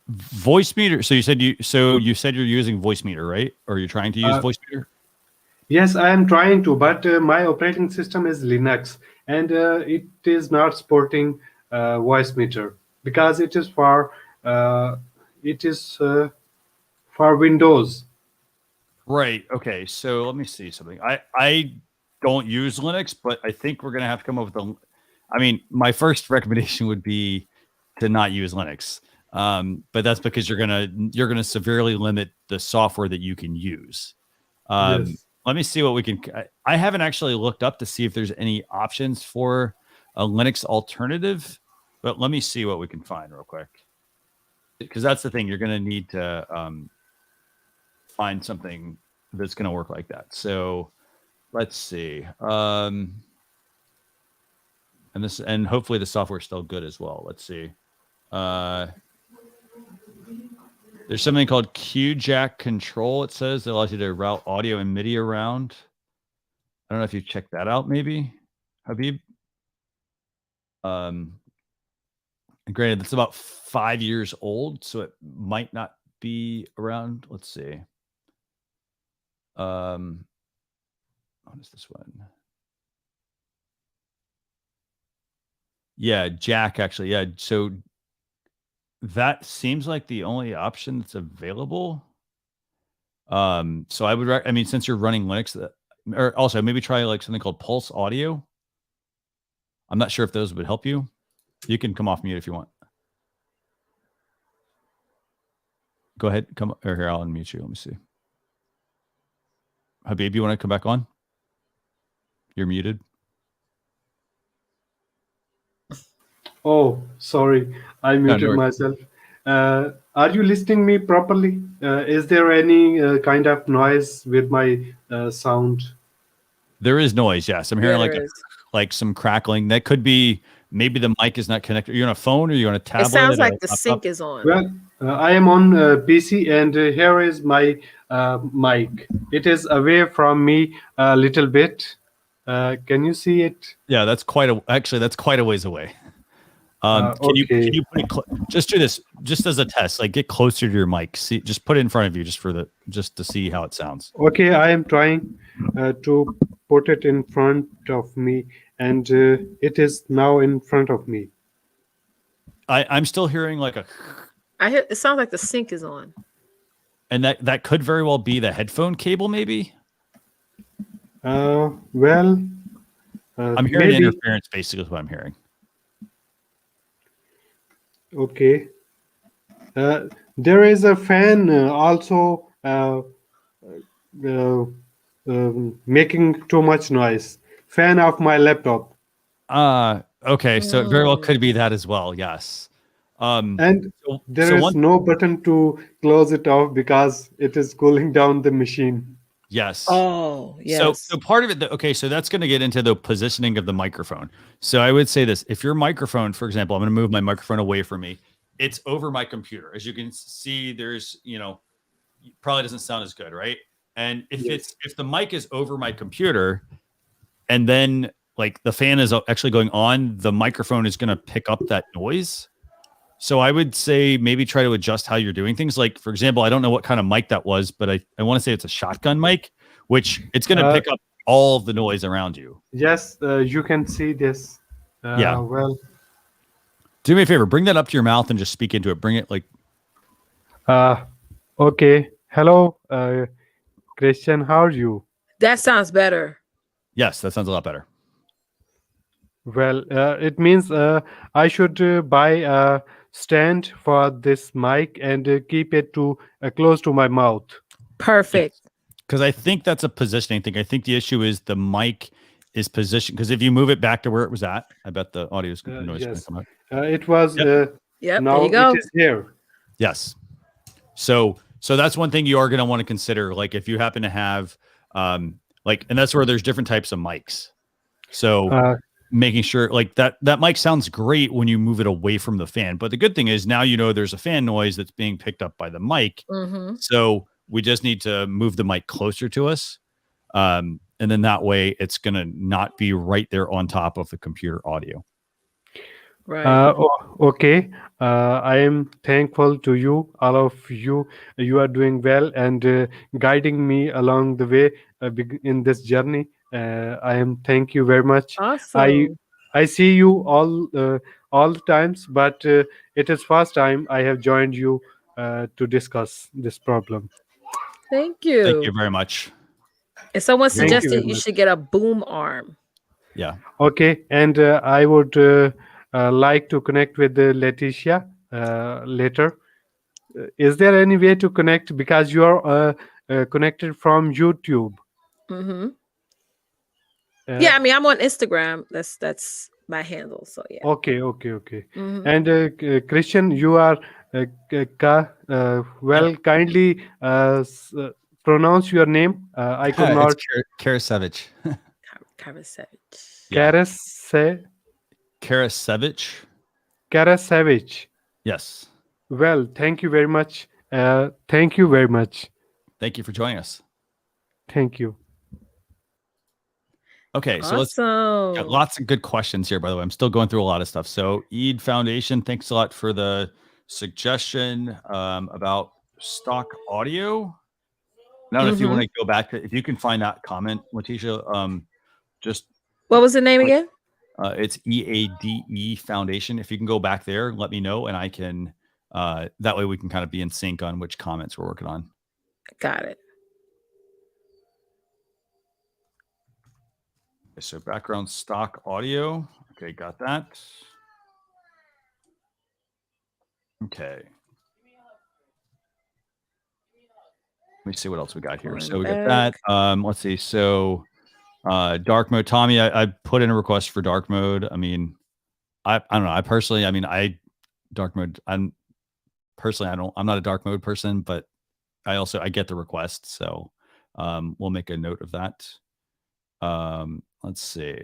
Voice meter. So you said you're using voice meter, right? Or you're trying to use voice meter? Yes, I am trying to, but my operating system is Linux, and it is not supporting voice meter because it is for Windows. Right. Okay. So let me see something. I don't use Linux, but I think we're gonna have to come up with my first recommendation would be to not use Linux. But that's because you're gonna severely limit the software that you can use. Yes. Let me see what we can. I haven't actually looked up to see if there's any options for a Linux alternative, but let me see what we can find real quick. Because that's the thing, you're gonna need to find something that's gonna work like that. So let's see. And hopefully the software is still good as well. Let's see. There's something called QJack Control. It says that allows you to route audio and MIDI around. I don't know if you checked that out, maybe, Habib. And granted, it's about 5 years old, so it might not be around. Let's see. What is this one? Yeah, Jack, actually. Yeah, so that seems like the only option that's available. So I would, since you're running Linux, or also maybe try like something called Pulse Audio. I'm not sure if those would help you. You can come off mute if you want. Go ahead, come or here. I'll unmute you. Let me see. Habib, you want to come back on? You're muted. Oh, sorry, I No, muted no worries. myself. Are you listening me properly? Is there any kind of noise with my sound? There is noise. Yes, I'm hearing Yeah, like there is. like some crackling. That could be maybe the mic is not connected. Are you on a phone or you on a tablet? It sounds or like a the laptop? sync is on. Well, I am on PC, and here is my mic. It is away from me a little bit. Can you see it? Yeah, that's quite a actually that's quite a ways away. Can you Okay. put it just do this just as a test? Like get closer to your mic. See, just put it in front of you just to see how it sounds. Okay, I am trying to put it in front of me, and it is now in front of me. I'm still hearing like a, I hear it sounds like the sync is on. and that could very well be the headphone cable. Maybe Well, I'm hearing maybe. interference. Basically, is what I'm hearing. Okay. There is a fan also making too much noise. Fan of my laptop. Okay, so it very well could be that as well. Yes. And so there is one no button to close it off because it is cooling down the machine. yes. Oh, yes. So part of it, okay, so that's going to get into the positioning of the microphone. So I would say this: if your microphone, for example, I'm going to move my microphone away from me. It's over my computer. As you can see, there's probably doesn't sound as good, right? And if the mic is over my computer, and then like the fan is actually going on, the microphone is going to pick up that noise. So I would say maybe try to adjust how you're doing things. Like, for example, I don't know what kind of mic that was, but I want to say it's a shotgun mic, which it's going to pick up all of the noise around you. Yes, you can see this. Yeah. Well, do me a favor, bring that up to your mouth and just speak into it. Bring it like. Okay. Hello, Christian. How are you? That sounds better. Yes, that sounds a lot better. Well, it means I should buy a stand for this mic and keep it close to my mouth. Perfect. Because I think that's a positioning thing. I think the issue is the mic is positioned. Because if you move it back to where it was at, I bet the audio is noise going to come out. It was. Yep. Now There you go. it is here. Yes. So that's one thing you are going to want to consider. Like if you happen to have, and that's where there's different types of mics. So making sure like that mic sounds great when you move it away from the fan. But the good thing is now there's a fan noise that's being picked up by the mic. Mm-hmm. So we just need to move the mic closer to us. And then that way it's going to not be right there on top of the computer audio. Right. Okay. I am thankful to you, all of you. You are doing well and guiding me along the way in this journey. I am. Thank you very much. Awesome. I see you all the times, but it is first time I have joined you to discuss this problem. Thank you. Thank you very much. And someone Thank you suggested very you much. should get a boom arm. Yeah. Okay, and I would like to connect with Leticia later. Is there any way to connect because you are connected from YouTube? Mm-hmm. Yeah, I mean, I'm on Instagram. That's my handle. So yeah. Okay. Mhm. And Christian, you are kindly pronounce your name. I could not. It's Karasevich. Karasevich. Karasevich. Karasevich. Yes. Well, thank you very much. Thank you very much. Thank you for joining us. Thank you. Okay, so let's Awesome. got lots of good questions here, by the way. I'm still going through a lot of stuff. So Eid Foundation, thanks a lot for the suggestion about stock audio. Now, if you want to go back to, if you can find that comment, Leticia, just What was the name again? it's EADE Foundation. If you can go back there, let me know, and I can. That way, we can kind of be in sync on which comments we're working on. Got it. Okay, so background stock audio. Okay, got that. Okay. Let me see what else we got here. So we got that. Let's see. So Dark mode. Tommy, I put in a request for dark mode. I mean, I don't know. I personally, I mean, dark mode. I'm not a dark mode person, but I get the request. So we'll make a note of that. Let's see.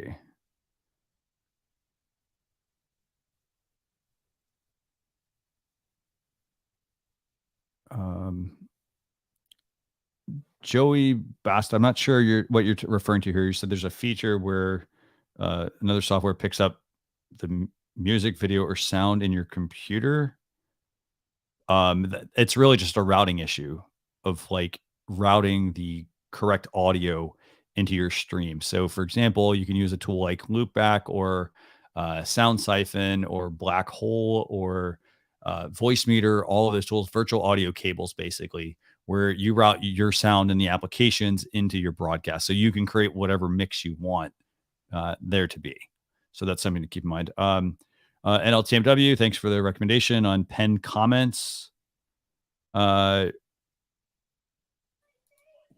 Joey Bast, I'm not sure what you're referring to here. You said there's a feature where another software picks up the music, video, or sound in your computer. It's really just a routing issue of like routing the correct audio into your stream. So for example, you can use a tool like Loopback or Sound Siphon or Black Hole or Voice Meter, all of those tools, virtual audio cables, basically, where you route your sound and the applications into your broadcast. So you can create whatever mix you want there to be. So that's something to keep in mind. nltmw, thanks for the recommendation on pinned comments.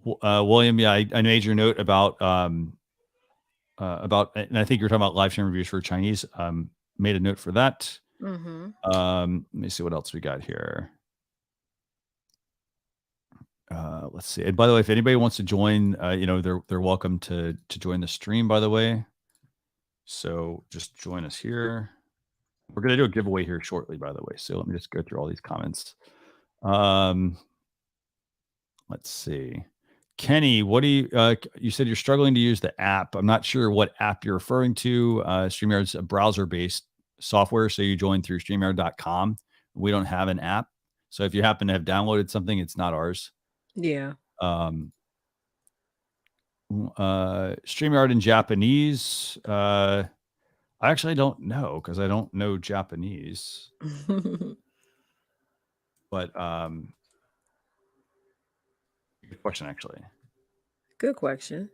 William, yeah, I made your note about, and I think you're talking about live stream reviews for Chinese. Made a note for that. Mm-hmm. Let me see what else we got here. Let's see. And by the way, if anybody wants to join, they're welcome to join the stream, by the way. So just join us here. We're going to do a giveaway here shortly, by the way. So let me just go through all these comments. Let's see. Kenny, what do you said you're struggling to use the app. I'm not sure what app you're referring to. StreamYard's a browser-based software. So you join through streamyard.com. We don't have an app. So if you happen to have downloaded something, it's not ours. Yeah. StreamYard in Japanese. I actually don't know because I don't know Japanese. But good question, actually. Good question.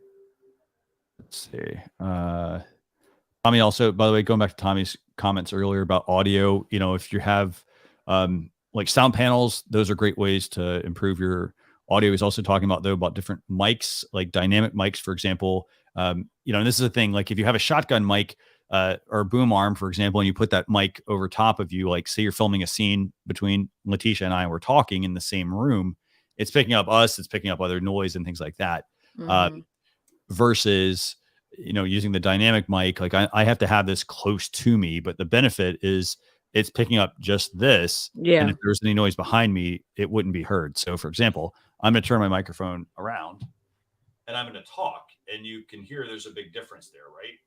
Let's see. Tommy, also, by the way, going back to Tommy's comments earlier about audio, if you have like sound panels, those are great ways to improve your audio. He's also talking about different mics, like dynamic mics, for example. And this is a thing, like if you have a shotgun mic or boom arm, for example, and you put that mic over top of you, like say you're filming a scene between Leticia and I, and we're talking in the same room, it's picking up us, it's picking up other noise and things like that. Mm-hmm. Versus, using the dynamic mic, like I have to have this close to me, but the benefit is it's picking up just this. Yeah. And if there's any noise behind me, it wouldn't be heard. So for example, I'm going to turn my microphone around and I'm going to talk, and you can hear there's a big difference there, right?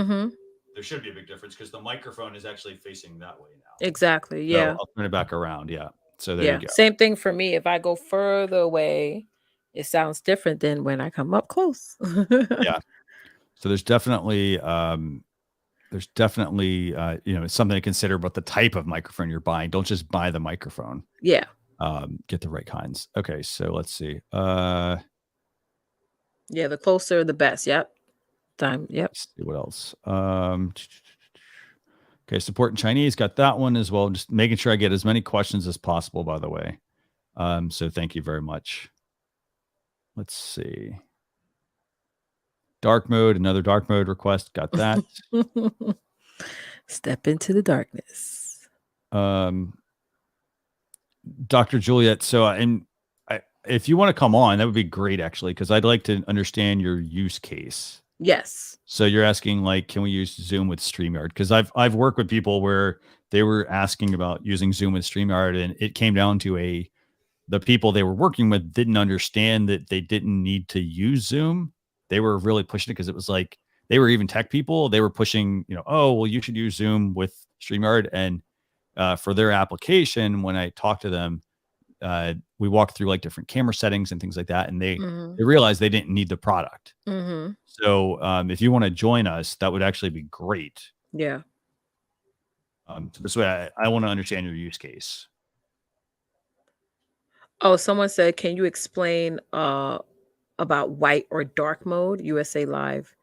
Mm-hmm. There should be a big difference because the microphone is actually facing that way now. Exactly. Yeah. So I'll turn it back around. Yeah. So there you go. Same thing for me. If I go further away, it sounds different than when I come up close. Yeah. So there's definitely it's something to consider about the type of microphone you're buying. Don't just buy the microphone. Yeah. Get the right kinds. Okay. So let's see. Yeah. The closer, the best. Yep. Yep. Let's see what else. Okay. Support in Chinese. Got that one as well. Just making sure I get as many questions as possible, by the way. So thank you very much. Let's see. Dark mode, another dark mode request. Got that. Step into the darkness. Dr. Juliet. So, if you want to come on, that would be great, actually, because I'd like to understand your use case. Yes. So you're asking, like, can we use Zoom with StreamYard? Because I've worked with people where they were asking about using Zoom with StreamYard, and it came down to the people they were working with didn't understand that they didn't need to use Zoom. They were really pushing it because it was like they were even tech people. They were pushing, oh, well, you should use Zoom with StreamYard. And for their application, when I talked to them, we walked through like different camera settings and things like that. And they realized they didn't need the product. Mm-hmm. So if you want to join us, that would actually be great. Yeah. So this way, I want to understand your use case. Oh, someone said, can you explain about white or dark mode? USA Live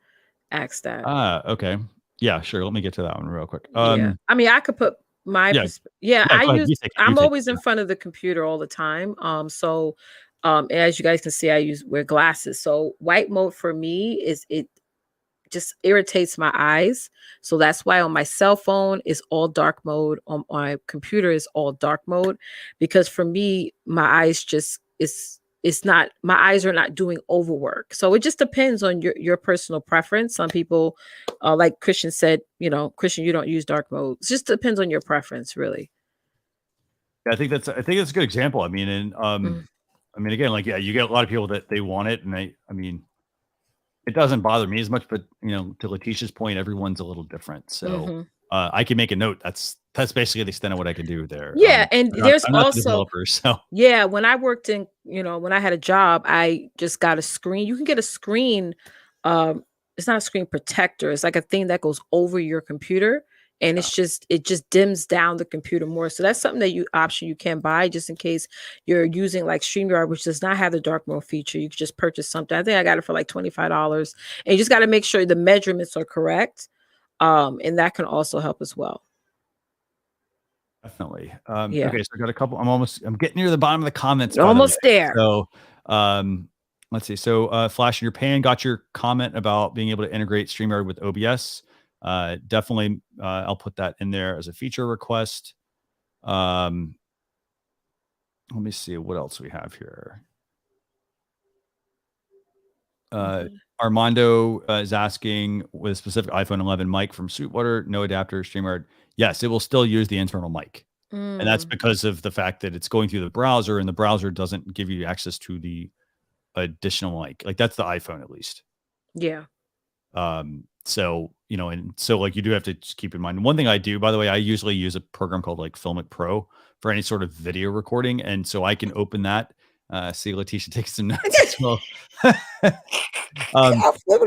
asked that. Okay. Yeah, sure. Let me get to that one real quick. Yeah. I mean, I could put my I'm always in front of the computer all the time. So as you guys can see, I wear glasses. So white mode for me is just irritates my eyes. So that's why on my cell phone is all dark mode. On my computer is all dark mode, because for me, my eyes just it's not, my eyes are not doing overwork. So it just depends on your personal preference. Some people, like Christian said, you know, Christian, you don't use dark mode. It just depends on your preference, really. I think that's a good example. I mean, and I mean, again, like, yeah, you get a lot of people that they want it, and I mean, it doesn't bother me as much, but you know, to Leticia's point, everyone's a little different. So I can make a note. That's basically the extent of what I can do there. Yeah, and there's I'm also the developer, so yeah, when I worked in, you know, when I had a job, I just got a screen. You can get a screen. It's not a screen protector. It's like a thing that goes over your computer, and it just dims down the computer more. So that's something that you can buy just in case you're using like StreamYard, which does not have the dark mode feature. You can just purchase something. I think I got it for like $25, and you just got to make sure the measurements are correct, and that can also help as well. Definitely. Yeah. Okay, so I got a couple. I'm getting near the bottom of the comments. You're almost there. So let's see. So Flash in your pan, got your comment about being able to integrate StreamYard with OBS. Definitely, I'll put that in there as a feature request. Let me see what else we have here. Armando is asking, with a specific iPhone 11 mic from Sweetwater, no adapter, StreamYard. Yes, it will still use the internal mic. And that's because of the fact that it's going through the browser, and the browser doesn't give you access to the additional mic. Like, that's the iPhone, at least. Yeah. So, you know, and so like you do have to just keep in mind. One thing I do, by the way, I usually use a program called like Filmic Pro for any sort of video recording. And so I can open that. See, Leticia takes some notes as well.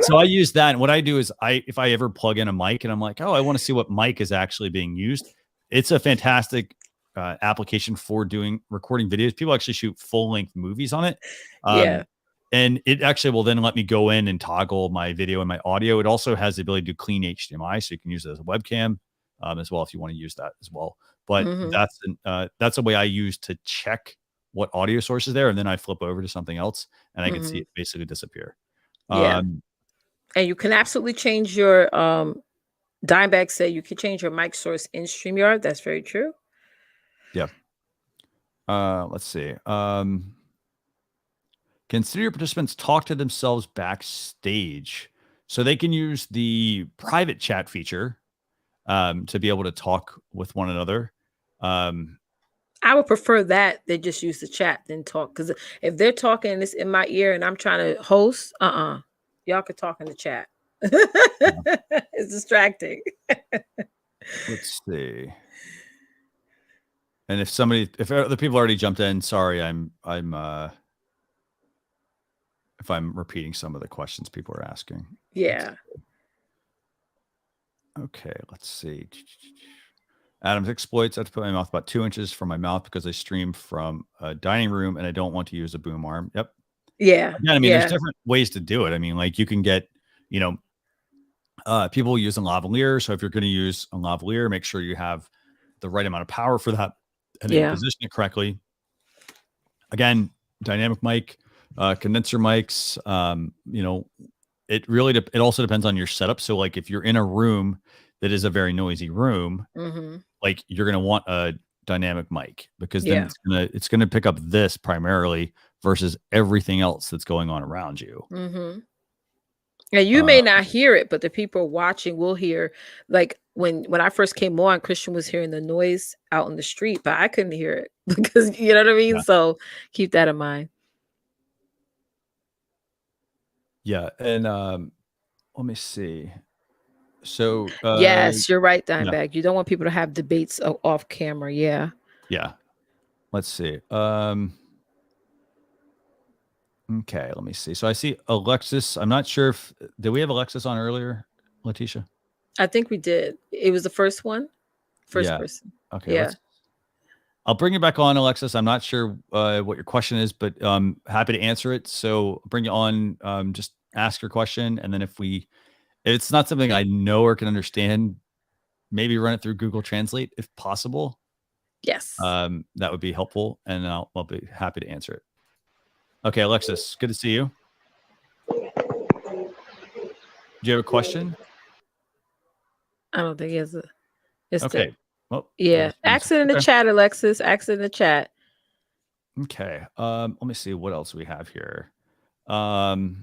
So I use that. And what I do is if I ever plug in a mic and I'm like, oh, I want to see what mic is actually being used. It's a fantastic application for recording videos. People actually shoot full length movies on it. Yeah. And it actually will then let me go in and toggle my video and my audio. It also has the ability to do clean HDMI, so you can use it as a webcam as well if you want to use that as well. But that's a way I use to check what audio source is there, and then I flip over to something else, and I can see it basically disappear. Yeah. And you can absolutely change your Dimebag said you can change your mic source in StreamYard. That's very true. Yeah. Let's see. Can studio participants talk to themselves backstage? So they can use the private chat feature to be able to talk with one another. I would prefer that they just use the chat than talk, because if they're talking and it's in my ear and I'm trying to host, y'all could talk in the chat. It's distracting. Let's see. And if other people already jumped in, sorry, if I'm repeating some of the questions people are asking. Yeah. Okay, let's see. Adam's exploits. I have to put my mouth about 2 inches from my mouth because I stream from a dining room and I don't want to use a boom arm. Yep. Yeah. Again, I mean, there's different ways to do it. I mean, like you can get, you know, people using lavalier. So if you're going to use a lavalier, make sure you have the right amount of power for that and then position it correctly. Again, dynamic mic, condenser mics, you know, it also depends on your setup. So like if you're in a room that is a very noisy room, like you're going to want a dynamic mic, because then it's going to pick up this primarily versus everything else that's going on around you. Yeah, you may not hear it, but the people watching will hear. Like when I first came on, Christian was hearing the noise out in the street, but I couldn't hear it because you know what I mean? So keep that in mind. Yeah. And let me see. So yes, you're right, Dimebag. You don't want people to have debates off camera. Yeah. Yeah. Let's see. Okay, let me see. So I see Alexis. I'm not sure did we have Alexis on earlier, Leticia? I think we did. It was the first one. First person. Okay. Yeah. I'll bring you back on, Alexis. I'm not sure what your question is, but happy to answer it. So bring you on. Just ask your question, and then if it's not something I know or can understand, maybe run it through Google Translate if possible. Yes. That would be helpful, and I'll be happy to answer it. Okay, Alexis, good to see you. you have a question? I don't think he has a. It's Okay. Well, yeah. Ask it in the chat, Alexis. Ask it in the chat. Okay. Let me see what else we have here. Lots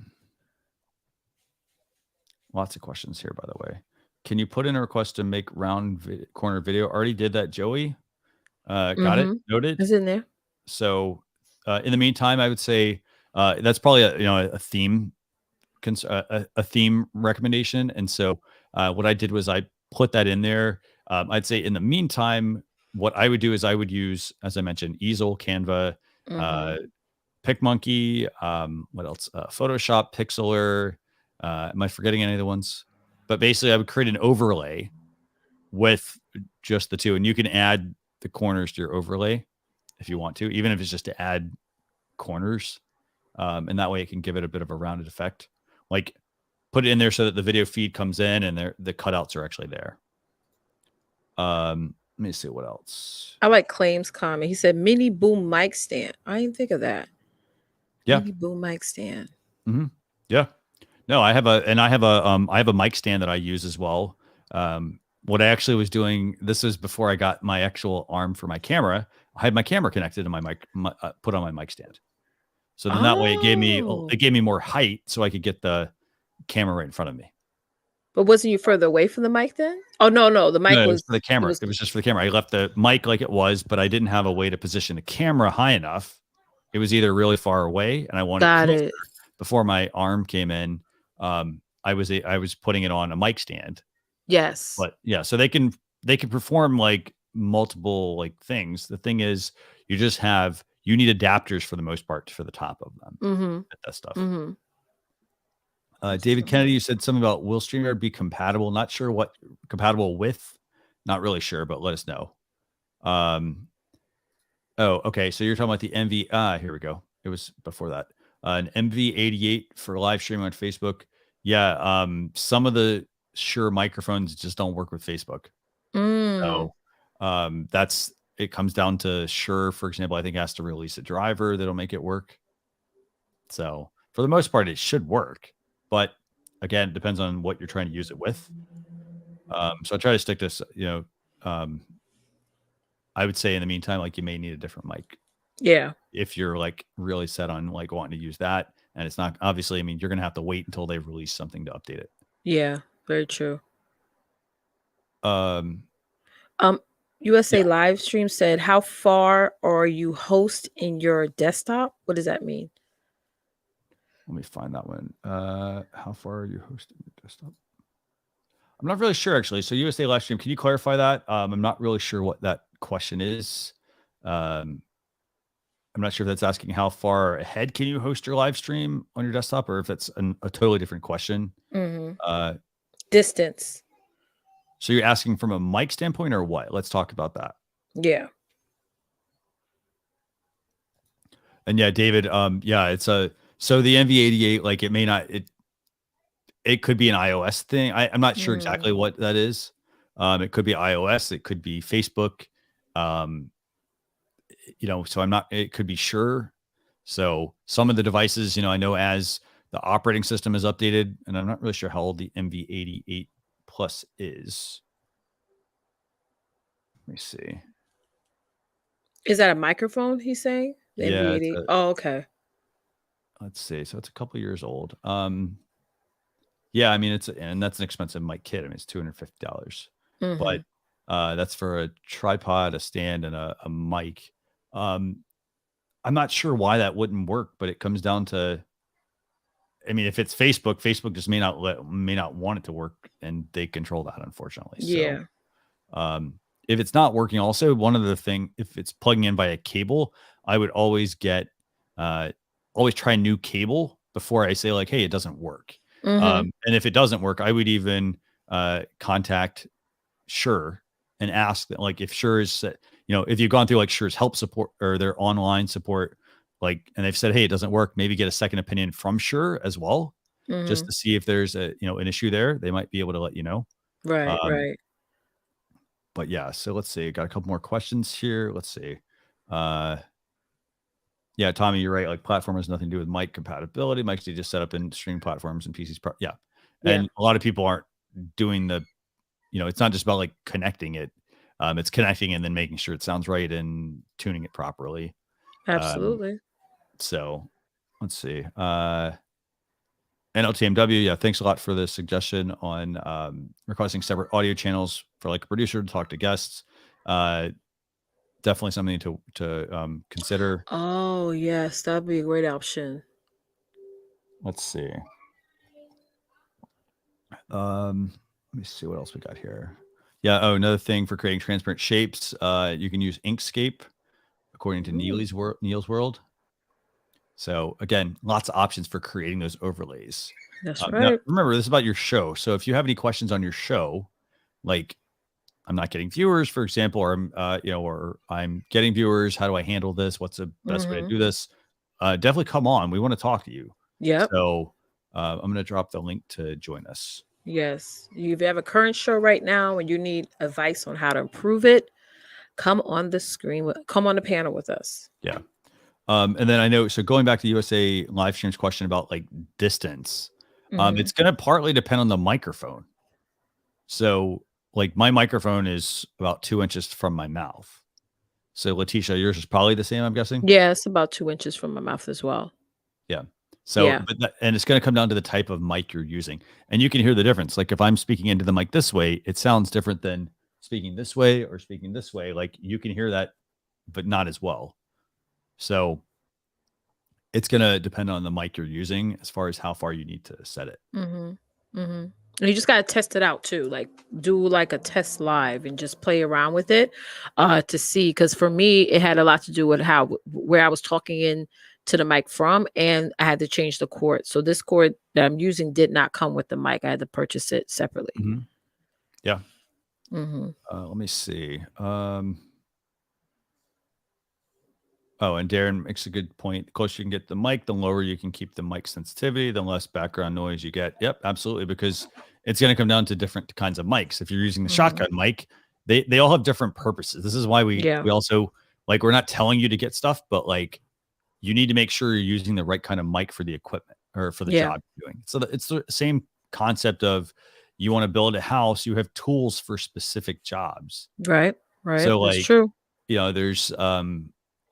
of questions here, by the way. Can you put in a request to make round corner video? Already did that, Joey. Got it. Noted. It's in there. So, in the meantime, I would say that's probably a theme, a theme recommendation. And so, what I did was I put that in there. I'd say in the meantime, what I would do is I would use, as I mentioned, Easel, Canva, PicMonkey. What else? Photoshop, Pixlr. Am I forgetting any of the ones? But basically, I would create an overlay with just the two, and you can add the corners to your overlay if you want to, even if it's just to add corners. And that way it can give it a bit of a rounded effect. Like put it in there so that the video feed comes in and the cutouts are actually there. Let me see what else. I like Claim's comment. He said mini boom mic stand. I didn't think of that. Yeah. Mini boom mic stand. Yeah. No, I have a mic stand that I use as well. What I actually was doing, this was before I got my actual arm for my camera. I had my camera connected to my mic, put on my mic stand. So then that way it gave me more height so I could get the camera right in front of me. But wasn't you further away from the mic then? Oh no, the mic was for the camera. It was just for the camera. I left the mic like it was, but I didn't have a way to position the camera high enough. It was either really far away, and I wanted closer. Before my arm came in. I was putting it on a mic stand. Yes. But yeah, so they can perform like multiple like things. The thing is, you need adapters for the most part for the top of them. That stuff. David Kennedy, you said something about will StreamYard be compatible? Not sure what compatible with. Not really sure, but let us know. Oh, okay. So you're talking about the MV. Here we go. It was before that. An MV88 for live streaming on Facebook. Yeah. Some of the Shure microphones just don't work with Facebook. So it comes down to Shure, for example, I think has to release a driver that'll make it work. So for the most part, it should work. But again, it depends on what you're trying to use it with. So I try to stick to, I would say in the meantime, like you may need a different mic. Yeah. If you're like really set on like wanting to use that, and it's not obviously, I mean, you're going to have to wait until they release something to update it. Yeah, very true. Yeah. USA live stream said, how far are you host in your desktop? What does that mean? Let me find that one. How far are you hosting your desktop? I'm not really sure actually. So USA live stream, can you clarify that? I'm not really sure what that question is. I'm not sure if that's asking how far ahead can you host your live stream on your desktop, or if it's a totally different question. Distance. So you're asking from a mic standpoint or what? Let's talk about that. Yeah. And yeah, David, it's so the NV88, like it may not, it could be an iOS thing. I'm not sure exactly what that is. It could be iOS, it could be Facebook. So I'm not, it could be Shure. So some of the devices, I know as the operating system is updated, and I'm not really sure how old the MV88 Plus is. Let me see. Is that a microphone he's saying? The MV88? Oh, okay. Let's see. So it's a couple years old. Yeah, I mean, and that's an expensive mic kit. I mean, it's $250, but that's for a tripod, a stand, and a mic. I'm not sure why that wouldn't work, but it comes down to, I mean, if it's Facebook just may not want it to work, and they control that, unfortunately. Yeah. So, if it's not working, also one of the thing, if it's plugging in via cable, I would always always try a new cable before I say like, hey, it doesn't work. And if it doesn't work, I would even contact Shure and ask that, like, if Shure is, if you've gone through like Shure's help support or their online support, like, and they've said, hey, it doesn't work, maybe get a second opinion from Shure as well, just to see if there's an issue there. They might be able to let you know. Right. Right. But yeah, so let's see. Got a couple more questions here. Let's see. Yeah, Tommy, you're right. Like platform has nothing to do with mic compatibility. Mics need to set up in stream platforms and PCs. Yeah. And a lot of people aren't doing the, it's not just about like connecting it. It's connecting and then making sure it sounds right and tuning it properly. Absolutely. So let's see. nltmw, yeah, thanks a lot for the suggestion on requesting separate audio channels for like a producer to talk to guests. Definitely something to consider. Oh yes, that'd be a great option. Let's see. Let me see what else we got here. Yeah. Oh, another thing for creating transparent shapes. You can use Inkscape, according to Neil's World. So again, lots of options for creating those overlays. That's Now, right. remember, this is about your show. So if you have any questions on your show, like I'm not getting viewers, for example, or or I'm getting viewers, how do I handle this? What's the best way to do this? Definitely come on. We want to talk to you. Yep. So I'm going to drop the link to join us. Yes. If you have a current show right now and you need advice on how to improve it, come on the screen, come on the panel with us. Yeah. And then I know, so going back to USA live streams question about like distance, it's going to partly depend on the microphone. So like my microphone is about 2 inches from my mouth. So Leticia, yours is probably the same, I'm guessing. Yeah, it's about 2 inches from my mouth as well. Yeah. So, and it's going to come down to the type of mic you're using, and you can hear the difference. Like if I'm speaking into the mic this way, it sounds different than speaking this way or speaking this way. Like you can hear that, but not as well. So it's going to depend on the mic you're using as far as how far you need to set it. And you just got to test it out too. Like do like a test live and just play around with it to see. Because for me, it had a lot to do with where I was talking in to the mic from, and I had to change the cord. So this cord that I'm using did not come with the mic. I had to purchase it separately. Yeah. Let me see. Oh, and Darren makes a good point. The closer you can get the mic, the lower you can keep the mic sensitivity, the less background noise you get. Yep, absolutely. Because it's going to come down to different kinds of mics. If you're using the shotgun mic, they all have different purposes. This is why we also, like, we're not telling you to get stuff, but like you need to make sure you're using the right kind of mic for the equipment or for the job you're doing. So it's the same concept of you want to build a house, you have tools for specific jobs. Right. So like, that's true. There's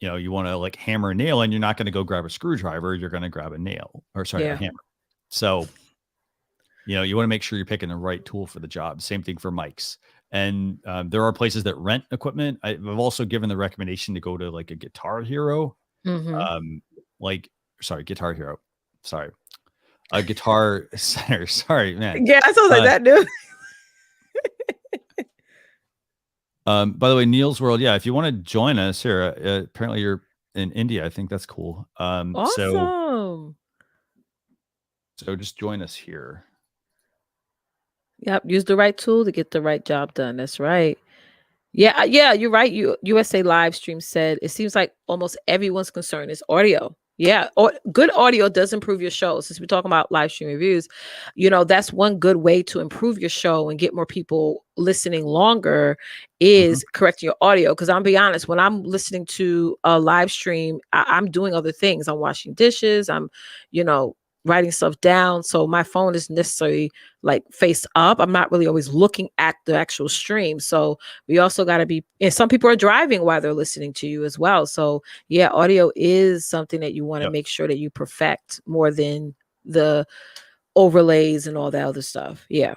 you want to like hammer a nail, and you're not going to go grab a screwdriver. You're going to grab a a hammer. So, you want to make sure you're picking the right tool for the job. Same thing for mics. And there are places that rent equipment. I've also given the recommendation to go to like a Guitar Hero. Guitar Hero. Sorry. A Guitar Center. Sorry, man. Yeah, I sound like that, dude. By the way, Neil's World. Yeah, if you want to join us here, apparently you're in India. I think that's cool. Awesome. So just join us here. Yep. Use the right tool to get the right job done. That's right. Yeah, you're right. USA live stream said it seems like almost everyone's concern is audio. Yeah, good audio does improve your show. Since we're talking about live stream reviews, that's one good way to improve your show and get more people listening longer is correcting your audio. Because I'll be honest, when I'm listening to a live stream, I'm doing other things. I'm washing dishes. I'm, writing stuff down. So my phone is necessarily like face up. I'm not really always looking at the actual stream. So we also got to be, and some people are driving while they're listening to you as well. So yeah, audio is something that you want to make sure that you perfect more than the overlays and all that other stuff. Yeah.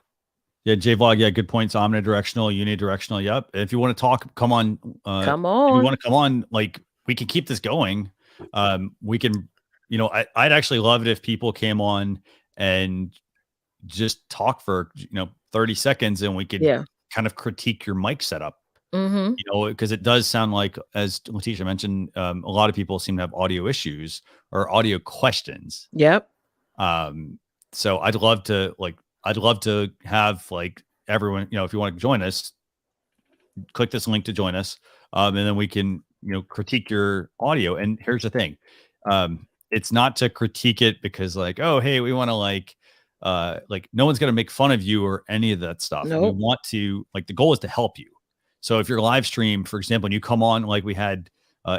Yeah. J-Vlog. Yeah. Good points. Omnidirectional, unidirectional. Yep. If you want to talk, come on. Come on. If you want to come on, like we can keep this going. We can, I'd actually love it if people came on and just talk for, 30 seconds and we could kind of critique your mic setup, because it does sound like, as Leticia mentioned, a lot of people seem to have audio issues or audio questions. Yep. So I'd love to have like everyone, if you want to join us, click this link to join us. And then we can, critique your audio. And here's the thing. It's not to critique it because like, oh, hey, we want to like no one's going to make fun of you or any of that stuff. Nope. We want to, like, the goal is to help you. So if you're live stream, for example, and you come on, like we had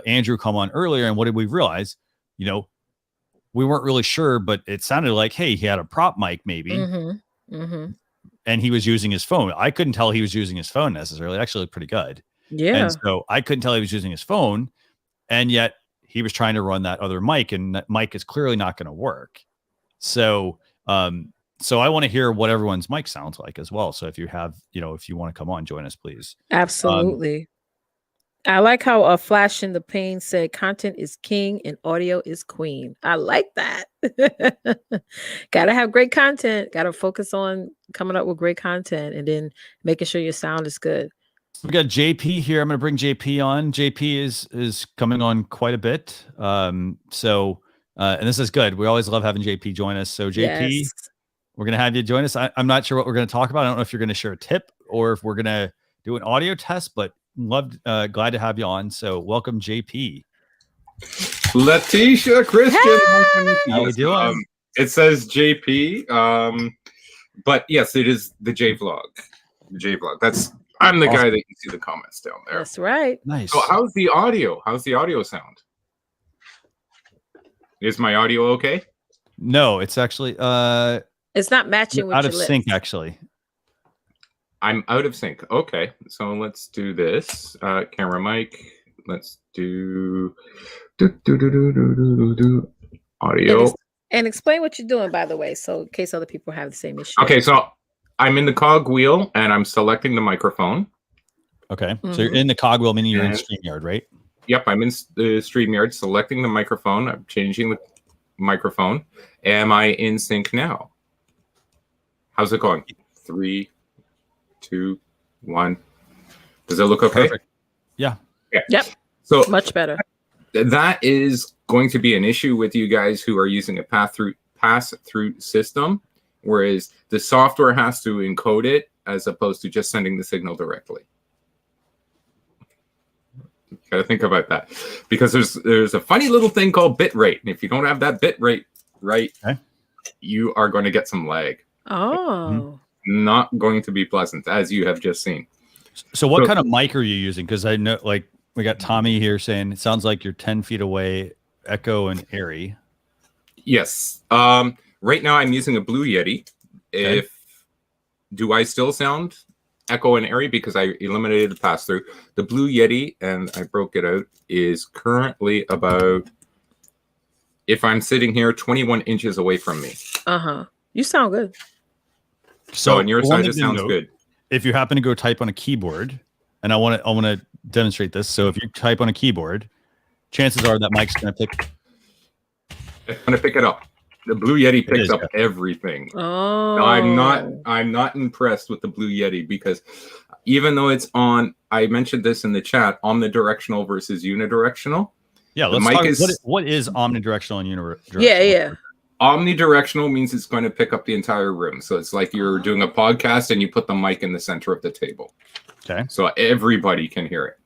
Andrew come on earlier, and what did we realize? We weren't really sure, but it sounded like, hey, he had a prop mic maybe. Mm-hmm. and he was using his phone. I couldn't tell he was using his phone necessarily. It actually looked pretty good. Yeah. And so I couldn't tell he was using his phone, and yet he was trying to run that other mic, and that mic is clearly not going to work. So, so I want to hear what everyone's mic sounds like as well. So if you have, if you want to come on, join us, please. Absolutely. I like how a Flash in the Pane said content is king and audio is queen. I like that. Gotta have great content. Gotta focus on coming up with great content and then making sure your sound is good. We got JP here. I'm going to bring JP on. JP is coming on quite a bit. And this is good. We always love having JP join us. So JP, we're going to have you join us. I'm not sure what we're going to talk about. I don't know if you're going to share a tip or if we're going to do an audio test, but glad to have you on. So welcome, JP. Leticia, Christian. Hey! How we doing? It says JP, but yes, it is the J Vlog. The J Vlog. I'm the guy that you see the comments down there. That's right. Nice. So how's the audio? How's the audio sound? Is my audio okay? No, it's actually it's not matching with out your of lips. sync actually. I'm out of sync. Okay, so let's do this. Camera mic. Let's do audio. And explain what you're doing, by the way, so in case other people have the same issue. Okay, so I'm in the cog wheel and I'm selecting the microphone. Okay, so you're in the cog wheel, meaning you're in StreamYard, right? Yep, I'm in the StreamYard, selecting the microphone. I'm changing the microphone. Am I in sync now? How's it going? 3, 2, 1. Does it look okay? Perfect. Yeah. Yep. So much better. That is going to be an issue with you guys who are using a pass-through system, whereas the software has to encode it as opposed to just sending the signal directly. You got to think about that, because there's a funny little thing called bit rate, and if you don't have that bit rate right, you are going to get some lag. Oh. Not going to be pleasant, as you have just seen. So what kind of mic are you using? Because I know, like, we got Tommy here saying it sounds like you're 10 feet away, echo and airy. Yes. Right now I'm using a Blue Yeti. Okay. Do I still sound echo and airy because I eliminated the pass through? The Blue Yeti, and I broke it out, is currently about, if I'm sitting here, 21 inches away from me. You sound good. So on your side, it sounds good. If you happen to go type on a keyboard, and I want to demonstrate this. So if you type on a keyboard, chances are that mic's going to pick. It's going to pick it up. The Blue Yeti picks up everything. Oh. No, I'm not impressed with the Blue Yeti, because even though it's on, I mentioned this in the chat, omnidirectional versus unidirectional. Yeah, let's talk. What is omnidirectional and unidirectional? Yeah. Omnidirectional means it's going to pick up the entire room. So it's like you're doing a podcast and you put the mic in the center of the table. Okay. So everybody can hear it.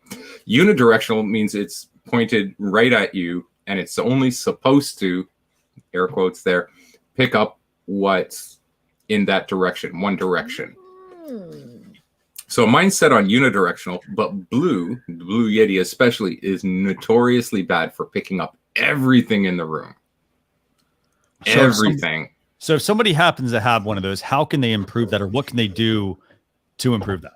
Unidirectional means it's pointed right at you, and it's only supposed to, air quotes there, pick up what's in that direction, one direction. So mine's set on unidirectional, but the Blue Yeti especially, is notoriously bad for picking up everything in the room. So everything. So if somebody happens to have one of those, how can they improve that, or what can they do to improve that?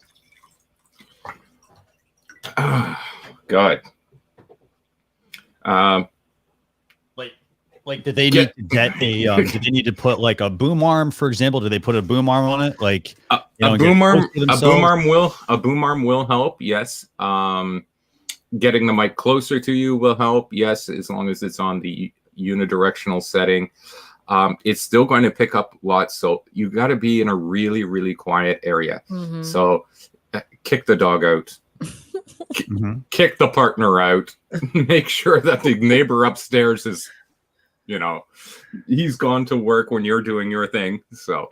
Oh, God. Like, did they need to get a? Did they need to put like a boom arm, for example? Did they put a boom arm on it? Like a boom arm will help. Yes. Getting the mic closer to you will help. Yes, as long as it's on the unidirectional setting. It's still going to pick up lots. So you got to be in a really, really quiet area. So kick the dog out. Kick the partner out. Make sure that the neighbor upstairs is, he's gone to work when you're doing your thing. So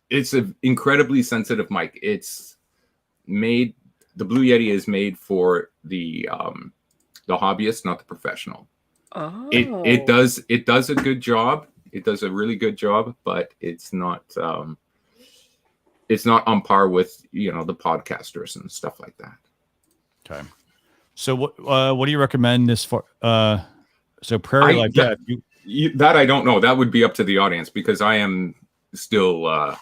it's an incredibly sensitive mic. It's made, the Blue Yeti is made for the hobbyist, not the professional. It does a good job. It does a really good job, but it's not on par with the podcasters and stuff like that. Okay. So what do you recommend as far so Prairie Life? That I don't know. That would be up to the audience, because I am still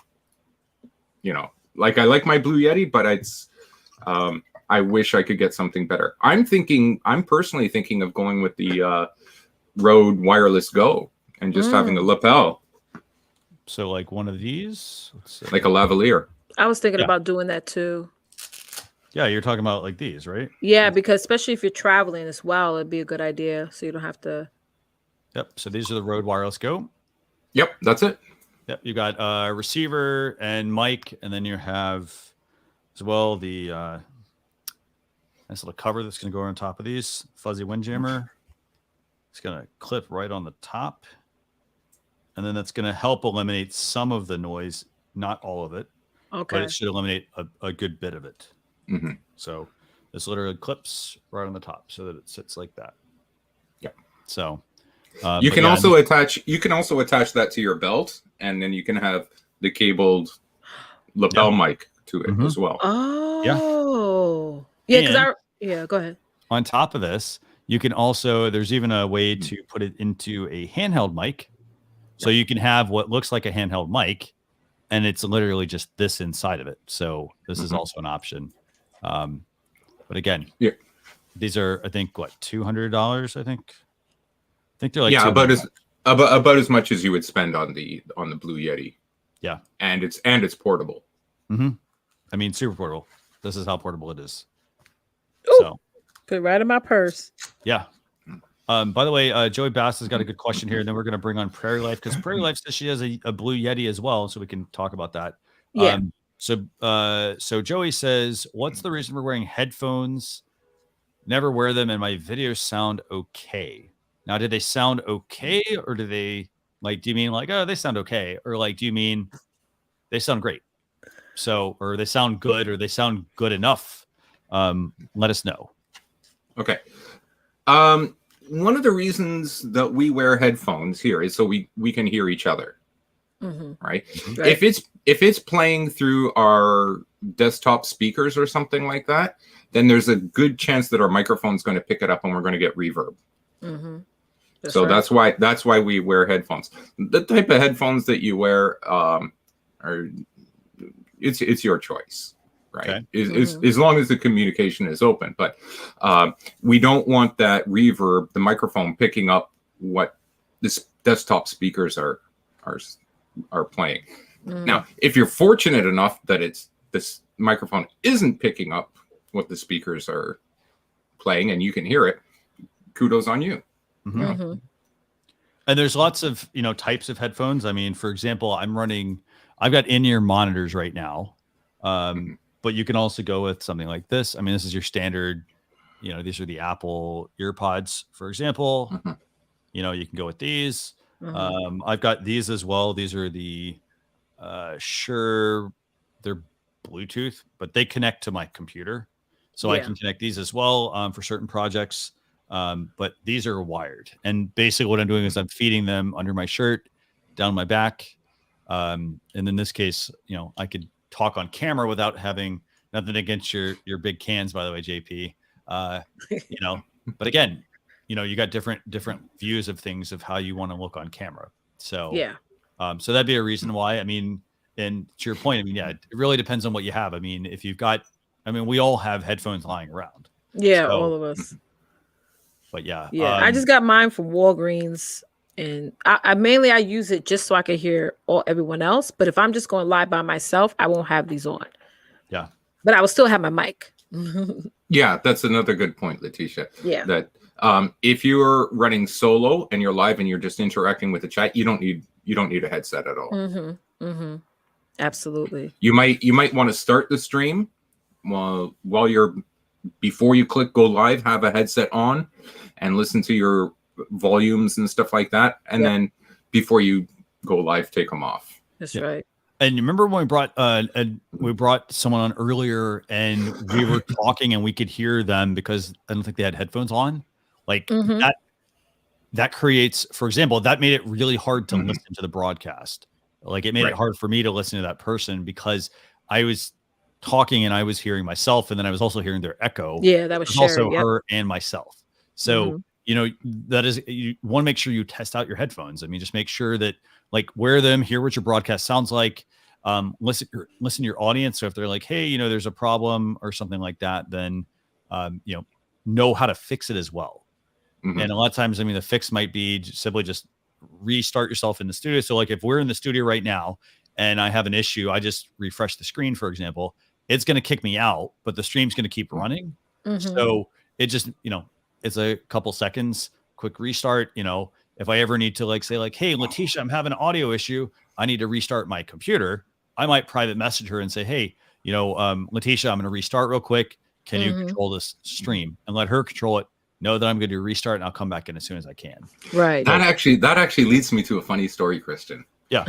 you know, like I like my Blue Yeti, but it's I wish I could get something better. I'm personally thinking of going with the Rode Wireless Go and just having the lapel. So like one of these, like a lavalier. I was thinking about doing that too. Yeah, you're talking about like these, right? Yeah, because especially if you're traveling as well, it'd be a good idea. So you don't have to. Yep. So these are the Rode Wireless Go. Yep, that's it. Yep. You got a receiver and mic, and then you have as well the nice little cover that's going to go on top of these. Fuzzy windjammer. It's going to clip right on the top. And then that's going to help eliminate some of the noise, not all of it. Okay. But it should eliminate a good bit of it. Mm-hmm. So this literally clips right on the top so that it sits like that. Yeah. So you can also attach that to your belt, and then you can have the cabled lapel mic to it as well. Oh. Yeah, because go ahead. On top of this, you can also, there's even a way to put it into a handheld mic. So you can have what looks like a handheld mic, and it's literally just this inside of it. So this is also an option. But again, these are, I think, what, $200? I think they're like about as much as you would spend on the Blue Yeti. Yeah, and it's portable. Mm-hmm. I mean, super portable. This is how portable it is. Ooh, so put it right in my purse. Yeah. By the way, Joey Bass has got a good question here, and then we're going to bring on Prairie Life because Prairie Life says she has a Blue Yeti as well, so we can talk about that. Yeah. So Joey says, "What's the reason for wearing headphones? Never wear them, and my videos sound okay." Now, did they sound okay, or do they like? Do you mean like, oh, they sound okay, or like, do you mean they sound great? So, or they sound good, or they sound good enough? Let us know. Okay. One of the reasons that we wear headphones here is so we can hear each other, right? If it's playing through our desktop speakers or something like that, then there's a good chance that our microphone's going to pick it up and we're going to get reverb. That's why we wear headphones. The type of headphones that you wear it's your choice. Right. Okay. As long as the communication is open, but we don't want that reverb, the microphone picking up what this desktop speakers are playing. Now, if you're fortunate enough that this microphone isn't picking up what the speakers are playing and you can hear it, kudos on you. And there's lots of types of headphones. I mean, for example, I've got in-ear monitors right now. But you can also go with something like this. I mean, this is your standard, these are the Apple EarPods, for example. You can go with these. I've got these as well. These are the Shure, they're Bluetooth, but they connect to my computer. So I can connect these as well for certain projects. But these are wired. And basically what I'm doing is I'm feeding them under my shirt, down my back. And in this case, I could talk on camera without having nothing against your big cans, by the way, JP. But again, you got different views of things of how you want to look on camera. So so that'd be a reason why. I mean, and to your point, I mean, it really depends on what you have. I mean, if you've got, we all have headphones lying around. Yeah, all of us. But yeah, I just got mine from Walgreens. And I mainly use it just so I can hear everyone else. But if I'm just going live by myself, I won't have these on. Yeah. But I will still have my mic. Yeah, that's another good point, Leticia. Yeah. That if you're running solo and you're live and you're just interacting with the chat, you don't need a headset at all. Absolutely. You might want to start the stream before you click go live, have a headset on and listen to your volumes and stuff like that, and then before you go live, take them off. That's right. And you remember when we brought someone on earlier and we were talking and we could hear them because I don't think they had headphones on. Like that creates, for example, that made it really hard to listen to the broadcast. Like it made it hard for me to listen to that person because I was talking and I was hearing myself, and then I was also hearing their echo. Yeah, that was also her and myself. So that is, you want to make sure you test out your headphones. I mean, just make sure that wear them, hear what your broadcast sounds like. listen to your audience. So if they're like, hey, you know, there's a problem or something like that, then you know how to fix it as well. Mhm. And a lot of times, I mean, the fix might be simply just restart yourself in the studio. So like if we're in the studio right now and I have an issue, I just refresh the screen, for example, it's going to kick me out, but the stream's going to keep running. So it just, you know, it's a couple seconds, quick restart. You know, if I ever need to like say like, hey, Leticia, I'm having an audio issue, I need to restart my computer, I might private message her and say, hey, you know, Leticia, I'm going to restart real quick. Can you control this stream? And let her control it. Know that I'm going to restart and I'll come back in as soon as I can. Right. That actually leads me to a funny story, Kristen. Yeah.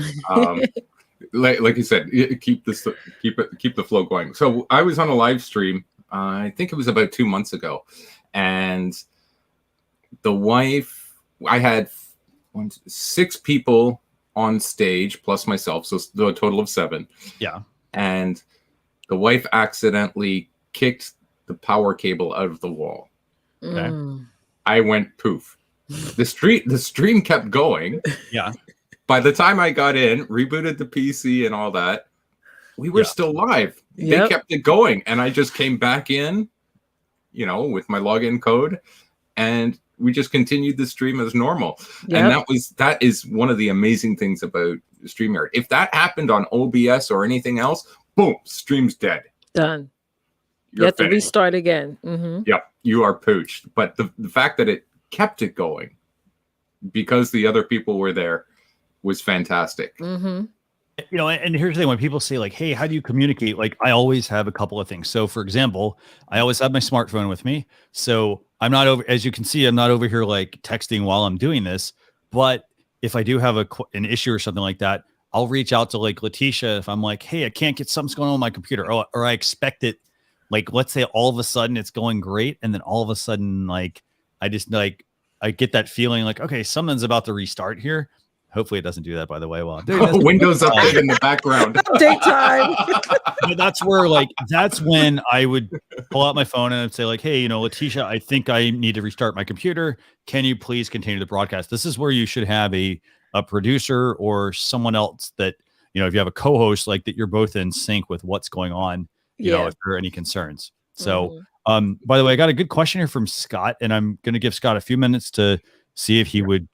Like you said, keep the flow going. So I was on a live stream. I think it was about 2 months ago, and the wife. I had 6 people on stage plus myself, so a total of 7. Yeah. And the wife accidentally kicked the power cable out of the wall. Okay. I went poof. The stream kept going. Yeah. By the time I got in, rebooted the PC and all that, we were still live. They kept it going, and I just came back in, you know, with my login code, and we just continued the stream as normal. And that is one of the amazing things about StreamYard. If that happened on OBS or anything else, boom, stream's dead. Done. You have to restart again. Yep, you are pooched. But the fact that it kept it going because the other people were there was fantastic. You know, and here's the thing: when people say like, hey, how do you communicate? Like, I always have a couple of things. So for example, I always have my smartphone with me. So I'm not over, as you can see, I'm not over here like texting while I'm doing this. But if I do have an issue or something like that, I'll reach out to like Leticia. If I'm like, hey, I can't get something's going on with my computer, or I expect it, like, let's say all of a sudden it's going great. And then all of a sudden, like, I just like, I get that feeling like, okay, something's about to restart here. Hopefully it doesn't do that, by the way, while I'm doing this. Windows update in the background. Update time. But that's where, like, that's when I would pull out my phone and I'd say, like, hey, you know, Leticia, I think I need to restart my computer. Can you please continue the broadcast? This is where you should have a producer or someone else that, you know, if you have a co-host, like that, you're both in sync with what's going on, you know, if there are any concerns. So, by the way, I got a good question here from Scott, and I'm going to give Scott a few minutes to see if he would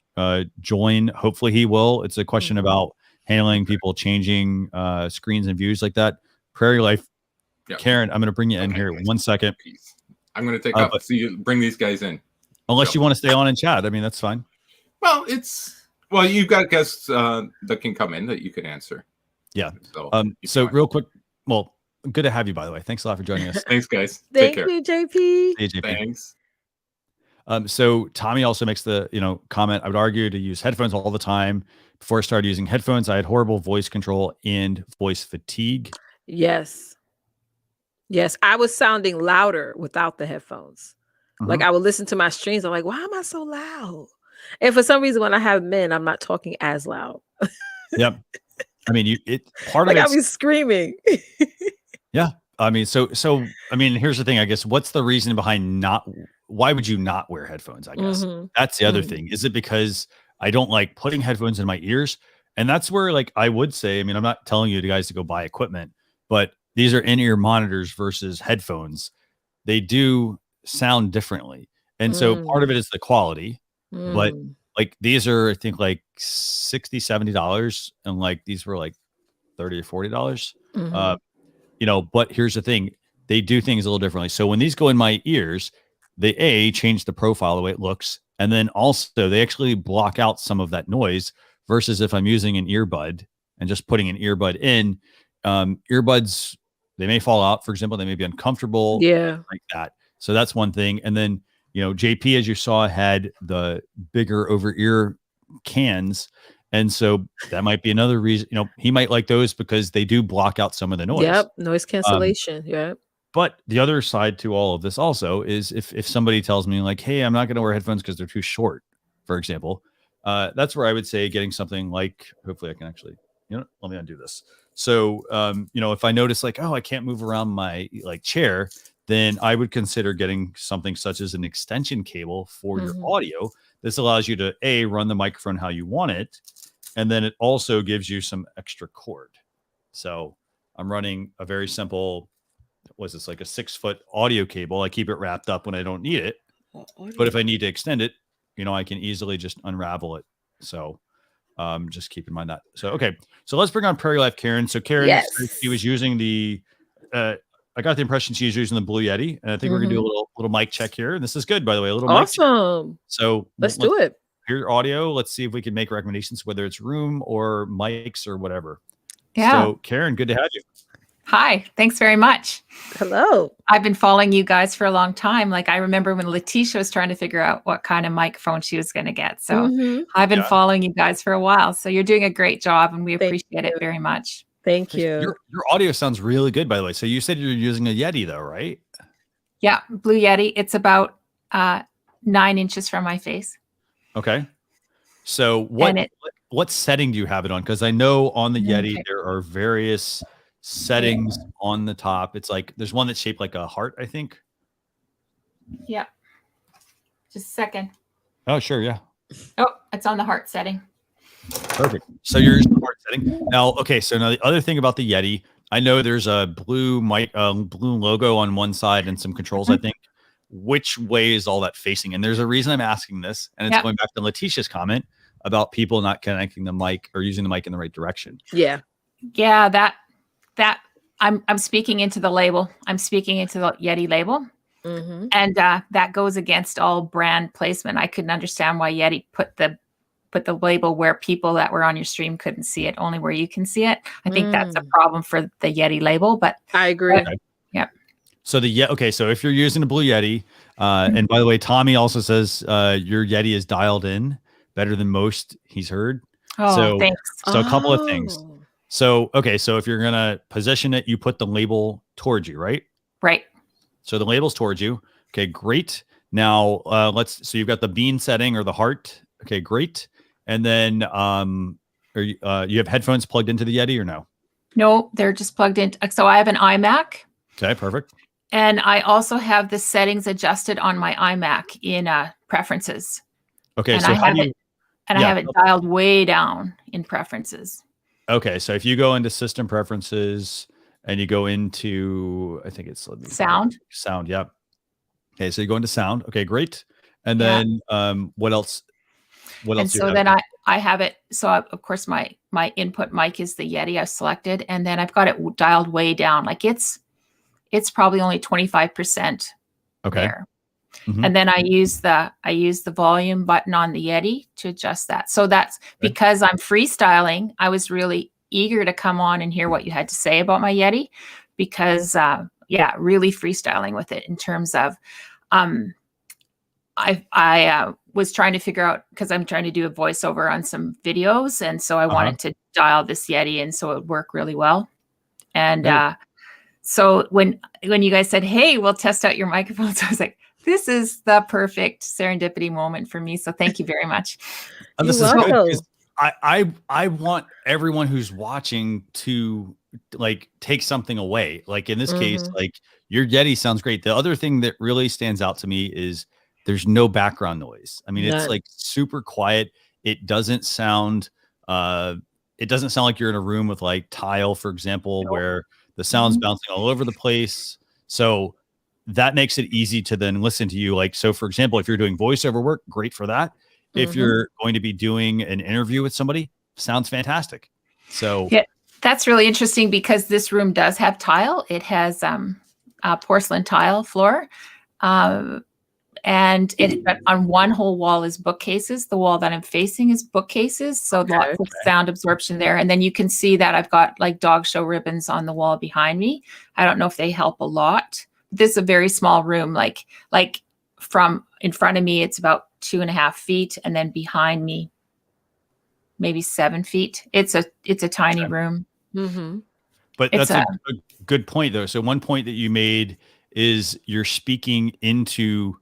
join. Hopefully he will. It's a question about handling people changing screens and views like that. Prairie Life. Karen, I'm going to bring you in here 1 second. I'm going to take off. So you bring these guys in. Unless you want to stay on and chat. I mean, that's fine. Well, you've got guests that can come in that you can answer. Yeah. So real quick, well, good to have you, by the way. Thanks a lot for joining us. Thanks, guys. Thank Take care. you, JP. Hey, JP. Thanks. So Tommy also makes the, you know, comment, I would argue to use headphones all the time. Before I started using headphones, I had horrible voice control and voice fatigue. Yes. Yes. I was sounding louder without the headphones. Like I would listen to my streams. I'm like, why am I so loud? And for some reason, when I have men, I'm not talking as loud. Yep. I mean, part like of I'll be screaming. Yeah. I mean, so I mean, here's the thing, I guess. What's the reason behind why would you not wear headphones? I guess that's the other thing. Is it because I don't like putting headphones in my ears? And that's where, like, I would say, I mean, I'm not telling you guys to go buy equipment, but these are in-ear monitors versus headphones. They do sound differently. And so part of it is the quality, but like these are, I think, like $60, $70, and like these were like $30 or $40. You know, but here's the thing, they do things a little differently. So when these go in my ears, they change the profile the way it looks, and then also they actually block out some of that noise, versus if I'm using an earbud and just putting an earbud in, earbuds, they may fall out, for example, they may be uncomfortable, like that. So that's one thing. And then, you know, JP, as you saw, had the bigger over ear cans. And so that might be another reason, you know, he might like those because they do block out some of the noise. Yep. Noise cancellation. Yep. But the other side to all of this also is if somebody tells me like, hey, I'm not going to wear headphones because they're too short, for example, that's where I would say getting something like, hopefully I can actually, you know, let me undo this. So, you know, if I notice like, oh, I can't move around my like chair, then I would consider getting something such as an extension cable for your audio. This allows you to run the microphone how you want it. And then it also gives you some extra cord. So I'm running a very simple, was this like a 6-foot audio cable? I keep it wrapped up when I don't need it. But if I need to extend it, I can easily just unravel it. So just keep in mind that. So, okay. So let's bring on Prairie Life Karen. So Karen, she was using the, I got the impression she was using the Blue Yeti. And I think we're going to do a little mic check here. And this is good, by the way, a little mic check. Awesome. So let's do it. Hear your audio. Let's see if we can make recommendations, whether it's room or mics or whatever. Yeah. So Karen, good to have you. Hi, thanks very much. Hello. I've been following you guys for a long time. Like I remember when Leticia was trying to figure out what kind of microphone she was going to get. So I've been following you guys for a while. So you're doing a great job and we appreciate it very much. Thank you. Your audio sounds really good, by the way. So you said you're using a Yeti though, right? Yeah, Blue Yeti. It's about 9 inches from my face. Okay. So what setting do you have it on? Because I know on the Yeti there are various settings on the top. It's like there's one that's shaped like a heart, I think. Yeah. Just a second. Oh, sure, yeah. Oh, it's on the heart setting. Perfect. So you're using the heart setting. Now, okay, so now the other thing about the Yeti, I know there's a blue blue logo on one side and some controls, I think. Which way is all that facing? And there's a reason I'm asking this, and it's going back to Leticia's comment about people not connecting the mic or using the mic in the right direction. Yeah. Yeah, that I'm speaking into the label. I'm speaking into the Yeti label. And that goes against all brand placement. I couldn't understand why Yeti put the label where people that were on your stream couldn't see it, only where you can see it. I think that's a problem for the Yeti label, but I agree. Yeah. So so if you're using a Blue Yeti, and by the way, Tommy also says your Yeti is dialed in better than most he's heard. Oh, so, thanks. So a couple of things. So, okay. So if you're going to position it, you put the label towards you, right? Right. So the label's towards you. Okay, great. Now so you've got the bean setting or the heart. Okay, great. And then you have headphones plugged into the Yeti or no? No, they're just plugged in. So I have an iMac. Okay, perfect. And I also have the settings adjusted on my iMac in preferences. Okay, and so I have it dialed way down in preferences. Okay, so if you go into system preferences and you go into, I think it's sound. Sound, yeah. Okay, so you go into sound. Okay, great. And then what else? What else? And so then I have it. So of course my input mic is the Yeti I've selected, and then I've got it dialed way down. Like it's probably only 25%. Okay. There. And then I use the volume button on the Yeti to adjust that. So that's because I'm freestyling. I was really eager to come on and hear what you had to say about my Yeti, because really freestyling with it in terms of I was trying to figure out, because I'm trying to do a voiceover on some videos, and so I wanted to dial this Yeti in so it would work really well. And so when you guys said, "Hey, we'll test out your microphones," I was like, this is the perfect serendipity moment for me. So thank you very much. This is good, 'cause I want everyone who's watching to like take something away. Like in this case, like your Yeti sounds great. The other thing that really stands out to me is there's no background noise. I mean, it's like super quiet. It doesn't sound like you're in a room with like tile, for example, where the sound's bouncing all over the place. So that makes it easy to then listen to you. Like, so for example, if you're doing voiceover work, great for that. If you're going to be doing an interview with somebody, sounds fantastic. So yeah, that's really interesting because this room does have tile. It has porcelain tile floor. And on one whole wall is bookcases. The wall that I'm facing is bookcases. So lots of sound absorption there. And then you can see that I've got like dog show ribbons on the wall behind me. I don't know if they help a lot. This is a very small room, like from in front of me, it's about 2.5 feet. And then behind me, maybe 7 feet. It's a tiny room. But that's a good point though. So one point that you made is you're speaking into,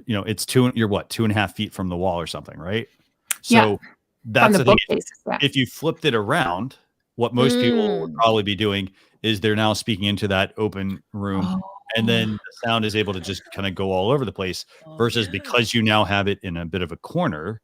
it's you're what, 2.5 feet from the wall or something, right? So that's the thing. If you flipped it around, what most people would probably be doing is they're now speaking into that open room. And then the sound is able to just kind of go all over the place versus because you now have it in a bit of a corner,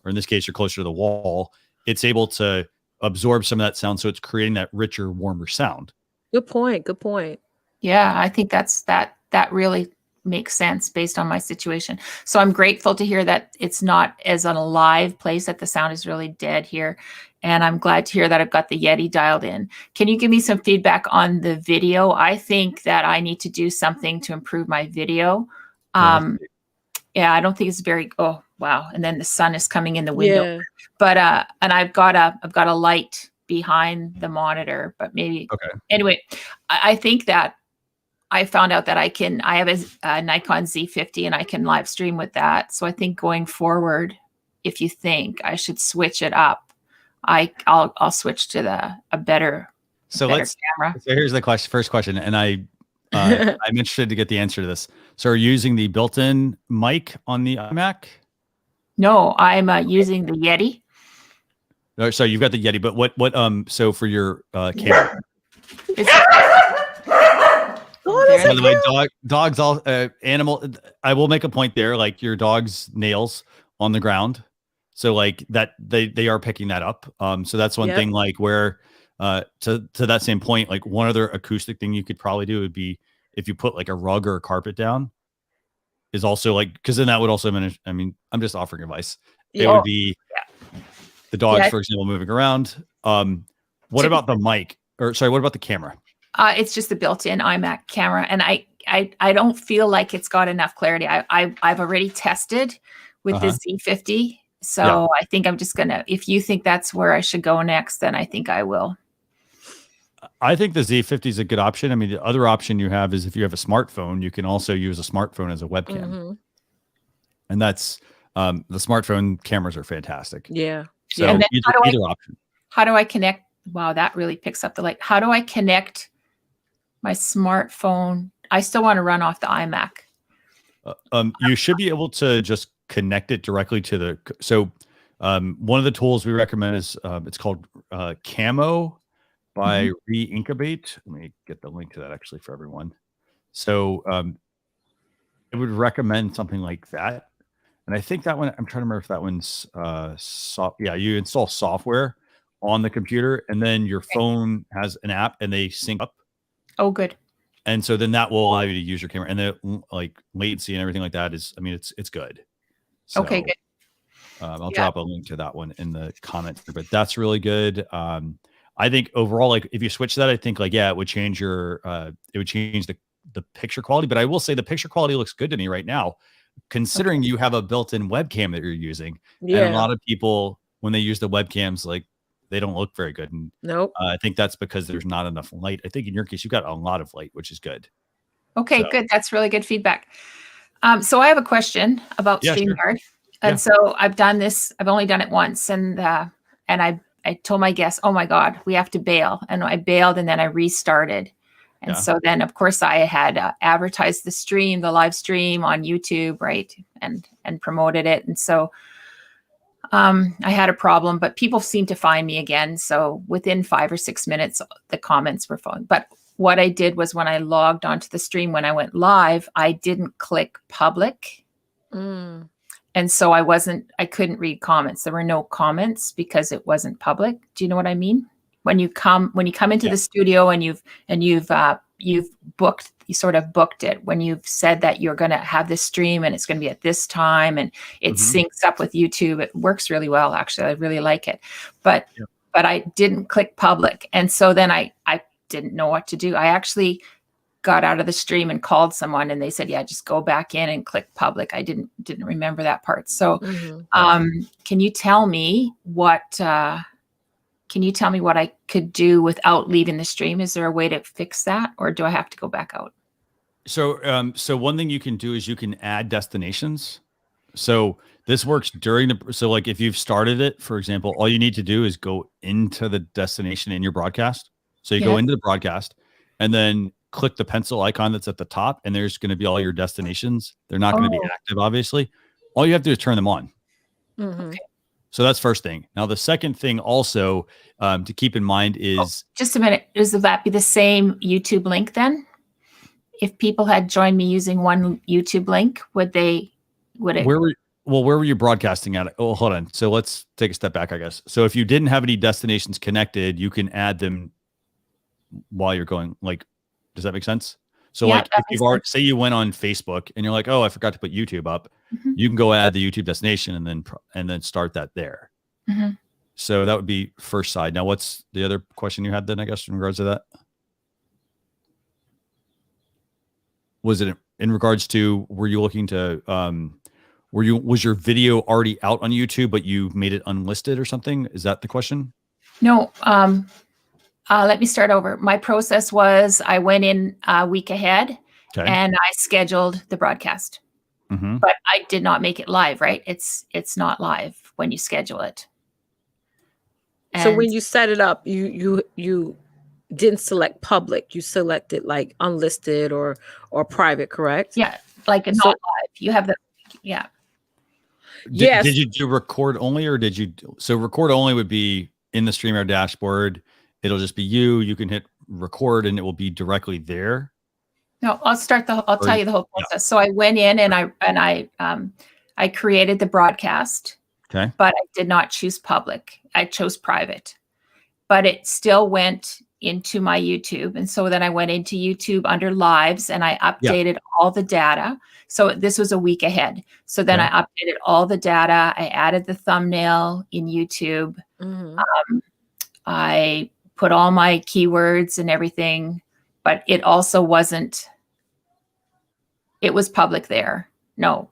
or in this case, you're closer to the wall, it's able to absorb some of that sound, so it's creating that richer, warmer sound. Good point. Good point. Yeah, I think that really makes sense based on my situation. So I'm grateful to hear that it's not as an alive place, that the sound is really dead here. And I'm glad to hear that I've got the Yeti dialed in. Can you give me some feedback on the video? I think that I need to do something to improve my video. Yeah, I don't think it's very, oh, wow. And then the sun is coming in the window. Yeah. But, and I've got a light behind the monitor, but maybe, anyway, I think that I found out that I have a Nikon Z50 and I can live stream with that. So I think going forward, if you think I should switch it up, I'll switch to a better camera. So here's the first question. And I'm interested to get the answer to this. So are you using the built-in mic on the iMac? No, I'm using the Yeti. No, so you've got the Yeti, but what so for your camera? By the way, dogs all animal. I will make a point there, like your dog's nails on the ground. So like that they are picking that up. So that's one thing, like where to that same point, like one other acoustic thing you could probably do would be if you put like a rug or a carpet down, is also like, because then that would also manage. I mean, I'm just offering advice. It would be the dogs, for example, moving around. What about the mic? Or sorry, what about the camera? It's just the built-in iMac camera, and I don't feel like it's got enough clarity. I've already tested with the Z50, so I think I'm just gonna. If you think that's where I should go next, then I think I will. I think the Z50 is a good option. I mean, the other option you have is if you have a smartphone, you can also use a smartphone as a webcam, and that's the smartphone cameras are fantastic. Yeah. So and then either option. How do I connect? Wow, that really picks up the light. How do I connect my smartphone? I still want to run off the iMac. You should be able to just connect it directly to the. So one of the tools we recommend is it's called Camo by Reincubate. Let me get the link to that actually for everyone. So I would recommend something like that. And I think that one, I'm trying to remember if that one's yeah, you install software on the computer and then your phone has an app and they sync up. Oh, good. And so then that will allow you to use your camera, and the like latency and everything like that is, I mean, it's good. So, okay, good. I'll drop a link to that one in the comments, but that's really good. I think overall, like if you switch that, I think like, yeah, it would change your, it would change the picture quality, but I will say the picture quality looks good to me right now, considering you have a built-in webcam that you're using. Yeah. And a lot of people, when they use the webcams, like they don't look very good. And I think that's because there's not enough light. I think in your case, you've got a lot of light, which is good. Okay, good. That's really good feedback. So I have a question about StreamYard. Sure. And so I've done this, I've only done it once. And I told my guests, oh my God, we have to bail. And I bailed and then I restarted. And so then of course I had advertised the live stream on YouTube, right. And promoted it. And so I had a problem, but people seemed to find me again. So within 5 or 6 minutes, the comments were falling. But what I did was when I logged onto the stream, when I went live, I didn't click public. And so I couldn't read comments. There were no comments because it wasn't public. Do you know what I mean? When you come into the studio and you've booked, you sort of booked it when you've said that you're going to have this stream and it's going to be at this time and it syncs up with YouTube. It works really well. Actually, I really like it, but I didn't click public. And so then I didn't know what to do. I actually got out of the stream and called someone and they said, yeah, just go back in and click public. I didn't remember that part. So can you tell me what I could do without leaving the stream? Is there a way to fix that, or do I have to go back out? So, so one thing you can do is you can add destinations. So this works during so like if you've started it, for example, all you need to do is go into the destination in your broadcast. So you go into the broadcast and then click the pencil icon that's at the top, and there's going to be all your destinations. They're not going to be active, obviously. All you have to do is turn them on. Okay. So that's first thing. Now, the second thing also to keep in mind is... just a minute. Does that be the same YouTube link then? If people had joined me using one YouTube link, would it... well, where were you broadcasting at? Oh, hold on. So let's take a step back, I guess. So if you didn't have any destinations connected, you can add them while you're going. Like, does that make sense? So Yeah, like if you've already, say you went on Facebook and you're like, oh, I forgot to put YouTube up, Mhm. you can go add the YouTube destination and then start that there. Mhm. So that would be first side. Now, what's the other question you had then, I guess, in regards to that? Was it in regards to, were you looking to, was your video already out on YouTube, but you made it unlisted or something? Is that the question? No, let me start over. My process was I went in a week ahead Okay. and I scheduled the broadcast, Mhm. but I did not make it live, right? It's not live when you schedule it. So when And you set it up, you didn't select public. You selected like unlisted or private, correct? yeah, like it's So- not live. You have the, yeah. Yes. Did you do record only, or did you? So record only would be in the Streamyard dashboard. It'll just be you. You can hit record, and it will be directly there. No, I'll tell you the whole yeah. process. So I went in and I created the broadcast, Okay. but I did not choose public. I chose private, but it still went into my YouTube. And so then I went into YouTube under lives and I updated all the data. So this was a week ahead. So then Okay. I updated all the data. I added the thumbnail in YouTube. Mhm. I put all my keywords and everything, but it also wasn't, it was public there. No,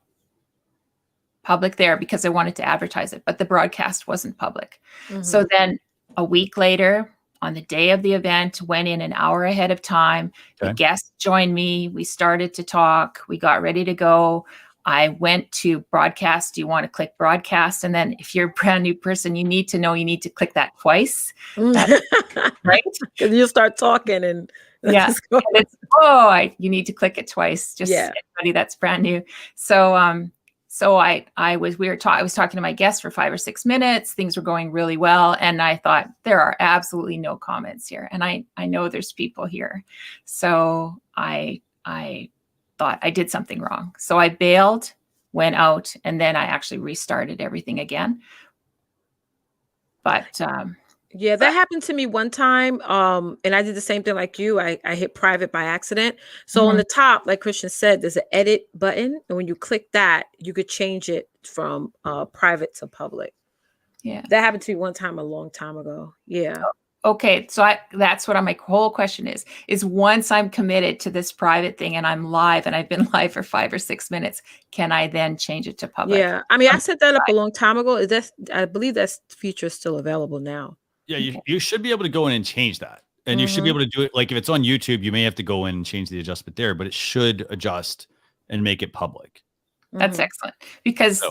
public there because I wanted to advertise it, but the broadcast wasn't public. So then a week later, on the day of the event, went in an hour ahead of time. The Okay. guest joined me. We started to talk. We got ready to go. I went to broadcast. Do you want to click broadcast? And then if you're a brand new person, you need to know you need to click that twice. Right? Because you start talking and Yeah. let's go. And it's, you need to click it twice. Just Yeah. anybody that's brand new. So I was talking to my guest for 5 or 6 minutes. Things were going really well. And I thought there are absolutely no comments here. And I know there's people here. So I thought I did something wrong. So I bailed, went out, and then I actually restarted everything again. But Yeah, that happened to me one time. And I did the same thing like you. I hit private by accident. So on the top, like Christian said, there's an edit button. And when you click that, you could change it from private to public. Yeah. That happened to me one time a long time ago. Yeah. okay, so that's what my whole question is once I'm committed to this private thing and I'm live and I've been live for 5 or 6 minutes, can I then change it to public? Yeah. I mean, I set that up a long time ago. I believe that feature is still available now. Yeah, you should be able to go in and change that. And you should be able to do it. Like if it's on YouTube, you may have to go in and change the adjustment there, but it should adjust and make it public. That's excellent. Because,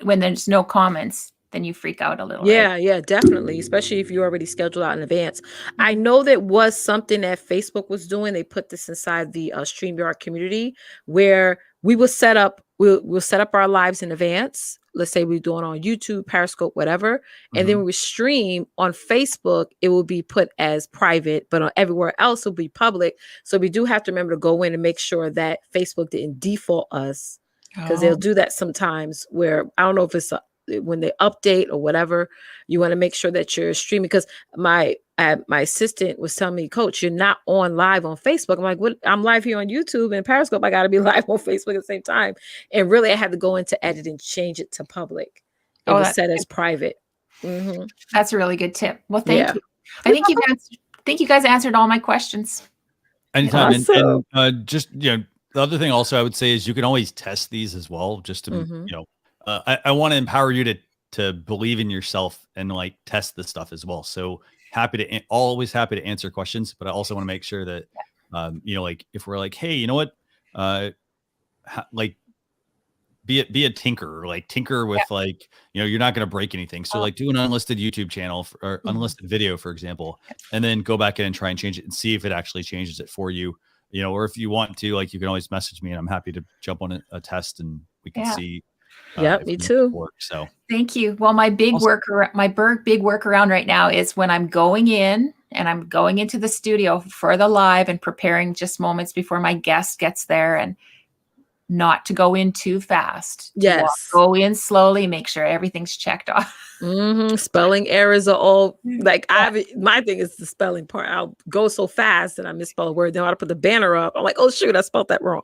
when there's no comments, then you freak out a little. Yeah, right? yeah, definitely. Especially if you already scheduled out in advance. I know that was something that Facebook was doing. They put this inside the StreamYard community where we will set up, we'll set up our lives in advance. Let's say we're doing on YouTube, Periscope, whatever. And then when we stream on Facebook, it will be put as private, but on everywhere else will be public. So we do have to remember to go in and make sure that Facebook didn't default us, because they'll do that sometimes where I don't know if it's when they update or whatever. You want to make sure that you're streaming, because my assistant was telling me, Coach, you're not on live on Facebook. I'm like, what? I'm live here on YouTube and Periscope. I got to be live on Facebook at the same time. And really, I had to go into edit and change it to public. It was set as private. That's a really good tip. Well, thank you. I think you guys answered all my questions. Anytime. Awesome. And just, the other thing also I would say is you can always test these as well, just to, I want to empower you to believe in yourself and like test this stuff as well. So always happy to answer questions, but I also want to make sure that, like if we're like, hey, you know what, like be a tinker, like tinker with like, you're not going to break anything. So like do an unlisted YouTube channel or unlisted video, for example, and then go back in and try and change it and see if it actually changes it for you, or if you want to, like, you can always message me and I'm happy to jump on a test and we can see. Me too. So thank you. Well, my big workaround right now is when I'm going in and I'm going into the studio for the live and preparing just moments before my guest gets there, and not to go in too fast. Yes. Go in slowly, make sure everything's checked off. Spelling errors are all like my thing is the spelling part. I'll go so fast and I misspell a word. Then I'll put the banner up. I'm like, oh shoot, I spelled that wrong.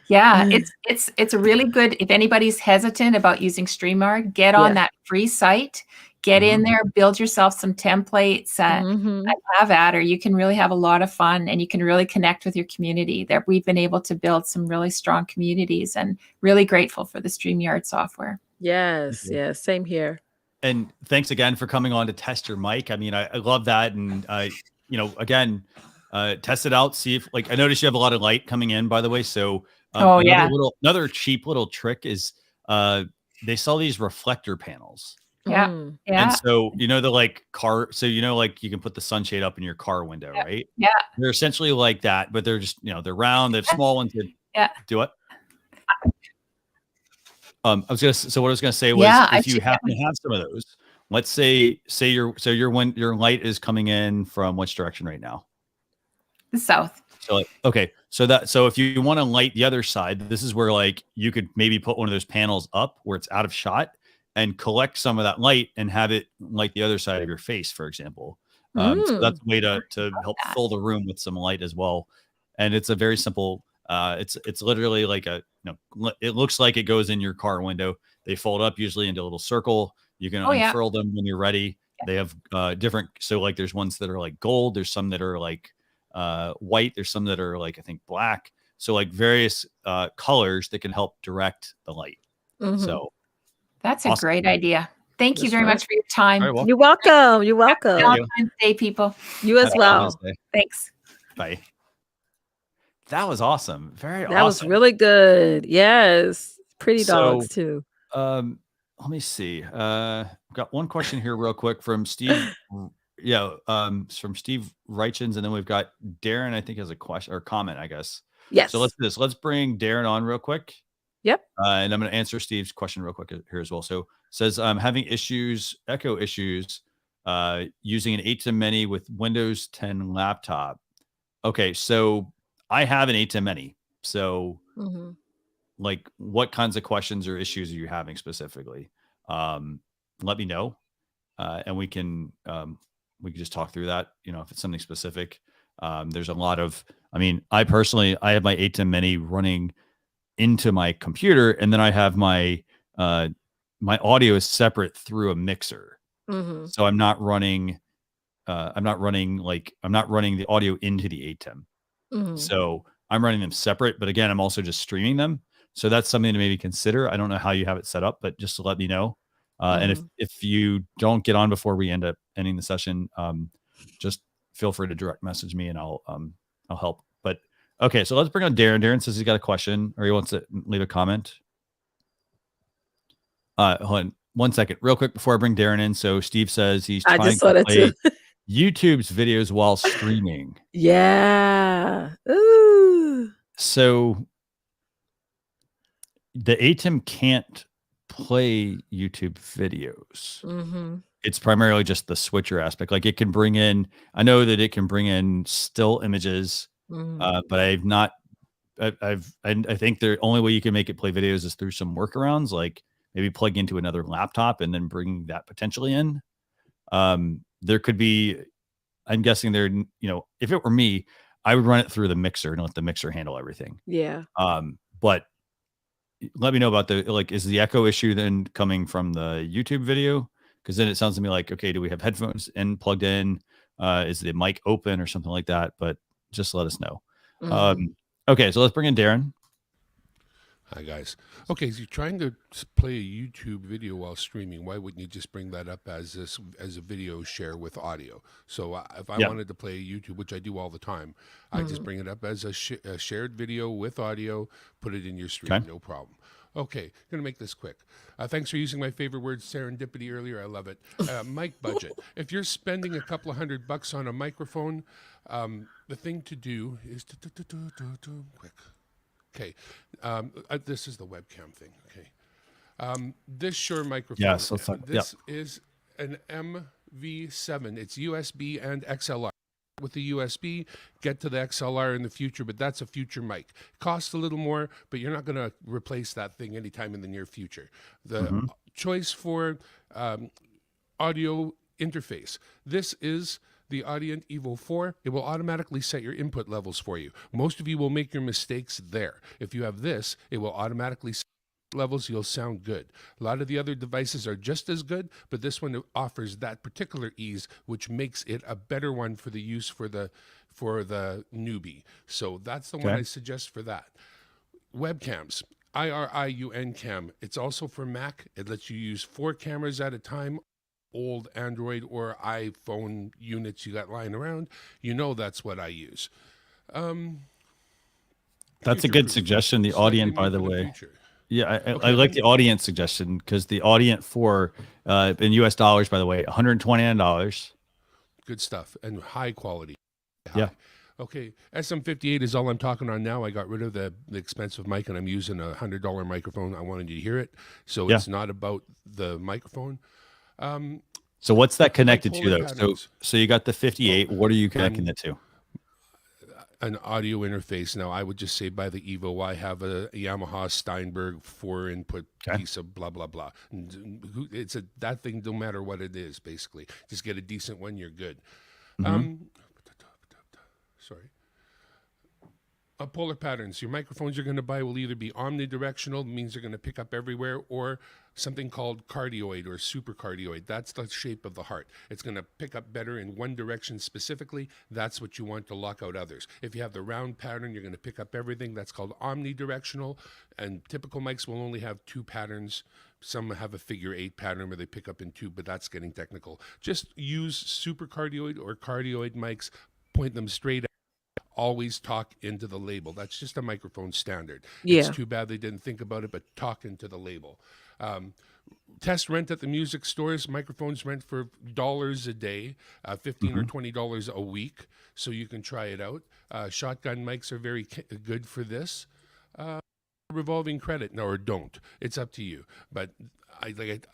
Yeah, it's a really good. If anybody's hesitant about using StreamYard, get on that free site. Get in there, build yourself some templates, and have at her. You can really have a lot of fun, and you can really connect with your community. That we've been able to build some really strong communities, and really grateful for the StreamYard software. Yes, same here. And thanks again for coming on to test your mic. I mean, I love that, and again, test it out. See if I noticed you have a lot of light coming in, by the way. So another cheap little trick is they sell these reflector panels. Yeah. And so, the car, so, you can put the sunshade up in your car window, right? Yeah. They're essentially like that, but they're just, they're round, they have small ones. Do it. So what I was going to say was if you happen to have some of those, let's say your light is coming in from which direction right now? The south. So so if you want to light the other side, this is where you could maybe put one of those panels up where it's out of shot and collect some of that light and have it light the other side of your face, for example. So that's a way to help fill the room with some light as well. And it's a very simple, it's literally it looks like it goes in your car window. They fold up usually into a little circle. You can unfurl them when you're ready. They have different, so there's ones that are gold. There's some that are white. There's some that are I think black. So various colors that can help direct the light. So that's a great idea. Thank you very much for your time. You're welcome. You're welcome. Valentine's Day, people. You as well. Thanks. Bye. That was awesome. That was really good. Yes. Pretty dogs too. Let me see. I've got one question here real quick from Steve. From Steve Reichens, and then we've got Darren, I think, has a question or comment, I guess. Yes. So let's do this. Let's bring Darren on real quick. Yep. And I'm going to answer Steve's question real quick here as well. So says I'm having echo issues using an 8 to many with Windows 10 laptop. Okay, so I have an 8 to many. So what kinds of questions or issues are you having specifically? Let me know. And we can just talk through that, if it's something specific. There's a lot of, I have my 8 to many running into my computer, and then I have my audio is separate through a mixer. So I'm not running the audio into the ATEM. So I'm running them separate, but again, I'm also just streaming them. So that's something to maybe consider. I don't know how you have it set up, but just to let me know. And if you don't get on before we end up ending the session, just feel free to direct message me and I'll help. But okay, so let's bring on Darren. Darren says he's got a question or he wants to leave a comment. Hold on 1 second, real quick before I bring Darren in. So Steve says he's trying to play YouTube's videos while streaming. Yeah. Ooh. So the ATEM can't play YouTube videos. It's primarily just the switcher aspect. It can bring in, I know that it can bring in still images, but I think the only way you can make it play videos is through some workarounds, like maybe plug into another laptop and then bring that potentially in. There could be, I'm guessing there, if it were me, I would run it through the mixer and let the mixer handle everything. Yeah. But let me know about is the echo issue then coming from the YouTube video? Because then it sounds to me okay, do we have headphones plugged in? Is the mic open or something like that? But just let us know. Okay, so let's bring in Darren. Hi, guys. Okay, so you're trying to play a YouTube video while streaming. Why wouldn't you just bring that up as a video share with audio? So if I wanted to play YouTube, which I do all the time, I just bring it up as a shared video with audio, put it in your stream, no problem. Okay, going to make this quick. Thanks for using my favorite word, serendipity, earlier. I love it. Mic budget. If you're spending a couple of $100 on a microphone, the thing to do is quick. Okay, this is the webcam thing. Okay, this Shure microphone. Yes, let's talk. This is an MV7. It's USB and XLR. with the USB, get to the XLR in the future, but that's a future mic. Costs a little more, but you're not going to replace that thing anytime in the near future. The choice for audio interface. This is the Audient Evo 4. It will automatically set your input levels for you. Most of you will make your mistakes there. If you have this, it will automatically set levels. You'll sound good. A lot of the other devices are just as good, but this one offers that particular ease, which makes it a better one for the use for the newbie. So that's the one I suggest for that. Webcams. IRIUN cam. It's also for Mac. It lets you use 4 cameras at a time. Old Android or iPhone units you got lying around, you know that's what I use. That's a good suggestion. The Audient, by the way. Yeah, I like the Audient suggestion because the Audient 4 in US dollars, by the way, $129. Good stuff and high quality. Yeah. Okay, SM58 is all I'm talking on now. I got rid of the expensive mic and I'm using a $100 microphone. I wanted you to hear it. So it's not about the microphone. So what's that connected to though? So you got the 58. What are you connecting it to? An audio interface. Now I would just say by the Evo, I have a Yamaha Steinberg 4-input piece of blah blah blah. And it's that thing. No matter what it is, basically, just get a decent one. You're good. Sorry. Polar patterns. Your microphones you're going to buy will either be omnidirectional, means they're going to pick up everywhere, or something called cardioid or supercardioid. That's the shape of the heart. It's going to pick up better in one direction specifically. That's what you want to lock out others. If you have the round pattern, you're going to pick up everything. That's called omnidirectional, and typical mics will only have 2 patterns. Some have a figure 8 pattern where they pick up in 2, but that's getting technical. Just use supercardioid or cardioid mics, point them straight at. Always talk into the label. That's just a microphone standard. It's too bad they didn't think about it, but talk into the label. Test rent at the music stores. Microphones rent for dollars a day, $15 or $20 a week, so you can try it out. Shotgun mics are very good for this. Revolving credit, no, or don't. It's up to you. But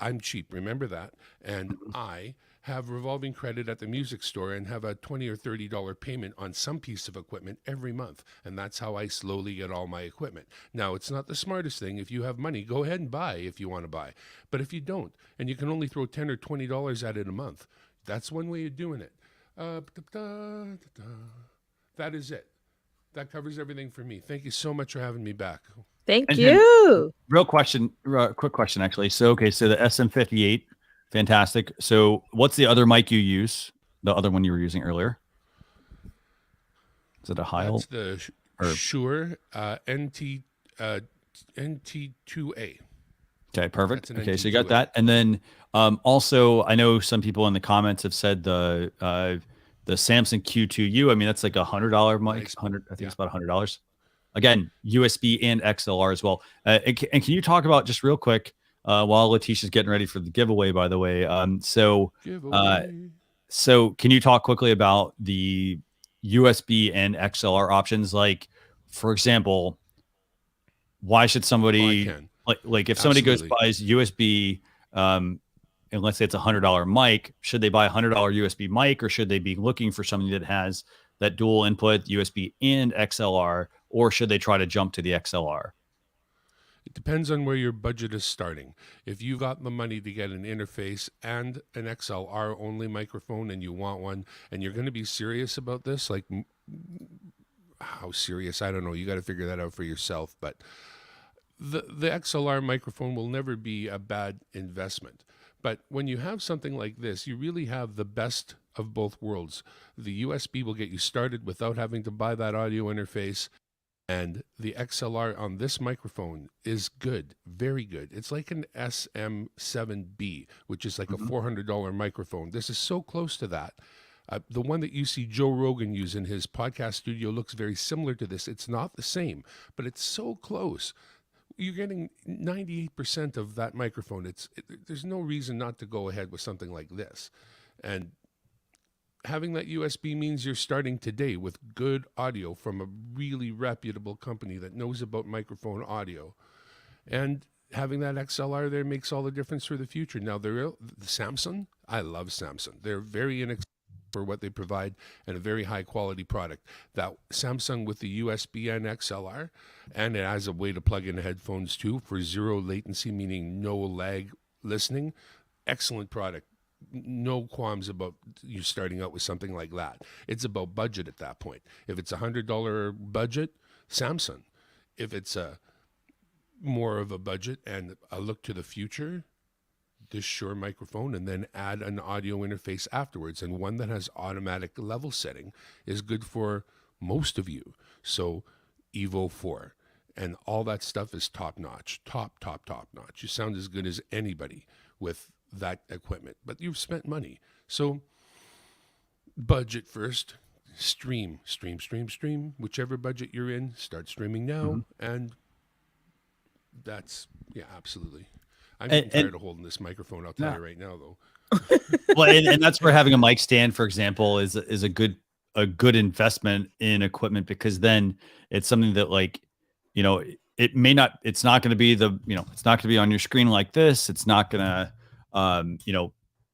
I'm cheap, remember that. And I have revolving credit at the music store and have a $20 or $30 payment on some piece of equipment every month. And that's how I slowly get all my equipment. Now, it's not the smartest thing. If you have money, go ahead and buy if you want to buy. But if you don't, and you can only throw $10 or $20 at it a month, that's one way of doing it. That is it. That covers everything for me. Thank you so much for having me back. Thank you. Quick question, actually. So, so the SM58, fantastic. So what's the other mic you use? The other one you were using earlier? Is it a Heil? That's the Shure NT2A. Okay, perfect. Okay, so you got that. And then also, I know some people in the comments have said the Samsung Q2U. I mean, that's like $100 mic. I think it's about $100. Again, USB and XLR as well. And can you talk about, just real quick, while Leticia's getting ready for the giveaway, by the way. So can you talk quickly about the USB and XLR options? Like, for example, why should somebody like if somebody goes buys USB, and let's say it's $100 mic, should they buy a $100 USB mic, or should they be looking for something that has that dual input USB and XLR, or should they try to jump to the XLR? It depends on where your budget is starting. If you got the money to get an interface and an XLR only microphone and you want one, and you're going to be serious about this, like how serious, I don't know. You got to figure that out for yourself. But the XLR microphone will never be a bad investment. But when you have something like this, you really have the best of both worlds. The USB will get you started without having to buy that audio interface. And the XLR on this microphone is good, very good. It's like an SM7B, which is like a $400 microphone. This is so close to that. The one that you see Joe Rogan use in his podcast studio looks very similar to this. It's not the same, but it's so close. You're getting 98% of that microphone. There's no reason not to go ahead with something like this. And having that USB means you're starting today with good audio from a really reputable company that knows about microphone audio. And having that XLR there makes all the difference for the future. Now, the Samsung, I love Samsung. They're very inexpensive. for what they provide and a very high quality product. That Samsung with the USB and XLR, and it has a way to plug in headphones too for zero latency, meaning no lag listening. Excellent product. No qualms about you starting out with something like that. It's about budget at that point. If it's $100 budget, Samsung. If it's a more of a budget and a look to the future, this Shure microphone, and then add an audio interface afterwards, and one that has automatic level setting is good for most of you. So Evo 4 and all that stuff is top notch, top notch. You sound as good as anybody with that equipment, but you've spent money. So budget first, stream, whichever budget you're in, start streaming now. And that's, yeah, absolutely. I'm getting tired of holding this microphone. I'll tell you right now, though. Well, and that's where having a mic stand, for example, is a good investment in equipment, because then it's something that, like, you know, it's not going to be it's not going to be on your screen like this. It's not going to,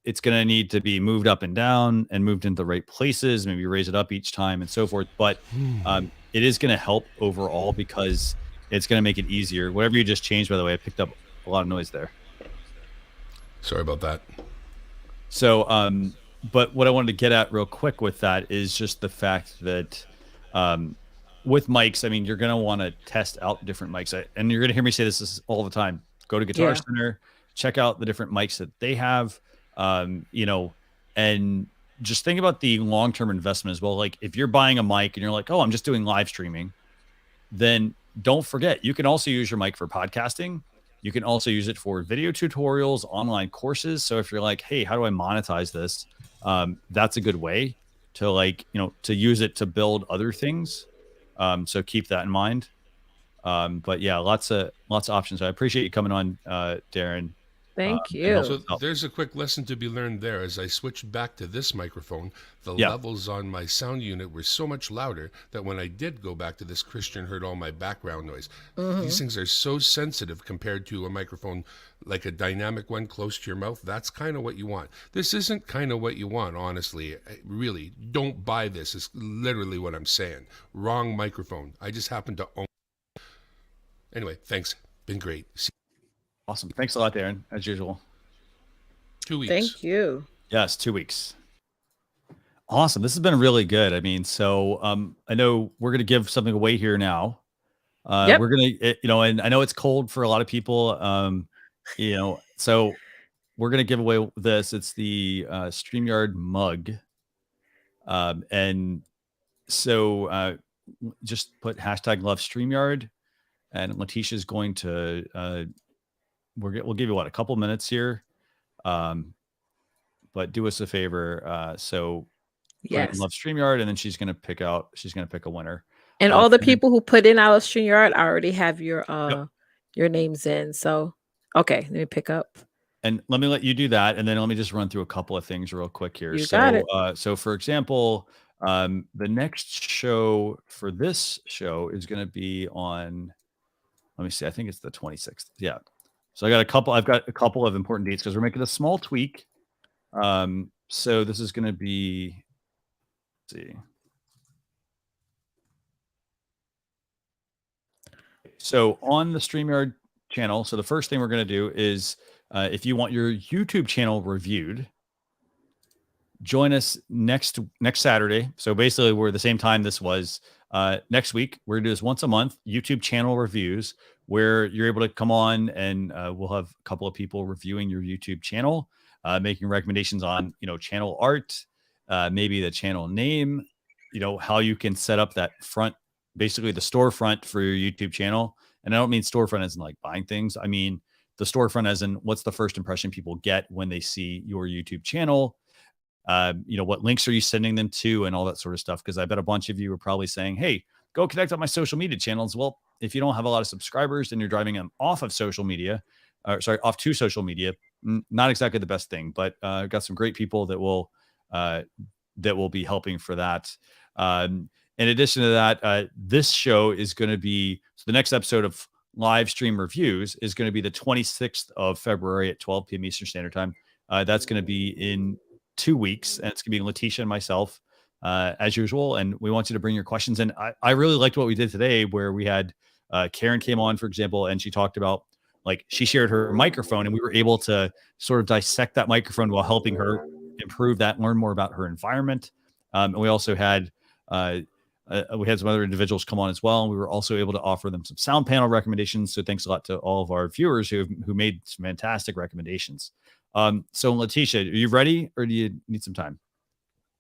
it's going to need to be moved up and down and moved into the right places. Maybe raise it up each time and so forth. But it is going to help overall, because it's going to make it easier. Whatever you just changed, by the way, I picked up a lot of noise there. Sorry about that. So, but what I wanted to get at real quick with that is just the fact that with mics, I mean, you're going to want to test out different mics. And you're going to hear me say this all the time. Go to Guitar Center, check out the different mics that they have, and just think about the long-term investment as well. Like, if you're buying a mic and you're like, oh, I'm just doing live streaming, then don't forget, you can also use your mic for podcasting. You can also use it for video tutorials, online courses. So if you're like, hey, how do I monetize this? That's a good way to, to use it to build other things. So keep that in mind. But yeah, lots of options. I appreciate you coming on, Darren. Thank you. So there's a quick lesson to be learned there. As I switched back to this microphone, the levels on my sound unit were so much louder that when I did go back to this, Christian heard all my background noise. These things are so sensitive compared to a microphone like a dynamic one close to your mouth. That's kind of what you want. This isn't kind of what you want, honestly. Really, don't buy this. It's literally what I'm saying. Wrong microphone. I just happen to own. Anyway, thanks. Been great. Awesome. Thanks a lot, Darren, as usual. 2 weeks. Thank you. Yes, 2 weeks. Awesome. This has been really good. I mean, so I know we're going to give something away here now. We're going to, and I know it's cold for a lot of people, so we're going to give away this. It's the StreamYard mug. And so just put hashtag love StreamYard, and Leticia's going to, we'll give you a couple minutes here, but do us a favor. So love StreamYard, and then she's going to pick a winner. And all the people who put in our StreamYard, I already have your names in. So, okay, let me pick up. And let me let you do that. And then let me just run through a couple of things real quick here. Got it. So for example, the next show for this show is going to be on, let me see, I think it's the 26th. Yeah. So I've got a couple of important dates because we're making a small tweak. So this is going to be, let's see. So on the StreamYard channel, so the first thing we're going to do is, if you want your YouTube channel reviewed, join us next Saturday. So basically, we're the same time this was next week. We're going to do this once a month, YouTube channel reviews, where you're able to come on and we'll have a couple of people reviewing your YouTube channel, making recommendations on, channel art, maybe the channel name, how you can set up that front, basically the storefront for your YouTube channel. And I don't mean storefront as in like buying things. I mean the storefront as in what's the first impression people get when they see your YouTube channel. What links are you sending them to and all that sort of stuff. Because I bet a bunch of you are probably saying, hey, go connect on my social media channels. Well, if you don't have a lot of subscribers and you're driving them off of social media, off to social media, not exactly the best thing, but I've got some great people that will be helping for that. In addition to that, this show is going to be, so the next episode of live stream reviews is going to be the 26th of February at 12 p.m. Eastern Standard Time. That's going to be in 2 weeks, and it's gonna be Leticia and myself as usual. And we want you to bring your questions. And I really liked what we did today, where we had Karen came on, for example, and she talked about, like, she shared her microphone, and we were able to sort of dissect that microphone while helping her improve that, learn more about her environment. And we also had we had some other individuals come on as well, and we were also able to offer them some sound panel recommendations. So thanks a lot to all of our viewers who made some fantastic recommendations. So Leticia, are you ready, or do you need some time?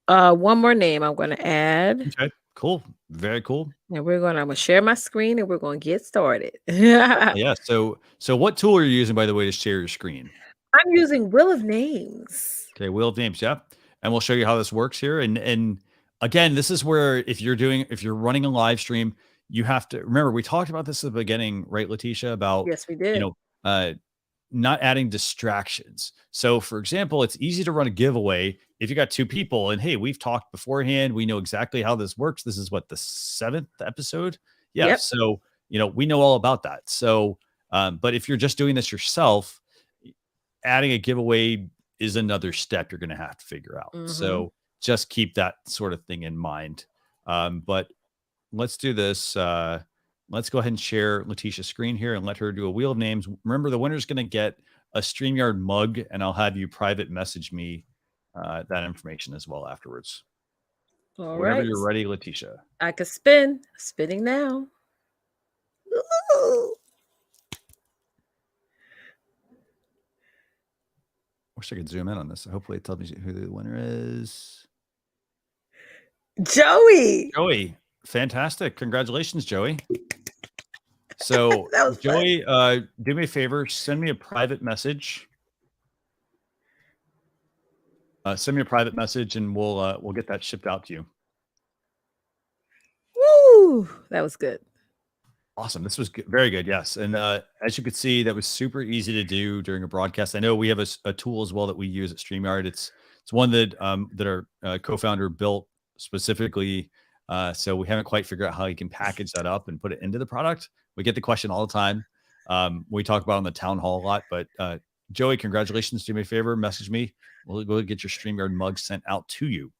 One more name I'm going to add. Okay, cool, very cool. And I'm going to share my screen, and we're going to get started. Yeah. So what tool are you using, by the way, to share your screen? I'm using Wheel of Names. Okay, Wheel of Names, yeah. And we'll show you how this works here. And again, this is where if you're running a live stream, you have to remember, we talked about this at the beginning, right, Leticia, about, Yes, we did. Not adding distractions. So for example, it's easy to run a giveaway if you got 2 people, and hey, we've talked beforehand, we know exactly how this works. This is what, the 7th episode? Yeah. Yep. So, we know all about that. So, but if you're just doing this yourself, adding a giveaway is another step you're going to have to figure out. So just keep that sort of thing in mind. But let's do this. Let's go ahead and share Leticia's screen here and let her do a Wheel of Names. Remember, the winner's going to get a StreamYard mug, and I'll have you private message me that information as well afterwards. All Whenever right. you're ready, Leticia. I can spin. Spinning now. Ooh. Wish I could zoom in on this. Hopefully it tells me who the winner is. Joey. Joey. Fantastic. Congratulations, Joey. So Joey, do me a favor, send me a private message. Send me a private message, and we'll get that shipped out to you. Woo! That was good. Awesome. This was good. Very good. Yes. And as you could see, that was super easy to do during a broadcast. I know we have a tool as well that we use at StreamYard. It's one that our co-founder built specifically. So we haven't quite figured out how you can package that up and put it into the product. We get the question all the time. We talk about it on the town hall a lot, but Joey, congratulations. Do me a favor, message me. We'll go get your StreamYard mug sent out to you.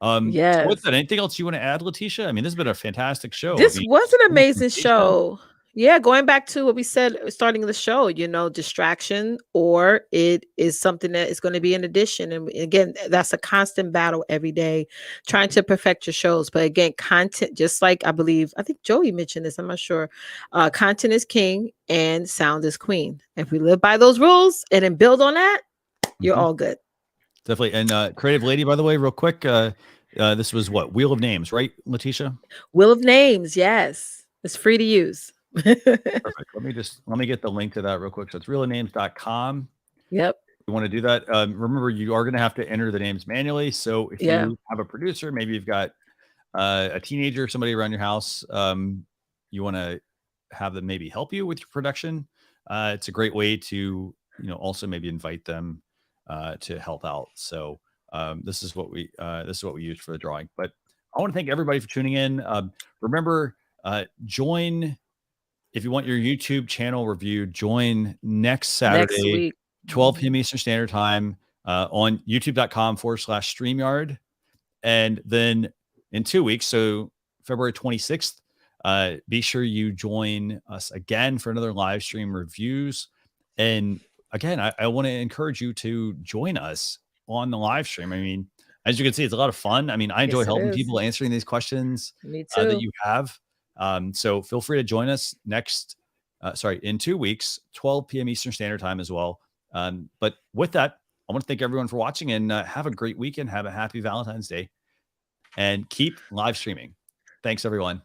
Yes. So what's that? Anything else you want to add, Leticia? I mean, this has been a fantastic show. This was an amazing show. Yeah, going back to what we said starting the show, distraction, or it is something that is going to be an addition. And again, that's a constant battle every day, trying to perfect your shows. But again, content, just like I think Joey mentioned this, I'm not sure. Content is king and sound is queen. If we live by those rules and then build on that, you're all good. Definitely. And Creative Lady, by the way, real quick, this was what? Wheel of Names, right, Leticia? Wheel of Names, yes. It's free to use. Perfect. Let me get the link to that real quick. So it's realofnames.com. Yep. You want to do that. Remember, you are going to have to enter the names manually. So if you have a producer, maybe you've got a teenager, somebody around your house, you want to have them maybe help you with your production. It's a great way to, also maybe invite them to help out. So this is what we use for the drawing. But I want to thank everybody for tuning in. Remember, join. If you want your YouTube channel review, join next Saturday, 12 p.m. Eastern Standard Time on youtube.com/StreamYard. And then in 2 weeks, so February 26th, be sure you join us again for another live stream reviews. And again, I want to encourage you to join us on the live stream. I mean, as you can see, it's a lot of fun. I mean, I enjoy helping people answering these questions that you have. So feel free to join us in 2 weeks, 12 p.m. Eastern Standard Time as well. But with that, I want to thank everyone for watching, and have a great weekend. Have a happy Valentine's Day, and keep live streaming. Thanks, everyone.